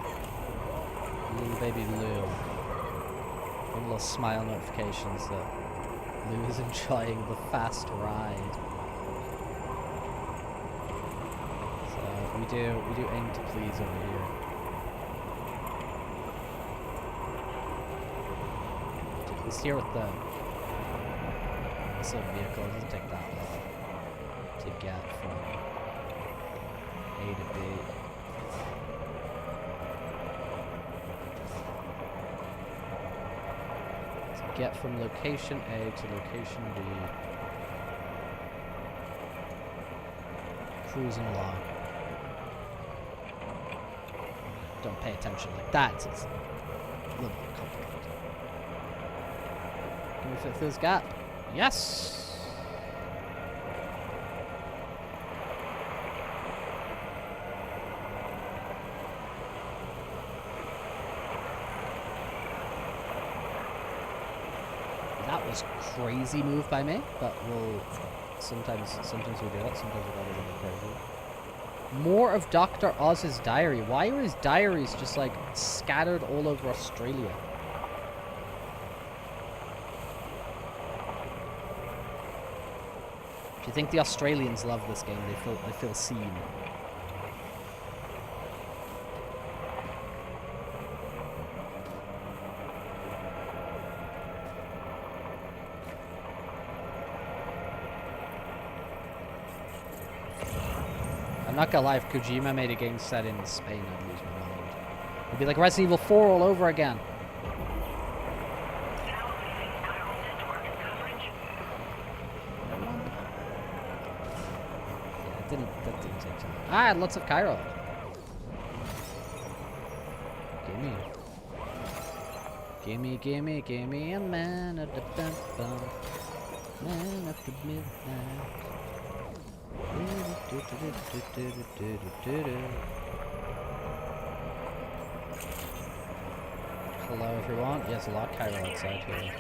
Little baby Lou. One little smile notifications that Lou is enjoying the fast ride. So we do aim to please over here. This here with the this little vehicle, it doesn't take that long to get from A to B. Get from location A to location B. Cruising along. Don't pay attention like that. It's a little bit complicated. Can we fit through this gap? Yes! That was crazy move by me, but we'll sometimes we do it, sometimes we gotta go crazy. More of Dr. Oz's diary. Why are his diaries just like scattered all over Australia? Do you think the Australians love this game? They feel seen. I'm not gonna lie, if Kojima made a game set in Spain, I'd lose my mind. It'd be like Resident Evil 4 all over again. Yeah, that didn't take too long. Ah, I had lots of Cairo. Gimme a man at the bum. Man after midnight. Hello everyone. Yes, a lot of Cairo outside here.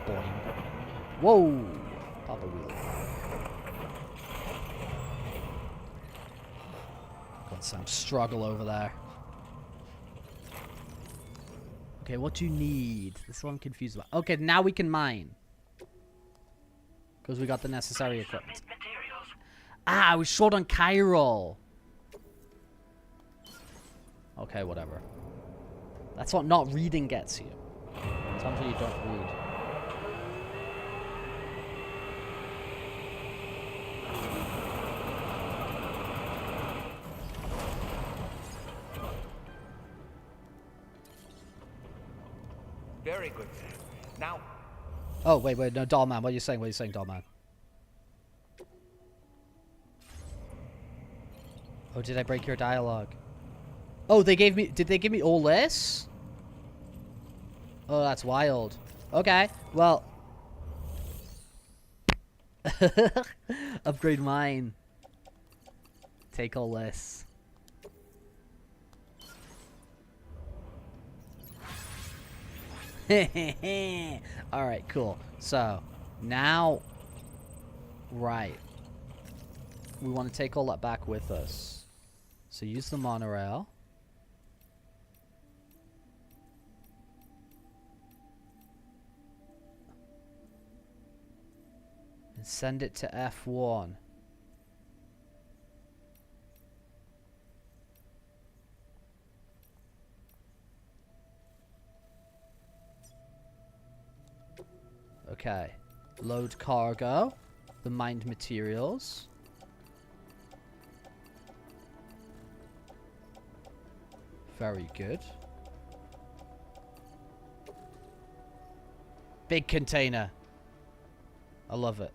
Boing. Whoa! Papa wheel. Got some struggle over there. Okay, what do you need? This is what I'm confused about. Okay, now we can mine. Because we got the necessary equipment. Ah, I was short on Chiral. Okay, whatever. That's what not reading gets you. Sometimes you don't read. Very good, sir. Now... Oh, wait, no, Dollman. What are you saying? What are you saying, Dollman? Oh, did I break your dialogue? Oh, they gave me... Did they give me all this? Oh, that's wild. Okay, well... Upgrade mine. Take all this. Alright, cool. So, now... Right. We want to take all that back with us. So use the monorail. And send it to F1. Okay. Load cargo. The mined materials. Very good. Big container. I love it.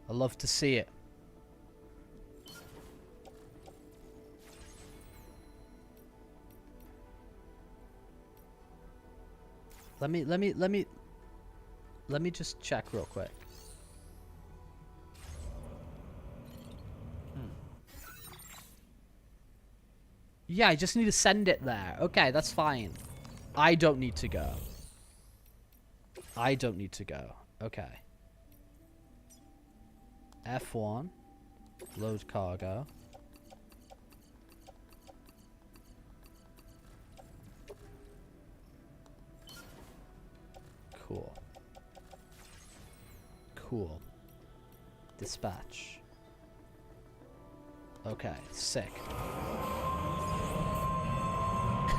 I love to see it. Let me just check real quick. Yeah, I just need to send it there. Okay, that's fine. I don't need to go. I don't need to go. Okay. F1. Load cargo. Cool. Cool. Dispatch. Okay, sick.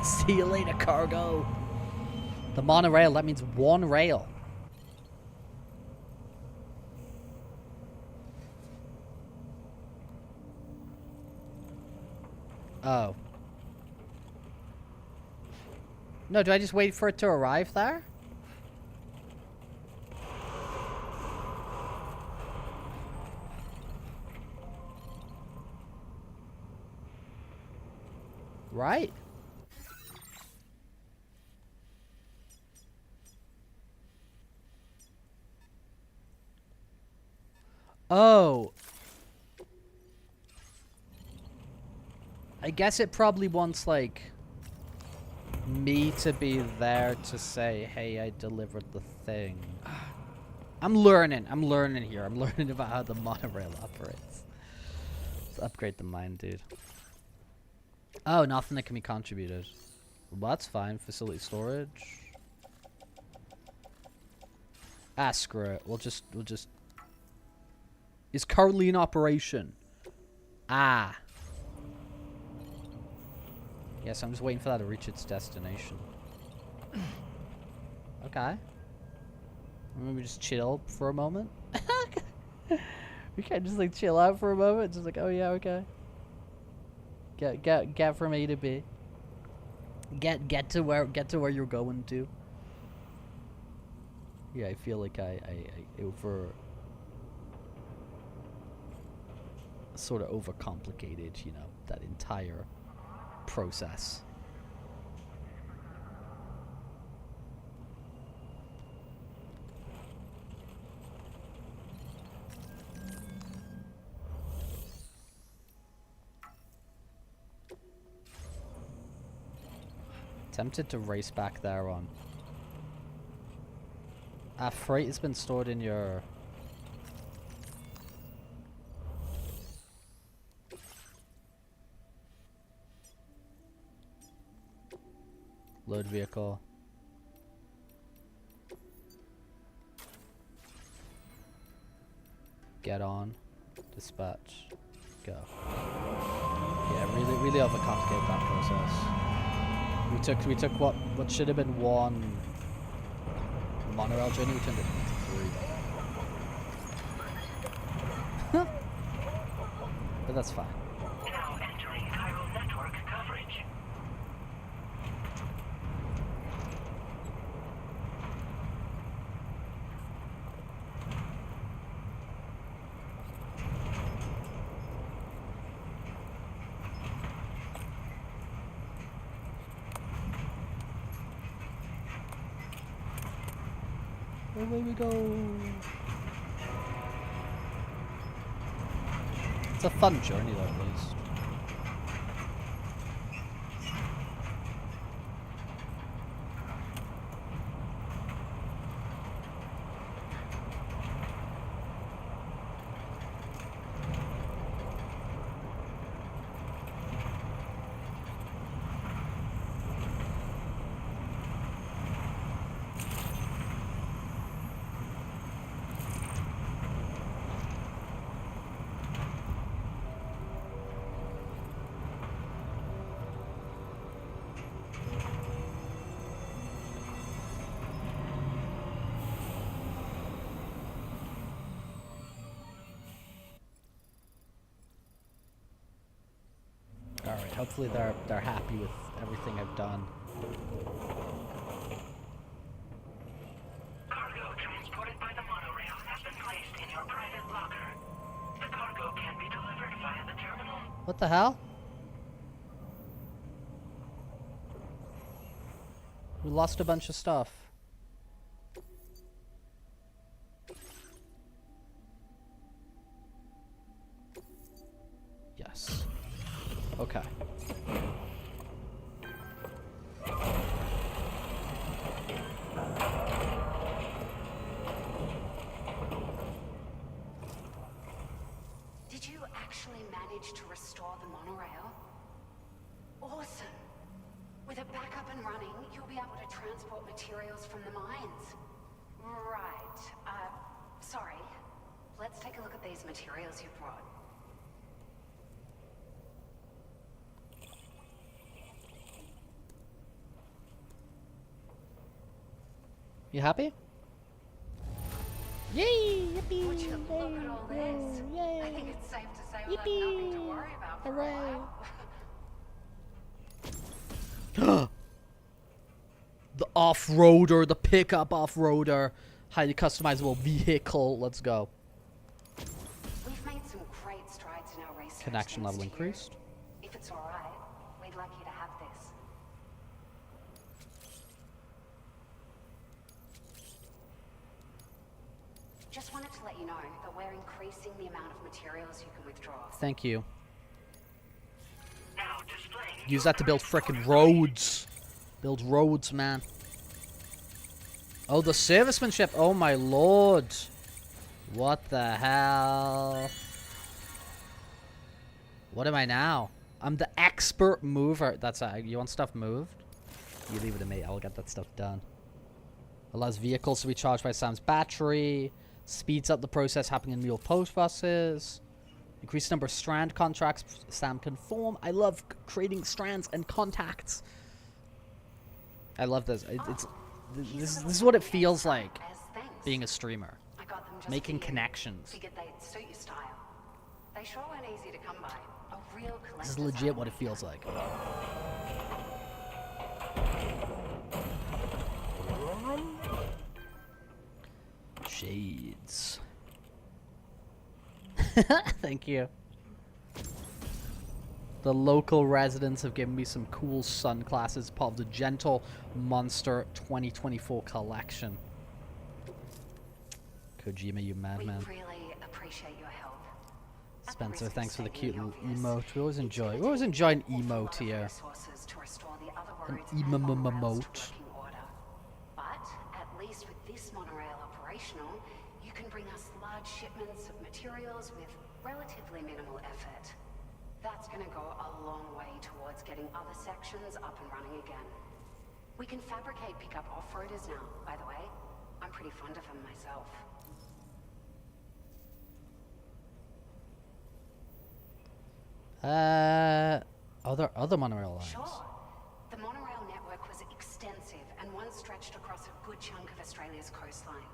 See you later, cargo. The monorail, that means one rail. Oh. No, do I just wait for it to arrive there? Right. Oh. I guess it probably wants, like, me to be there to say, hey, I delivered the thing. I'm learning here. I'm learning about how the monorail operates. Let's upgrade the mine, dude. Oh, nothing that can be contributed. Well, that's fine. Facility storage. Ah, screw it. We'll just... Is currently in operation. Ah. Yes, I'm just waiting for that to reach its destination. Okay. Maybe just chill for a moment. We can't just like chill out for a moment. Just like, oh yeah, okay. Get from A to B. Get to where you're going to. Yeah, I feel like I sort of overcomplicated, you know, that entire process. Tempted to race back there on. Freight has been stored in your... Load vehicle. Get on. Dispatch. Go. Yeah, really overcomplicate that process. We took what should have been one monorail journey, we turned it into 3. But that's fine. Now entering Cairo network coverage. Away we go. It's a fun journey though, at least. Alright, hopefully they're happy with everything I've done. Cargo transported by the monorail has been placed in your private locker. The cargo can be delivered via the terminal. What the hell? We lost a bunch of stuff. Yes. Okay. Did you actually manage to restore the monorail? Awesome. With it back up and running, you'll be able to transport materials from the mines. Right. Sorry. Let's take a look at these materials you brought. You happy? Yay! Yippee! Would you look at all this? Yay! I think it's safe to say we'll have nothing to worry about for a while. The off-roader, the pickup off-roader, highly customizable vehicle. Let's go. We've made some great strides in our research. Connection level increased. If it's all right, we'd like you to have this. Just wanted to let you know that we're increasing the amount of materials you can withdraw. Thank you. Use that to build frickin' roads. Build roads, man. Oh, the servicemanship. Oh, my lord. What the hell? What am I now? I'm the expert mover. That's you want stuff moved? You leave it to me. I'll get that stuff done. Allows vehicles to be charged by Sam's battery. Speeds up the process happening in mule post buses. Increased number of strand contracts Sam can form. I love creating strands and contacts. I love this. This is what it feels like being a streamer. Making connections. Figured they'd suit your style. They sure weren't easy to come by. A real This is legit what it feels like. Shades. Thank you. The local residents have given me some cool sunglasses, part of the Gentle Monster 2024 collection. Kojima, you madman. We really appreciate your help. Spencer, thanks for the cute little emote. We always enjoy an emote here. An emote. But at least with this monorail operational, you can bring us large shipments of materials with relatively minimal effort. That's going to go a long way towards getting other sections up and running again. We can fabricate pickup off-roaders now, by the way. I'm pretty fond of them myself. Other monorail lines. Sure. The monorail network was extensive and once stretched across a good chunk of Australia's coastline.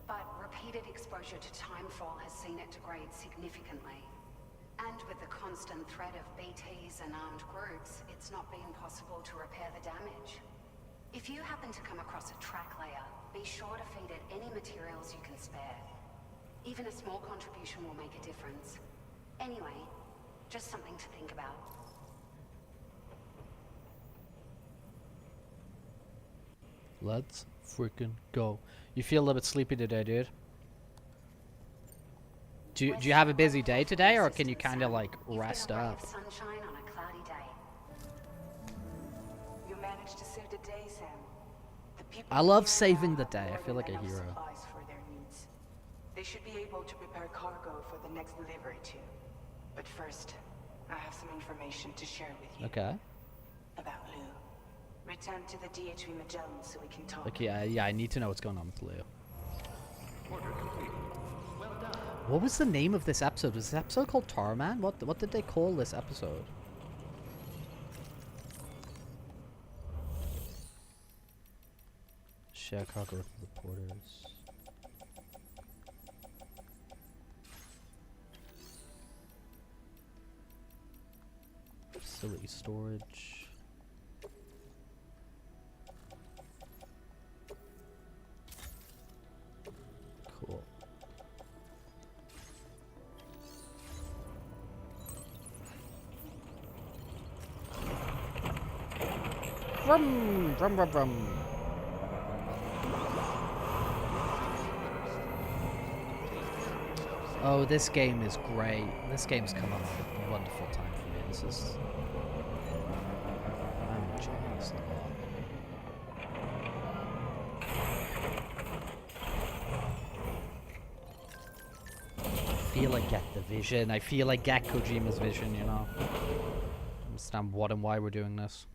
But repeated exposure to timefall has seen it degrade significantly. And with the constant threat of BTs and armed groups, it's not been possible to repair the damage. If you happen to come across a track layer, be sure to feed it any materials you can spare. Even a small contribution will make a difference. Anyway, just something to think about. Let's freaking go. You feel a little bit sleepy today, dude? Do you have a busy day today, or can you kind of like rest up? Sunshine on a cloudy day. You managed to save the day, Sam. The people I love here saving now the day. I have feel like a enough hero. supplies for their needs. They should be able to prepare cargo for the next delivery too. But first, I have some information to share with you. Okay. About Lou. Return to the DHV Magellan so we can talk. Okay, yeah, I need to know what's going on with Lou. Order complete. Well done. What was the name of this episode? Was this episode called Tarman? What did they call this episode? Share cargo with reporters. Facility storage. Cool. Vrum, vrum, vrum, vrum. Oh, this game is great. This game's come on at a wonderful time for me. This is... I'm enjoying this a lot. I feel I get the vision. I feel I get Kojima's vision, you know? I understand what and why we're doing this.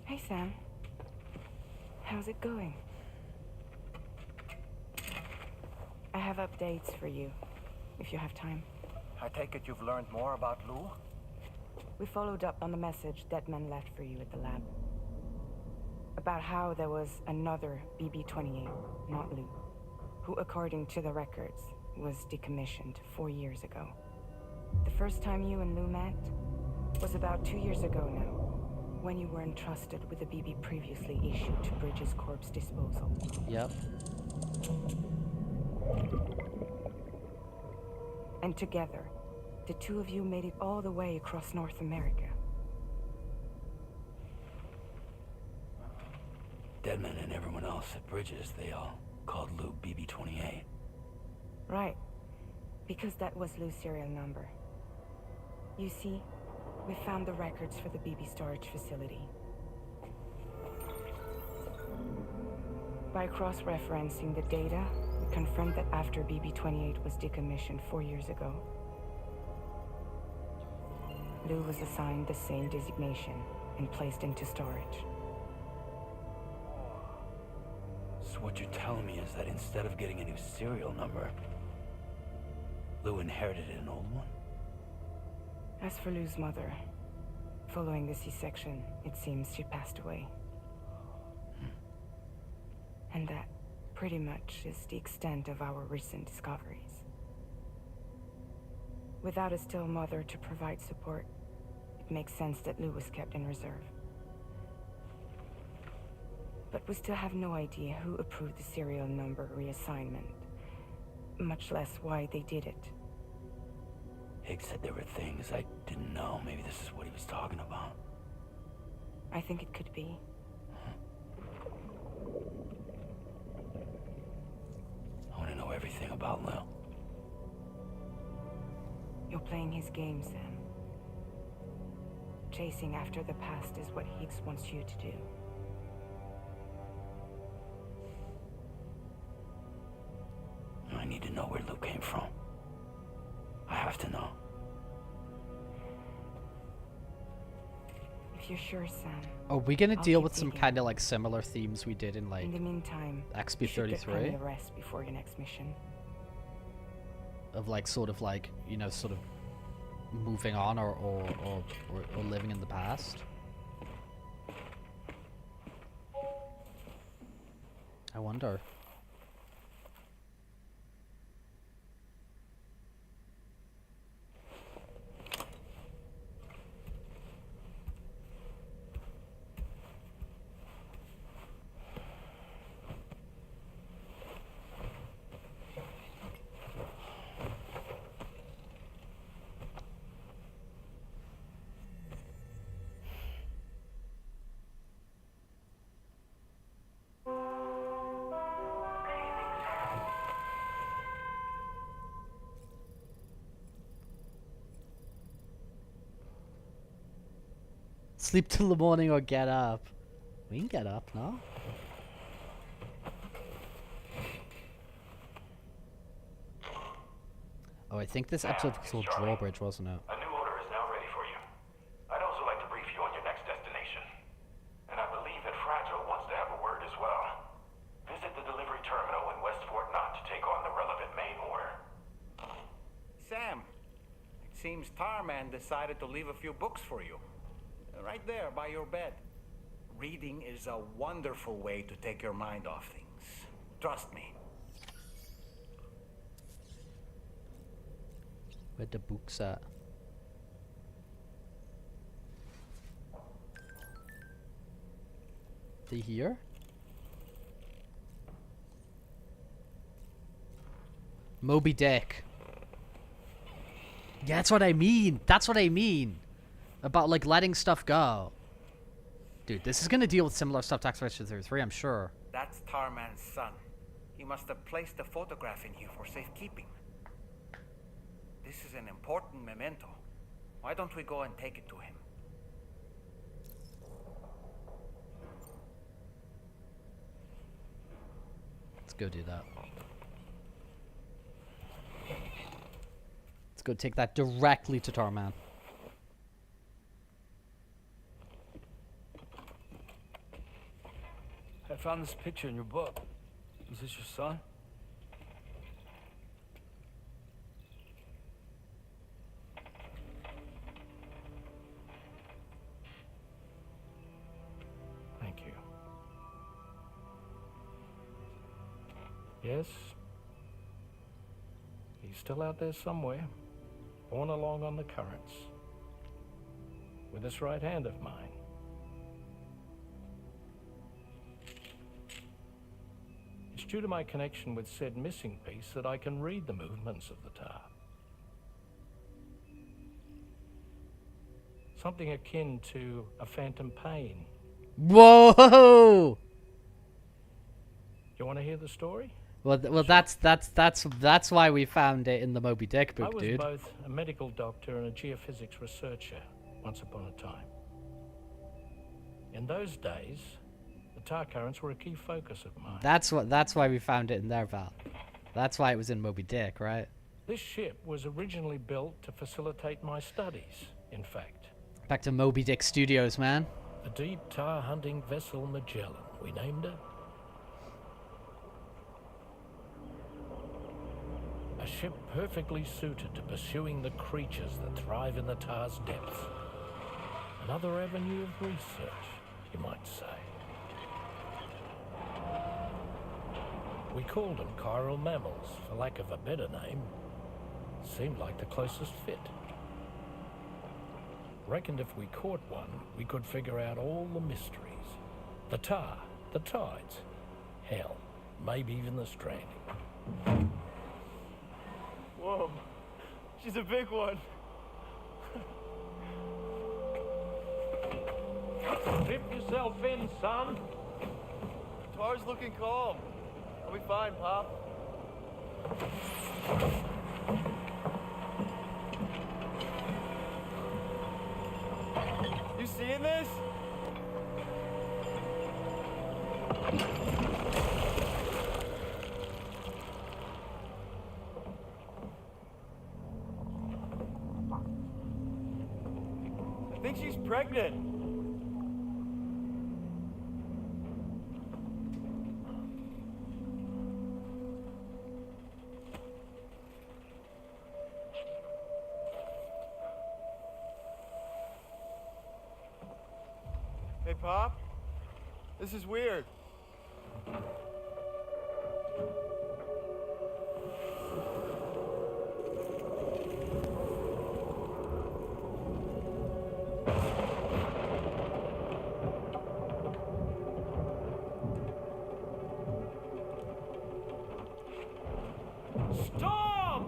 Hey, Sam. How's it going? I have updates for you, if you have time. I take it you've learned more about Lou? We followed up on the message Deadman left for you at the lab. About how there was another BB-28, not Lou. who, according to the records, was decommissioned 4 years ago. The first time you and Lou met was about 2 years ago now, when you were entrusted with the BB previously issued to Bridges Corp's disposal. Yep. And together, the two of you made it all the way across North America. Deadman and everyone else at Bridges, they all called Lou BB-28. Right. Because that was Lou's serial number. You see, we found the records for the BB storage facility. By cross-referencing the data, we confirmed that after BB-28 was decommissioned 4 years ago, Lou was assigned the same designation and placed into storage. So what you're telling me is that instead of getting a new serial number, Lou inherited an old one? As for Lou's mother, following the C-section, it seems she passed away. And that pretty much is the extent of our recent discoveries. Without a still mother to provide support, it makes sense that Lou was kept in reserve. But we still have no idea who approved the serial number reassignment, much less why they did it. Higgs said there were things I didn't know. Maybe this is what he was talking about. I think it could be. I want to know everything about Lou. You're playing his game, Sam. Chasing after the past is what Higgs wants you to do. I need to know where Lou came from. I have to know. If you're sure, Sam. Are we gonna I'll deal keep with some digging. kind of like similar themes we did in like In the meantime, you should get plenty XP33? of rest before your next mission. Of like sort of like, you know, sort of moving on or living in the past? I wonder. Sleep till the morning or get up. We can get up, no? Oh, I think this episode was called Drawbridge, wasn't it? A new order is now ready for you. I'd also like to brief you on your next destination. And I believe that Fragile wants to have a word as well. Visit the delivery terminal in West Fort Knott to take on the relevant main order. Sam, it seems Tarman decided to leave a few books for you. Right there by your bed. Reading is a wonderful way to take your mind off things. Trust me. Where the books at? They here? Moby Dick. Yeah, that's what I mean. That's what I mean. About like letting stuff go. Dude, this is gonna deal with similar stuff to Expedition 33, I'm sure. That's Tarman's son. He must have placed a photograph in here for safekeeping. This is an important memento. Why don't we go and take it to him? Let's go do that. Let's go take that directly to Tarman. I found this picture in your book. Is this your son? Thank you. Yes, still out there somewhere, borne along on the currents, with this right hand of mine. It's due to my connection with said missing piece that I can read the movements of the tar. Something akin to a phantom pain. Whoa! You want to hear the story? Well, that's why we found it in the Moby Dick book, dude. I was both a medical doctor and a geophysics researcher once upon a time. In those days, the tar currents were a key focus of mine. That's why we found it in there, Val. That's why it was in Moby Dick, right? This ship was originally built to facilitate my studies, in fact. Back to Moby Dick Studios, man. The deep tar hunting vessel Magellan, we named her. A ship perfectly suited to pursuing the creatures that thrive in the tar's depths. Another avenue of research, you might say. We called them chiral mammals, for lack of a better name. Seemed like the closest fit. Reckoned if we caught one, we could figure out all the mysteries. The tar, the tides, hell, maybe even the stranding. Whoa, she's a big one. Dip yourself in, son. Tar's looking calm. Are we fine, Pop? You seeing this? I think she's pregnant. Hey, Pop. This is weird. Storm!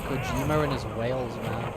Kojima and his whales, man.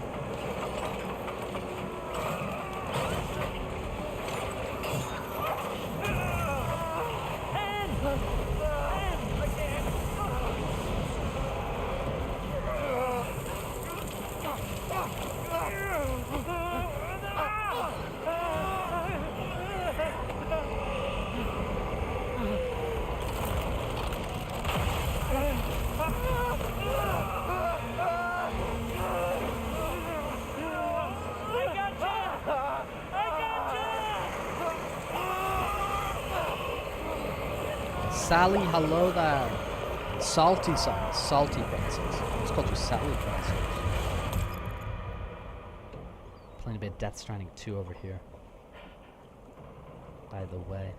Sally, hello there. Salty songs, salty princess. It's called you Sally princess. Playing a bit of Death Stranding 2 over here. By the way.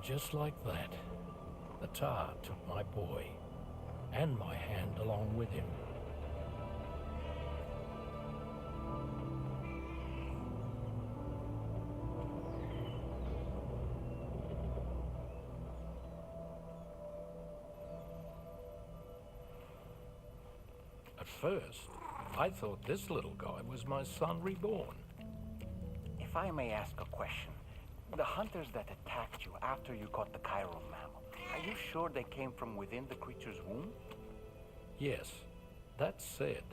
Just like that, the tar took my boy, and my hand along with him. At first, I thought this little guy was my son reborn. If I may ask a question, the hunters that attacked you after you caught the chiral mammal, are you sure they came from within the creature's womb? Yes. That said,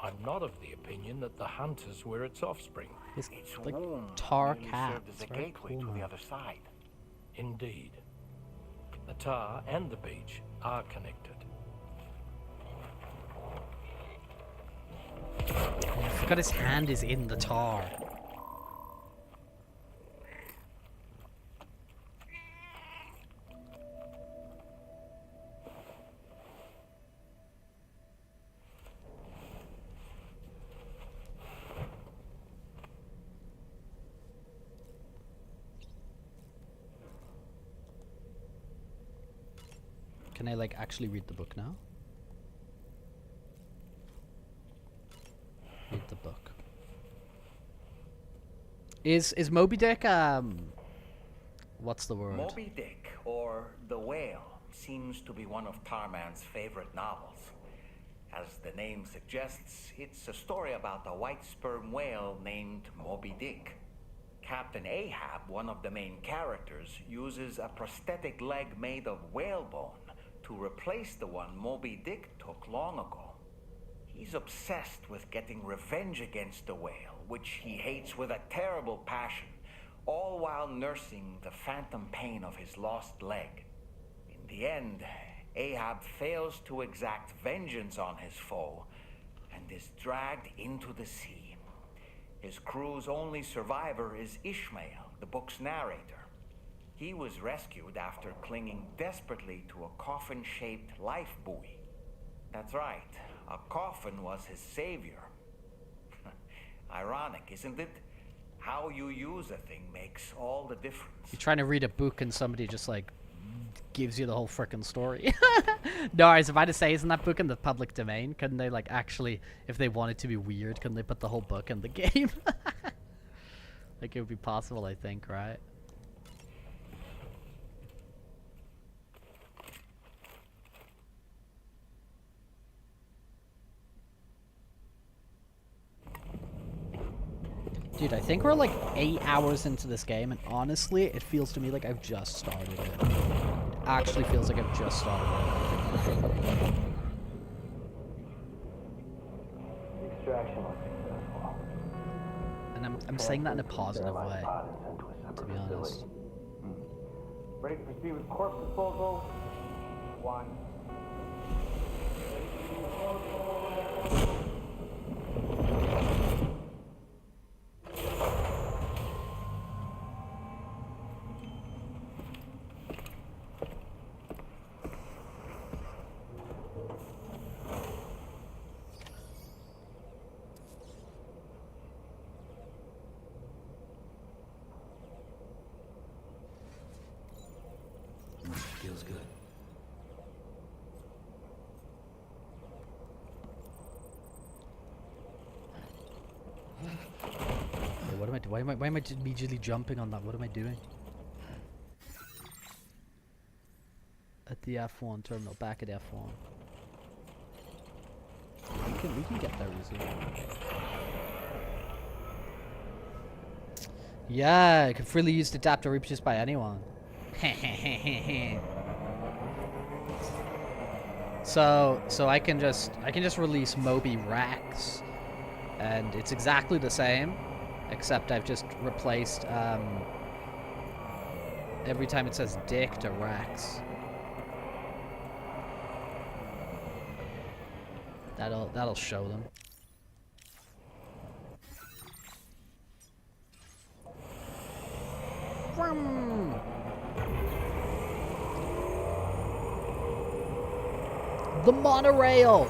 I'm not of the opinion that the hunters were its offspring. This Its like womb tar merely cat. served as a It's very gateway cool, to the man. other side. Indeed. The tar and the beach are connected. I forgot his hand is in the tar. Can I like actually read the book now? Read the book. Is Moby Dick what's the word? Moby Dick, or The Whale, seems to be one of Tarman's favorite novels. As the name suggests, it's a story about a white sperm whale named Moby Dick. Captain Ahab, one of the main characters, uses a prosthetic leg made of whalebone to replace the one Moby Dick took long ago. He's obsessed with getting revenge against the whale, which he hates with a terrible passion, all while nursing the phantom pain of his lost leg. In the end, Ahab fails to exact vengeance on his foe and is dragged into the sea. His crew's only survivor is Ishmael, the book's narrator. He was rescued after clinging desperately to a coffin-shaped life buoy. That's right, a coffin was his savior. Ironic, isn't it? How you use a thing makes all the difference. You're trying to read a book and somebody just like gives you the whole frickin' story. No, I was about to say, isn't that book in the public domain? Couldn't they like actually, if they wanted to be weird, couldn't they put the whole book in the game? Like it would be possible, I think, right? Dude, I think we're like 8 hours into this game, and honestly, it feels to me like I've just started it. It actually feels like I've just started it. Extraction was successful. And I'm saying that in a positive way, to be honest. Ready to proceed with corpse disposal? 1. Feels good. Hey, what am I doing? Why am I immediately jumping on that? What am I doing? At the F1 terminal, back at F1. We can get there easily. Yeah, I can freely use the adapter reproduced by anyone. So I can just release Moby Rex, and it's exactly the same, except I've just replaced every time it says Dick to Rex. That'll show them. Vroom. The monorail!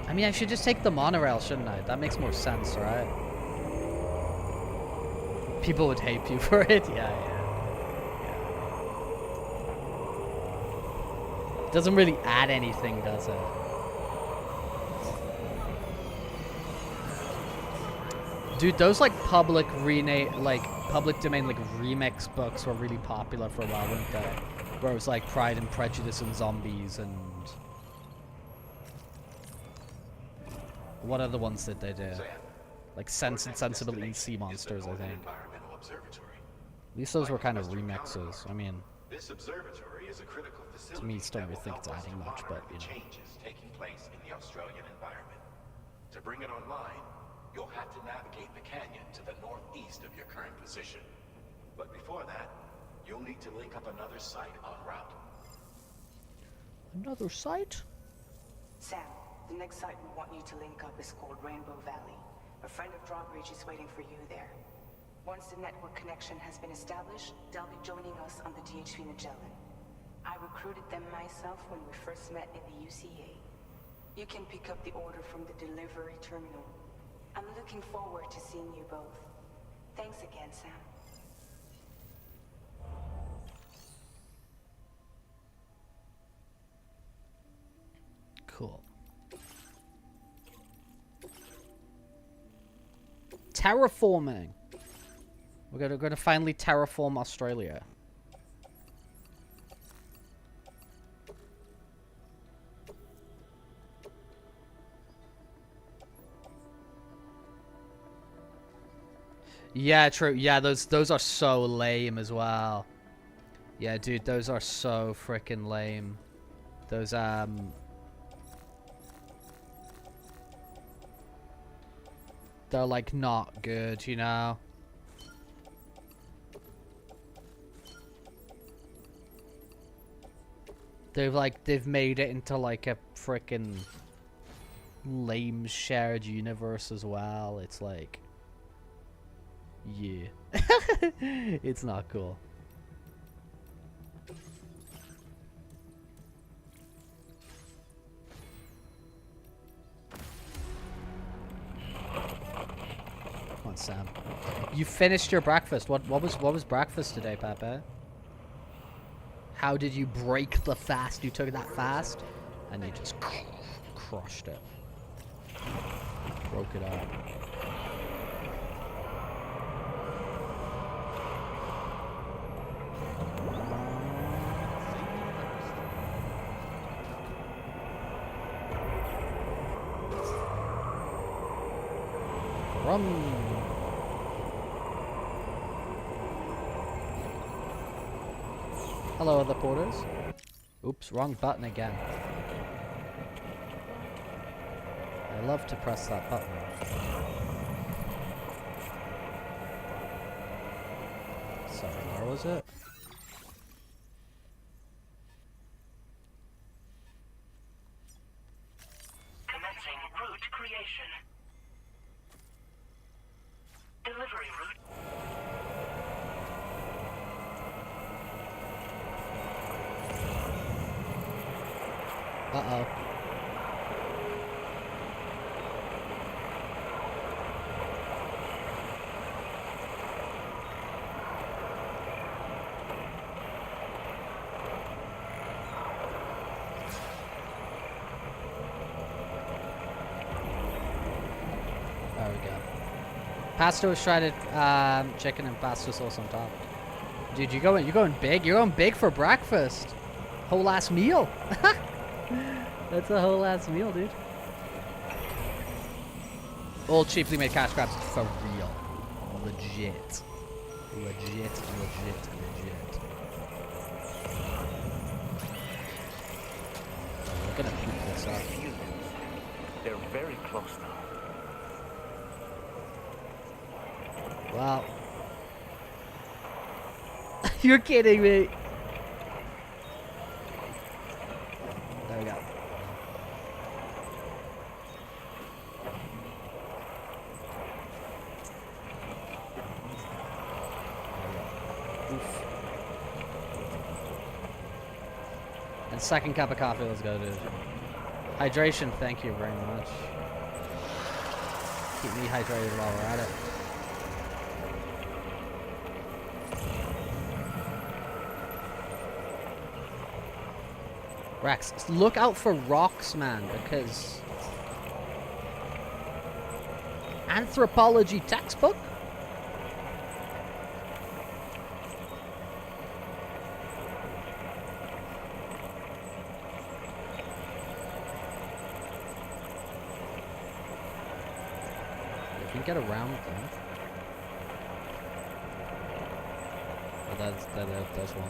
I mean, I should just take the monorail, shouldn't I? That makes more sense, right? People would hate you for it. Yeah. Doesn't really add anything, does it? Dude, those like public domain like remix books were really popular for a while, weren't they? Where it was like Pride and Prejudice and zombies and What other ones did they do? Sam, Like Sense and Sensibility Sea Monsters, I think. At least those were kind of remixes. I mean, this observatory is a critical facility. To me, still don't really think it's adding much, but you know. Changes taking place in the Australian environment. To bring it online, you'll have to navigate the canyon to the northeast of your current position. But before that, you'll need to link up another site en route. Another site? Sam, the next site we want you to link up is called Rainbow Valley. A friend of Drawbridge is waiting for you there. Once the network connection has been established, they'll be joining us on the DHV Magellan. I recruited them myself when we first met in the UCA. You can pick up the order from the delivery terminal. I'm looking forward to seeing you both. Thanks again, Sam. Cool. Terraforming. We're gonna finally terraform Australia. Yeah, true. Yeah, those are so lame as well. Yeah, dude, those are so freaking lame. Those they're like not good, you know. They've made it into like a freaking lame shared universe as well. It's like, yeah. It's not cool. Come on, Sam. You finished your breakfast. What was breakfast today, Pepe? How did you break the fast? You took that fast and you just crushed it. Broke it up. Hello, other porters. Oops, wrong button again. I love to press that button. Sorry, where was it? Commencing route creation. Delivery route. Uh-oh. There we go. Pasta with shredded chicken and pasta sauce on top. Dude, you're going big. You're going big for breakfast. Whole ass meal. That's a whole ass meal, dude. All cheaply made cash grabs for real. Legit. Legit. We're gonna beat this up. They're very close now. Wow. You're kidding me. There we go. Oof. And second cup of coffee, let's go, dude. Hydration, thank you very much. Keep me hydrated while we're at it. Rex, look out for rocks, man, because... Anthropology textbook? can get around them. Oh, that's one.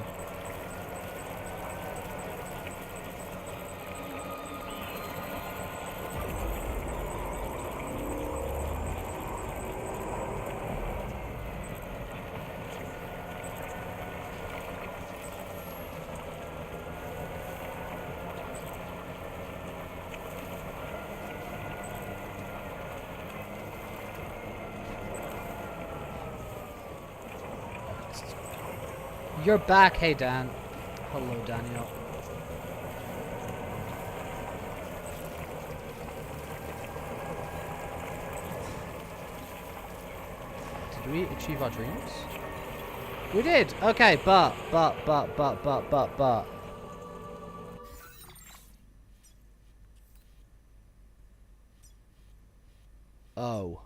You're back. Hey, Dan. Hello, Daniel. Did we achieve our dreams? We did. Okay, but. Oh.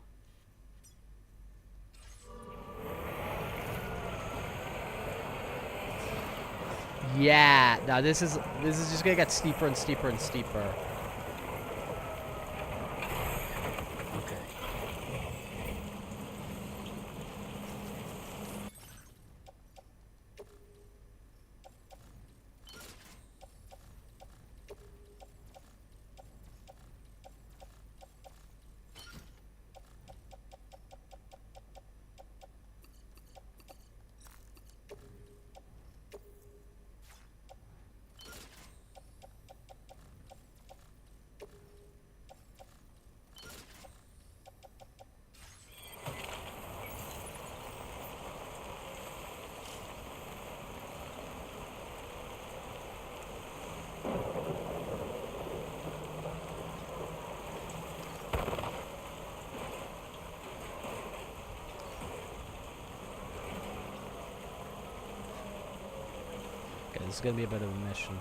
Yeah, no, this is just gonna get steeper and steeper and steeper. Okay. Okay, this is gonna be a bit of a mission.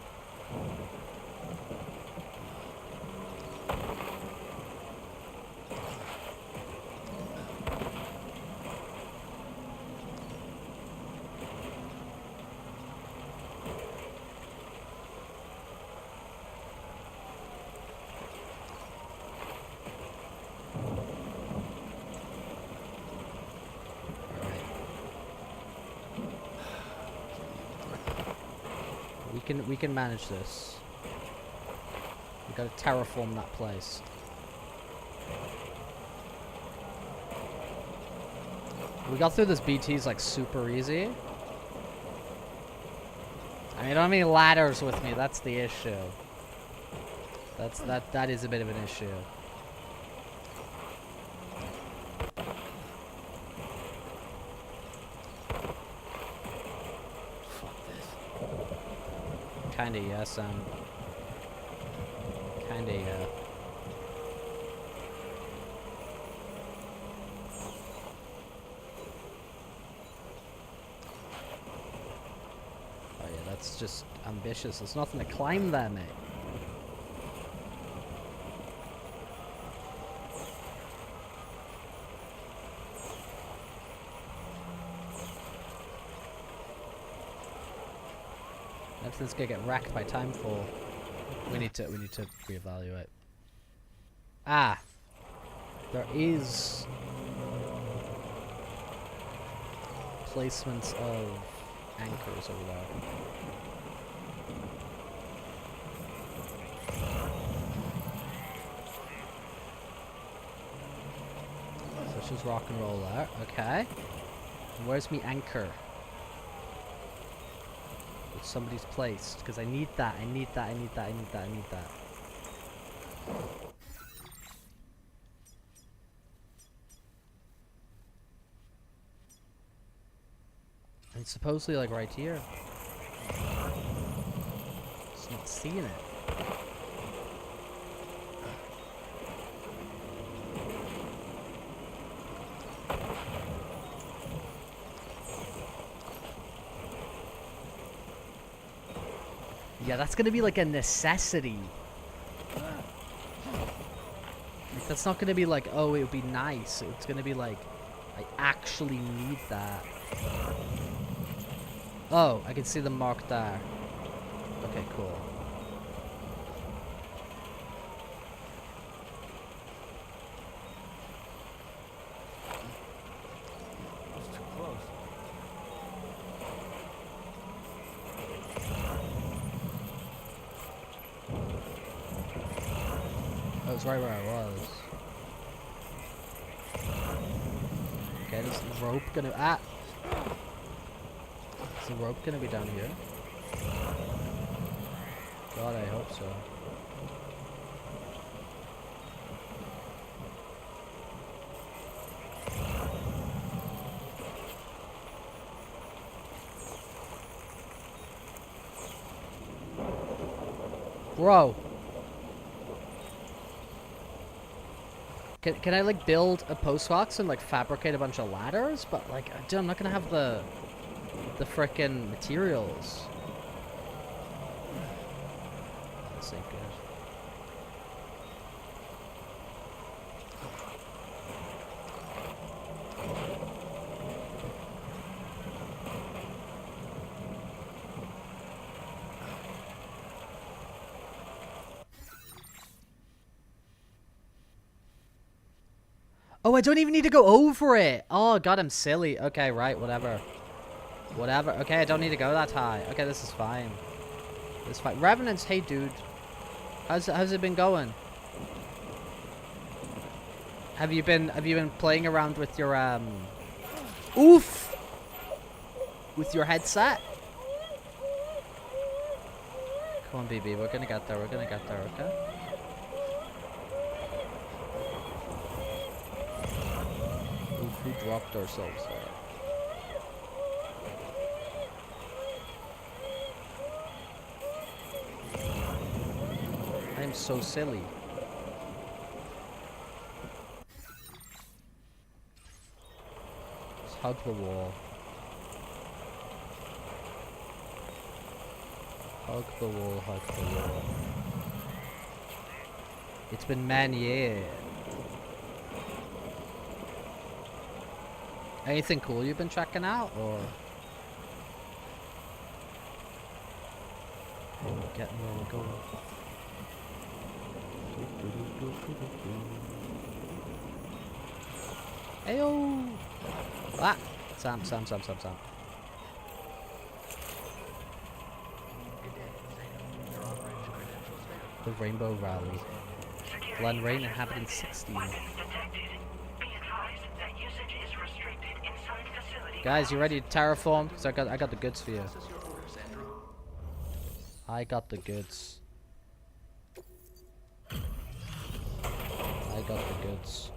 We can manage this. We gotta terraform that place. We got through this BT's like super easy. I mean, I don't have any ladders with me. That's the issue. That is a bit of an issue. Kinda yes, kinda yeah. Oh yeah, that's just ambitious. There's nothing to climb there, mate. Everything's gonna get wrecked by timefall. We need to reevaluate. Ah, there is placements of anchors over there. So let's just rock and roll there. Okay. And where's me anchor? Somebody's placed, because I need that. I need that. And supposedly like right here. Just not seeing it. Yeah, that's gonna be like a necessity. Like, that's not gonna be like, oh, it would be nice. It's gonna be like, I actually need that. Oh, I can see the mark there. Okay, cool. That was right where I was. Okay, is the rope gonna... Ah! Is the rope gonna be down here? God, I hope so. Bro! Can I like build a post box and like fabricate a bunch of ladders? But like, dude, I'm not gonna have the frickin' materials. This ain't good. Oh, I don't even need to go over it. Oh, God, I'm silly. Okay, right, whatever. Whatever. Okay, I don't need to go that high. Okay, this is fine. This is fine. Revenants, hey, dude. How's it been going? Have you been playing around with your oof, with your headset? Come on, BB, we're gonna get there. We're gonna get there. Okay. Oof, we dropped ourselves there. I am so silly. Just hug the wall. Hug the wall, hug the wall. It's been many years. Anything cool you've been checking out, or? Oh, we're getting where we're going. Heyo! Ah! Sam. The Rainbow Rally. Glen Rain, inhabitant 16. Guys, you ready to terraform? Because I got the goods for you. I got the goods. I got the goods.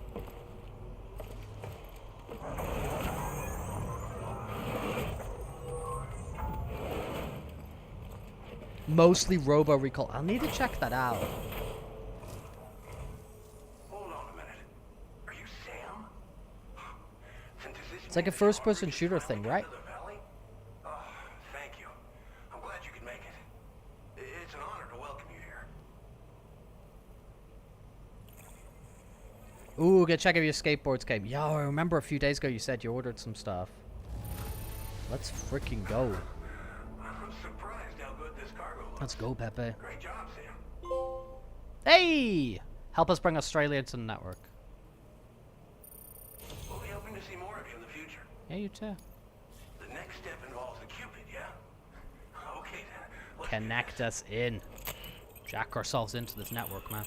Mostly Robo Recall. I'll need to check that out. Hold on a minute. Are you Sam? It's like a first-person shooter thing, right? Oh, thank you. I'm glad you could make it. It's an honor to welcome you here. Ooh, go check out your skateboards game. Yo, I remember a few days ago you said you ordered some stuff. Let's freaking go. I'm surprised how good this cargo looks. Let's go, Pepe. Great job, Sam. Hey! Help us bring Australia into the network. We'll be hoping to see more of you in the future. Yeah, you too. The next step involves a Cupid, yeah? Okay then. Connect us in. Jack ourselves into this network, man.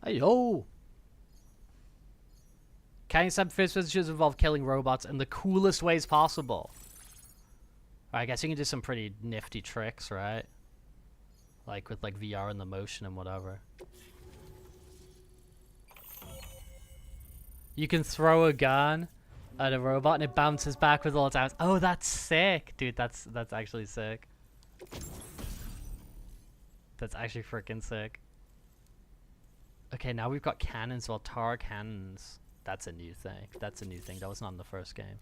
Hey, yo! Carrying some first visitors involve killing robots in the coolest ways possible. I guess you can do some pretty nifty tricks, right? Like with like VR and the motion and whatever. You can throw a gun at a robot and it bounces back with all its arms. Oh, that's sick! Dude, that's actually sick. That's actually freaking sick. Okay, now we've got cannons, well, tar cannons. That's a new thing. That's a new thing. That wasn't on the first game.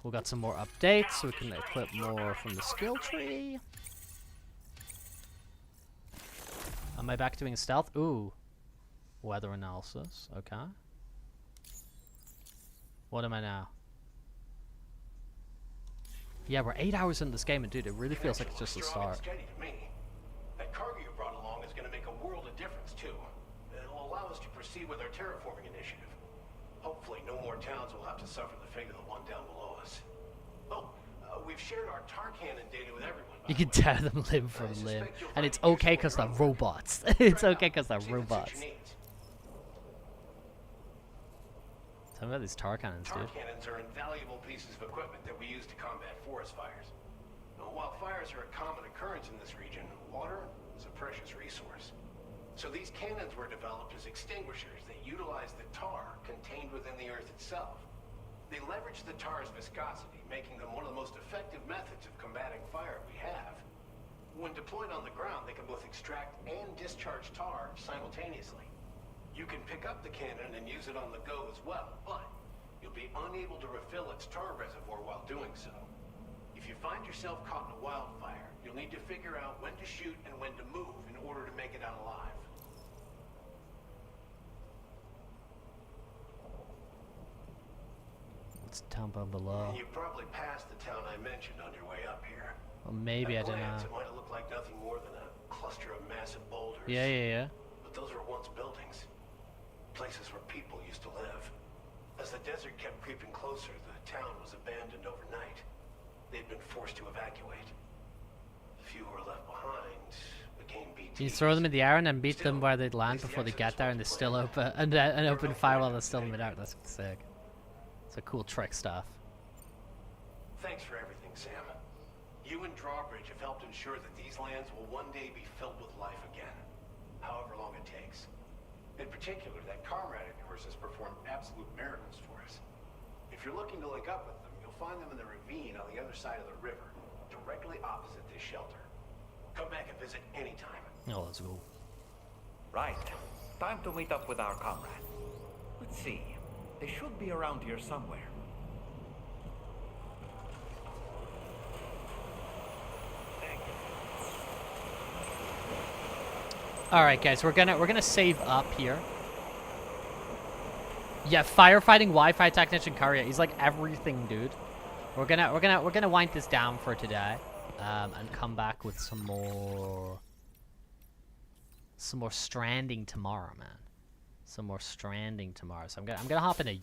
We've got some more updates, so we can equip more from the skill tree. Am I back doing stealth? Ooh. Weather analysis. Okay. What am I now? Yeah, we're 8 hours into this game, and dude, it really feels like it's just the start. Steady to me. That cargo you brought along is going to make a world of difference too. It'll allow us to proceed with our terraforming initiative. Hopefully, no more towns will have to suffer the fate of the one down below us. Oh, we've shared our tar cannon data with everyone. You can tear them limb from limb, and it's okay because they're robots. It's okay because they're robots. Tell me about these tar cannons, dude. Tar cannons are invaluable pieces of equipment that we use to combat forest fires. Now, while fires are a common occurrence in this region, water is a precious resource. So these cannons were developed as extinguishers that utilize the tar contained within the earth itself. They leverage the tar's viscosity, making them one of the most effective methods of combating fire we have. When deployed on the ground, they can both extract and discharge tar simultaneously. You can pick up the cannon and use it on the go as well, but you'll be unable to refill its tar reservoir while doing so. If you find yourself caught in a wildfire, you'll need to figure out when to shoot and when to move in order to make it out alive. It's down below. You probably passed the town I mentioned on your way up here. Well, maybe I didn't know. It might have looked like nothing more than a cluster of massive boulders. Yeah. But those were once buildings. Places where people used to live. As the desert kept creeping closer, the town was abandoned overnight. They'd been forced to evacuate. The few who were left behind became BTs. You throw them in the air and then beat them where they'd land before they get there, and they still open and open fire while they're still in midair. That's sick. It's a cool trick stuff. Thanks for everything, Sam. You and Drawbridge have helped ensure that these lands will one day be filled with life again, however long it takes. In particular, that comrade of yours has performed absolute miracles for us. If you're looking to link up with them, you'll find them in the ravine on the other side of the river, directly opposite this shelter. Come back and visit anytime. Oh, let's go. Right. Time to meet up with our comrade. Let's see. They should be around here somewhere. All right, guys, we're gonna save up here. Yeah, firefighting Wi-Fi technician Karya. He's like everything, dude. We're gonna wind this down for today, and come back with some more stranding tomorrow, man. Some more stranding tomorrow. So I'm gonna hop in a.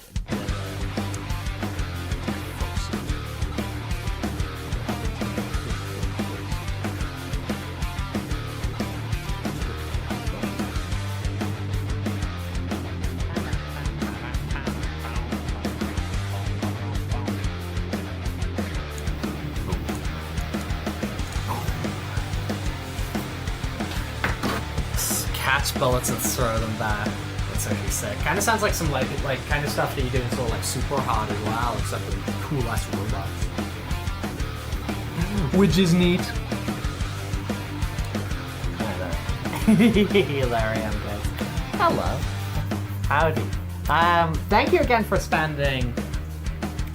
Catch bullets and throw them back. That's actually sick. Kind of sounds like some like kind of stuff that you do in sort of like Super Hot as well, except with cool ass robots, which is neat. Here I am, guys. Hello. Howdy. Thank you again for spending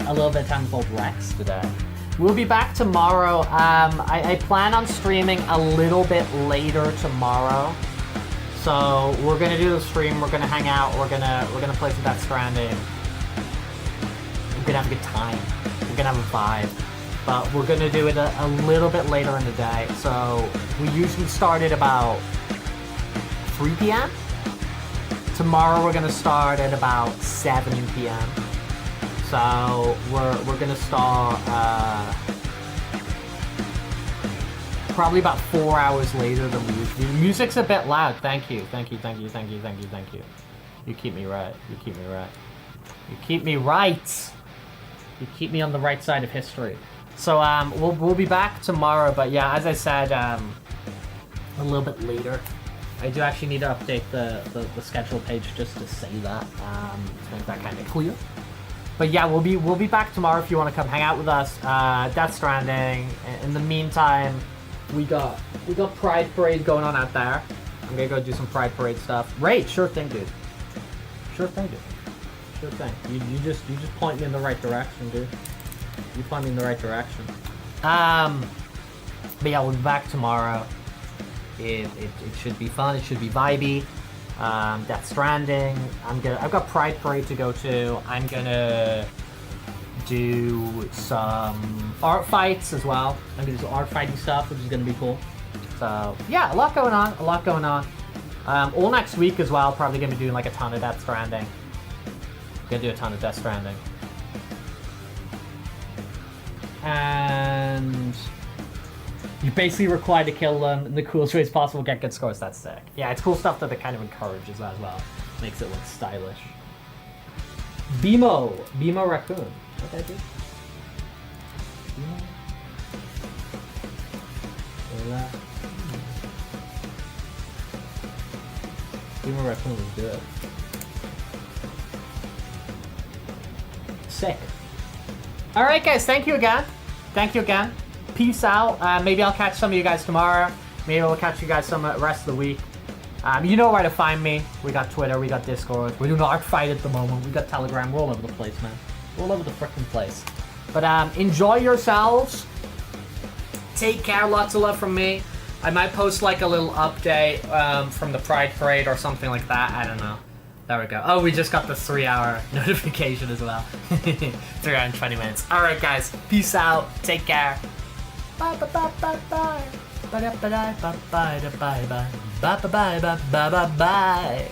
a little bit of time with Rex today. We'll be back tomorrow. I plan on streaming a little bit later tomorrow. So we're gonna do the stream, we're gonna hang out, we're gonna play some Death Stranding. We're gonna have a good time. We're gonna have a vibe. But we're gonna do it a little bit later in the day. So we usually start at about 3 p.m. Tomorrow we're gonna start at about 7 p.m. So we're gonna start probably about 4 hours later than we usually do. The music's a bit loud. Thank you. You keep me right. You keep me on the right side of history. So we'll be back tomorrow. But yeah, as I said, a little bit later. I do actually need to update the schedule page just to say that, to make that kind of clear. But yeah, we'll be back tomorrow if you want to come hang out with us. Death Stranding. In the meantime, we got Pride Parade going on out there. I'm gonna go do some Pride Parade stuff. Right, sure thing, dude. Sure thing. You just point me in the right direction, dude. You point me in the right direction. But yeah, we'll be back tomorrow. It should be fun. It should be vibey. Death Stranding. I've got Pride Parade to go to. I'm gonna do some art fights as well. I'm gonna do some art fighting stuff, which is gonna be cool. So yeah, a lot going on. All next week as well. Probably gonna be doing like a ton of Death Stranding. Gonna do a ton of Death Stranding. And you're basically required to kill them in the coolest ways possible, get good scores. That's sick. Yeah, it's cool stuff that they kind of encourages as well. Makes it look stylish. Bimo Raccoon. What that do? Bimo Raccoon was good. Sick. Alright guys, thank you again. Peace out. Maybe I'll catch some of you guys tomorrow. Maybe I'll catch you guys some rest of the week. You know where to find me. We got Twitter, we got Discord. We're doing Art Fight at the moment. We got Telegram. We're all over the place, man. We're all over the frickin' place. But enjoy yourselves. Take care. Lots of love from me. I might post like a little update from the Pride Parade or something like that. I don't know. There we go. Oh, we just got the 3-hour notification as well. 3 hour and 20 minutes. Alright guys, peace out. Take care. Bye bye bye bye bye. Bye bye bye bye bye bye bye bye bye bye bye bye.